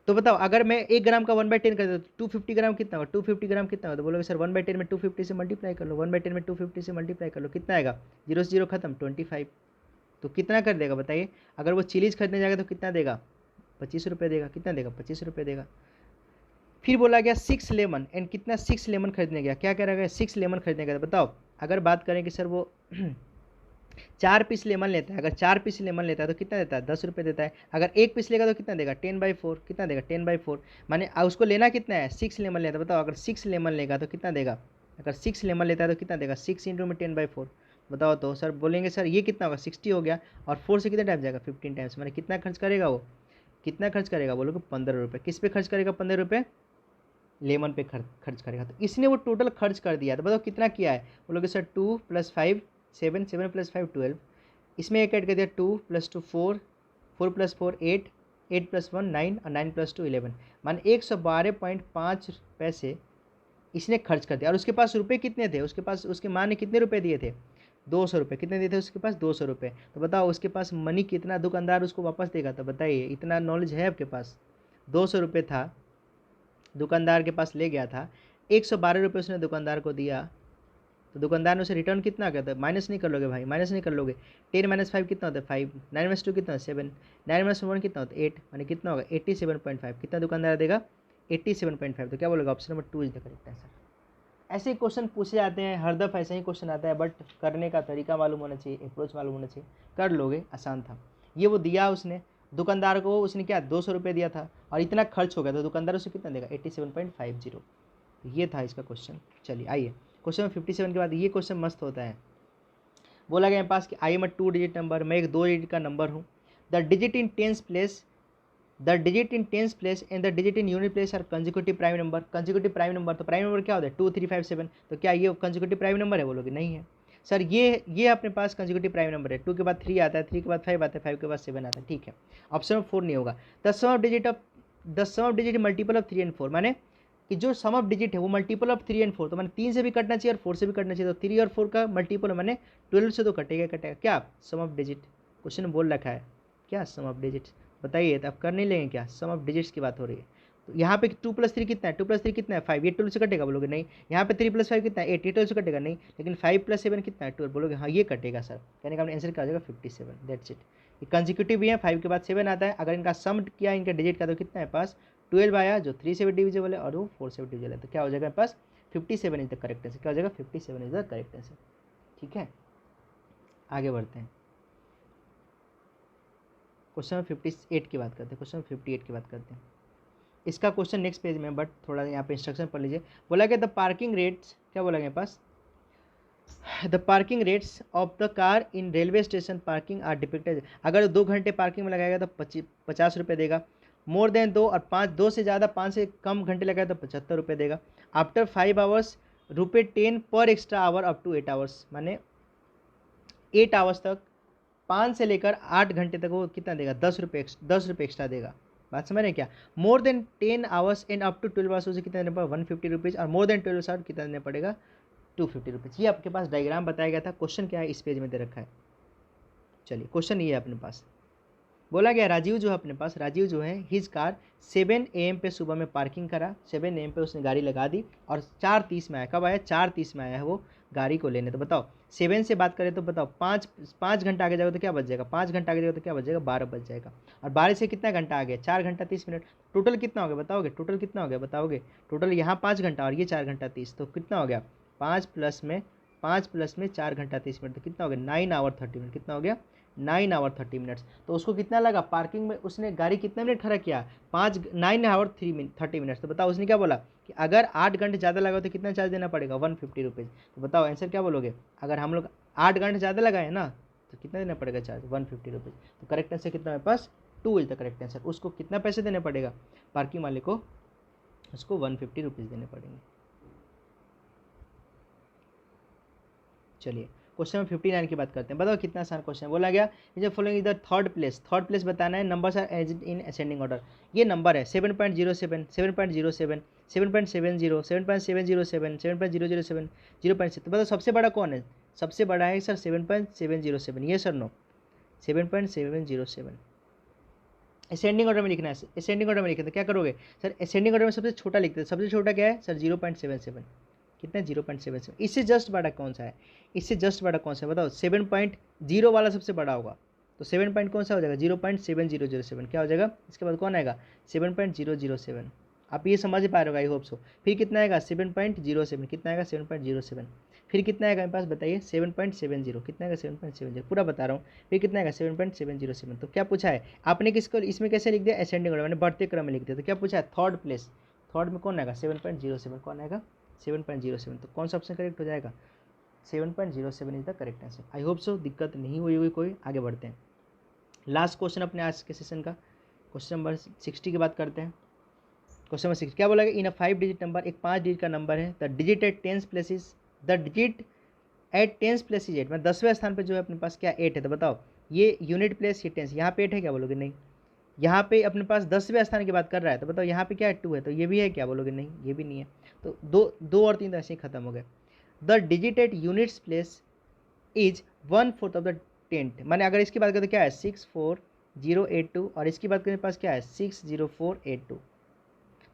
तो बताओ अगर मैं 1 ग्राम का 1/10 कर देता तो 250 ग्राम कितना होगा, 250 ग्राम कितना होगा, तो बोलोगे सर 1/10 में 250 से मल्टीप्लाई कर लो, 1/10 में 250 से मल्टीप्लाई कर लो, कितना आएगा, 0 से 0 खत्म 25। तो कितना कर देगा बताइए, अगर वो चिलीज खरीदने जाएगा तो कितना देगा 25 रुपये देगा, कितना देगा 25 रुपये देगा। फिर बोला गया 6 लेमन, एंड कितना 6 लेमन खरीदने गया, क्या कह रहा है 6 लेमन खरीदने गया, तो बताओ अगर बात करें कि सर वो 4 पीस लेमन लेता है, अगर 4 पीस लेमन लेता है तो कितना देता है 10 रुपये देता है, अगर 1 पीस लेगा तो कितना देगा 10/4, कितना देगा 10/4, माने उसको लेना कितना है 6 लेमन लेता है। बताओ अगर 6 लेमन लेगा तो कितना देगा, अगर 6 लेमन लेता है तो कितना देगा 6 इंटू में 10/4, बताओ। तो सर बोलेंगे सर ये कितना होगा 60 हो गया, और 4 से कितना टाइम जाएगा 15 टाइम्स, माने कितना खर्च करेगा वो, कितना खर्च करेगा, बोलोगे 15 रुपये। किस पे खर्च करेगा 15 रुपये, लेमन पे खर्च करेगा। तो इसने वो टोटल खर्च कर दिया, तो बताओ कितना किया है, बोलोगे सर 2 + 5 7, 7 + 5 12, इसमें एक ऐड कर दिया 2 + 2 4, 4 + 4 8, 8 + 1 9 और 9 + 2 11, मान 112.5 पैसे इसने खर्च कर दिया। और उसके पास रुपए कितने थे, उसके पास उसके माँ ने कितने रुपए दिए थे 200 रुपये, कितने दिए थे उसके पास 200 रुपये। तो बताओ उसके पास मनी कितना दुकानदार उसको वापस देगा, तो बताइए इतना नॉलेज है आपके पास। 200 रुपये था, दुकानदार के पास ले गया था, 112 रुपये उसने दुकानदार को दिया, तो दुकानदार ने उसे रिटर्न कितना किया था, माइनस नहीं कर लोगे भाई, माइनस नहीं कर लोगे। 10 - 5 कितना होता है 5, 9 - 2 कितना 7, 9 - 1 कितना होता है 8, माने कितना होगा 87.5, कितना दुकानदार देगा 87.5। तो क्या बोलेगा option number 2 is the correct answer. ऐसे ही क्वेश्चन पूछे जाते हैं, हर दफ़ा ऐसा ही क्वेश्चन आता है, बट करने का तरीका मालूम होना चाहिए, अप्रोच मालूम होना चाहिए, कर लोगे आसान था। ये वो दिया उसने दुकानदार को, उसने क्या 200 रुपये दिया था और इतना खर्च हो गया, तो दुकानदार उसे कितना देगा 87.50। ये था इसका क्वेश्चन। चलिए आइए क्वेश्चन 57 के बाद ये क्वेश्चन मस्त होता है। बोला गया मेरे पास कि I am a 2 digit number, मैं एक 2 डिजिट का नंबर हूँ। The digit in tens place and the digit in unit place are consecutive prime number. Consecutive prime number, तो प्राइम नंबर क्या होता है 2 3 5 7, तो क्या ये कंसेक्यूटिव प्राइम नंबर है, बोलोगे नहीं है सर। ये अपने पास कंसेक्यूटिव प्राइम नंबर है, 2 के बाद 3 आता है, 3 के बाद 5 आता है, 5 के बाद 7 आता है, ठीक है। ऑप्शन नंबर 4 नहीं होगा। The sum of digit multiple of 3 and 4, माने कि जो सम ऑफ डिजिट है वो मल्टीपल ऑफ 3 एंड 4, तो मैंने 3 से भी कटना चाहिए और 4 से भी कटना चाहिए, तो 3 और 4 का मल्टीपल मैंने 12 से तो कटेगा क्या सम ऑफ डिजिट, क्वेश्चन में बोल रखा है क्या सम ऑफ डिजिट, बताइए। तो आप कर नहीं लेंगे क्या, सम ऑफ डिजिट्स की बात हो रही है। तो यहाँ पे 2 + 3 कितना है, 2 + 3 कितना है 5, ये 12 से कटेगा, बोलोगे नहीं। यहाँ पे 3 + 5 कितना है 8, ये 12 से कटेगा नहीं। लेकिन 5 + 7 कितना है 12, बोलोगे हाँ ये कटेगा सर। कहने का आंसर क्या हो जाएगा 57, दैट्स इट। ये कंसेक्यूटिव भी है, 5 के बाद 7 आता है, अगर इनका सम किया इनका डिजिट का तो कितना है पास 12 आया, जो 3 से भी डिविजिबल है और वो 4 से भी डिविजिबल है, तो क्या हो जाएगा पास 57 इज द करेक्ट आंसर। क्या हो जाएगा 57 इज द करेक्ट आंसर, ठीक है। आगे बढ़ते हैं, क्वेश्चन 58 की बात करते हैं, क्वेश्चन 58 की बात करते हैं। इसका क्वेश्चन नेक्स्ट पेज में, बट थोड़ा यहाँ पे इंस्ट्रक्शन पढ़ लीजिए। बोला गया द पार्किंग रेट्स, क्या बोला गया पास, the parking rates of the car in railway station parking are depicted. अगर 2 घंटे पार्किंग में लगाएगा तो 50 रुपये देगा, मोर देन 2 और 5, 2 से ज़्यादा 5 से कम घंटे लगाएगा तो 75 रुपये देगा। आफ्टर 5 आवर्स ₹10 पर extra hour up to 8 hours, माने 8 आवर्स तक 5 से लेकर 8 घंटे तक वो कितना देगा 10 रुपये एक्स्ट्रा देगा। बात समझ रहे हैं क्या। More than 10 hours and up to 12 hours उसे कितना देना पड़ेगा 150 रुपीज़, और मोर देन 12 आवर्स कितना देना पड़ेगा 250 रुपीज़। ये आपके पास डायग्राम बताया गया था। क्वेश्चन क्या है इस पेज में दे रखा है। चलिए क्वेश्चन ये है अपने पास, बोला गया राजीव जो है अपने पास, राजीव जो है हिज कार 7 AM पे सुबह में पार्किंग करा, 7 AM पे उसने गाड़ी लगा दी और 4:30 में आया। कब आया? 4:30 में आया है वो गाड़ी को लेने। तो बताओ 7 से बात करें तो बताओ 5 घंटा आगे जाएगा तो क्या बच जाएगा? 5 घंटा आगे जाएगा तो क्या बच जाएगा? 12 बच जाएगा। और 12 से कितना घंटा आ गया? 4 घंटा 30 मिनट। टोटल कितना हो गया बताओगे? टोटल कितना हो गया बताओगे? टोटल यहाँ 5 घंटा और ये 4 घंटा 30, तो कितना हो गया? 5 प्लस में 4 घंटा 30 मिनट, तो कितना हो गया? 9 आवर 30 मिनट। कितना हो गया? 9 आवर 30 मिनट्स। तो उसको कितना लगा पार्किंग में? उसने गाड़ी कितना मिनट खड़ा किया? 9 आवर 30 मिनट्स। तो बताओ उसने क्या बोला कि अगर 8 घंटे ज़्यादा लगा तो कितना चार्ज देना पड़ेगा? 150 रुपीज़। तो बताओ आंसर क्या बोलोगे? अगर हम लोग 8 घंटे ज़्यादा लगाए ना तो कितना देना पड़ेगा चार्ज? 150 रुपीज़। तो करेक्ट आंसर कितना मेरे पास? 2 इज द करेक्ट आंसर। उसको कितना पैसे देने पड़ेगा पार्किंग वाले को? उसको 150 रुपीज़ देने पड़ेंगे। चलिए क्वेश्चन नंबर 59 की बात करते हैं। बताओ कितना आसान क्वेश्चन है। बोला गया इज फॉलोइंग इधर थर्ड प्लेस बताना है। Numbers are as in ascending order. ये नंबर है 7.07, 7.07, 7.70, 7.707, 7.007, 0.6। तो बताओ सबसे बड़ा कौन है? सबसे बड़ा है सर 7.707। ये सर नो 7.707। असेंडिंग ऑर्डर में लिखना है। असेंडिंग ऑर्डर में लिखना है तो क्या करोगे सर? असेंडिंग ऑर्डर में सबसे छोटा लिखते हैं। सबसे छोटा क्या है सर? 0.77। कितना? 0.77। इससे जस्ट बड़ा कौन सा है? इससे जस्ट बड़ा कौन सा है बताओ? 7.0 वाला सबसे बड़ा होगा। तो 7 पॉइंट कौन सा हो जाएगा? 0.7007। क्या हो जाएगा? इसके बाद कौन आएगा? 7.007। आप ये समझ पा रहे हो, आई होप सो। फिर कितना आएगा? 7.07। कितना आएगा? 7.07। फिर कितना आएगा मेरे पास बताइए? 7.70। कितना आएगा? 7.70। पूरा बता रहा हूँ। फिर कितना आएगा? 7.707। तो क्या पूछा है आपने? किसको इसमें कैसे लिख दिया? असेंडिंग ऑर्डर, मैंने बढ़ते क्रम में लिख दिया। तो क्या पूछा है? Third place. थर्ड में कौन आएगा? 7.07। कौन आएगा? 7.07। तो कौन सा ऑप्शन करेक्ट हो जाएगा? 7.07 is the correct answer. I hope so दिक्कत नहीं हुई होगी कोई। आगे बढ़ते हैं। लास्ट क्वेश्चन अपने आज के सेशन का, क्वेश्चन नंबर 60 की बात करते हैं। क्वेश्चन नंबर 60 क्या बोला गया? इन अ 5 डिजिट नंबर, एक 5 डिजिट का नंबर है। The digit at 10 places, the digit at 10 place is 8। मतलब 10वें स्थान पे जो है अपने पास क्या 8 है। तो बताओ ये यूनिट प्लेस, ये टेंस, यहाँ पे 8 है क्या बोलोगे? नहीं। यहाँ पे अपने पास 10वें स्थान की बात कर रहा है। तो बताओ यहाँ पे क्या है? 2 है। तो ये भी है क्या बोलोगे? नहीं, ये भी नहीं है। तो दो और 3 तो ऐसे ही खत्म हो गए। The digit at units place is 1/4 of the 10th। माने अगर इसकी बात करें तो क्या है? 64082 और इसकी बात करें पास क्या है? 60482।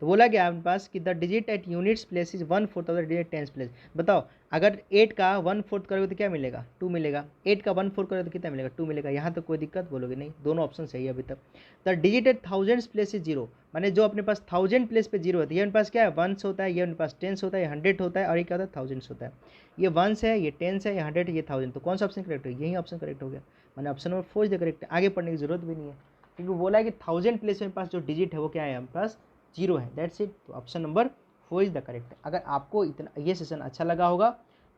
तो बोला गया आपके पास कि the digit at units place is 1/4 of the digit tens place. बताओ अगर 8 का 1/4 करोगे तो क्या मिलेगा? 2 मिलेगा। 8 का 1/4 करोगे तो कितना मिलेगा? 2 मिलेगा। यहाँ तो कोई दिक्कत बोलोगे नहीं, दोनों ऑप्शन सही है अभी तक। The digit at thousands place is 0। माने जो अपने पास 1000 प्लेस पे 0 है तो ये अपने पास क्या है? 1s होता है, ये अपने पास 10s होता है, ये 100 होता है और ये क्या होता है? 1000s होता है। ये 1s है, ये 10s है, ये 100 है, ये 1000। तो कौन सा ऑप्शन करेक्ट है? यही ऑप्शन करेक्ट हो गया। मैंने option number 4 is the correct. आगे पढ़ने की जरूरत भी नहीं है क्योंकि बोला है कि 1000 प्लेस में पास जो डिजिट है वो क्या है? हमारे पास 0 है। That's it. तो option number 4 is the correct. अगर आपको इतना ये सेशन अच्छा लगा होगा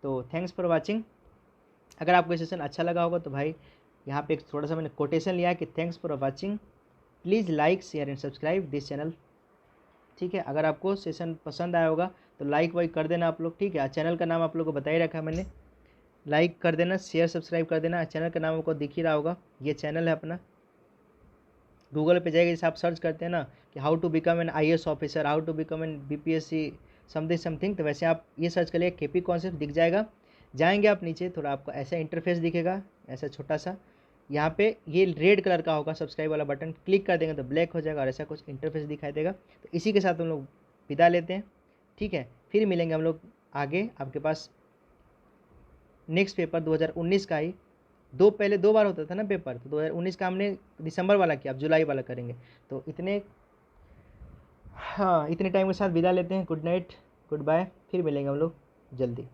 तो थैंक्स फॉर वाचिंग। अगर आपको ये सेशन अच्छा लगा होगा तो भाई यहाँ पे एक थोड़ा सा मैंने कोटेशन लिया कि thanks for watching, please like share and subscribe this channel. ठीक है, अगर आपको सेशन पसंद आया होगा तो लाइक वाइक कर देना आप लोग। ठीक है, चैनल का नाम आप लोग को बता ही रखा है मैंने। लाइक कर देना, शेयर सब्सक्राइब कर देना। चैनल का नाम आपको दिख ही रहा होगा, ये चैनल है अपना। गूगल पे जाएगा, जैसे आप सर्च करते हैं ना कि how to become an IAS officer, how to become an BPSC something, तो वैसे आप ये सर्च करिए, KP कॉन्सेप्ट दिख जाएगा। जाएंगे आप नीचे, थोड़ा आपको ऐसा इंटरफेस दिखेगा, ऐसा छोटा सा। यहाँ पे ये रेड कलर का होगा सब्सक्राइब वाला बटन, क्लिक कर देंगे तो ब्लैक हो जाएगा और ऐसा कुछ इंटरफेस दिखाई देगा। तो इसी के साथ हम लोग विदा लेते हैं। ठीक है, फिर मिलेंगे हम लोग आगे। आपके पास नेक्स्ट पेपर 2019 का ही पहले 2 बार होता था ना पेपर, तो 2019 का हमने दिसंबर वाला किया, अब जुलाई वाला करेंगे। तो इतने टाइम के साथ विदा लेते हैं। गुड नाइट, गुड बाय, फिर मिलेंगे हम लोग जल्दी।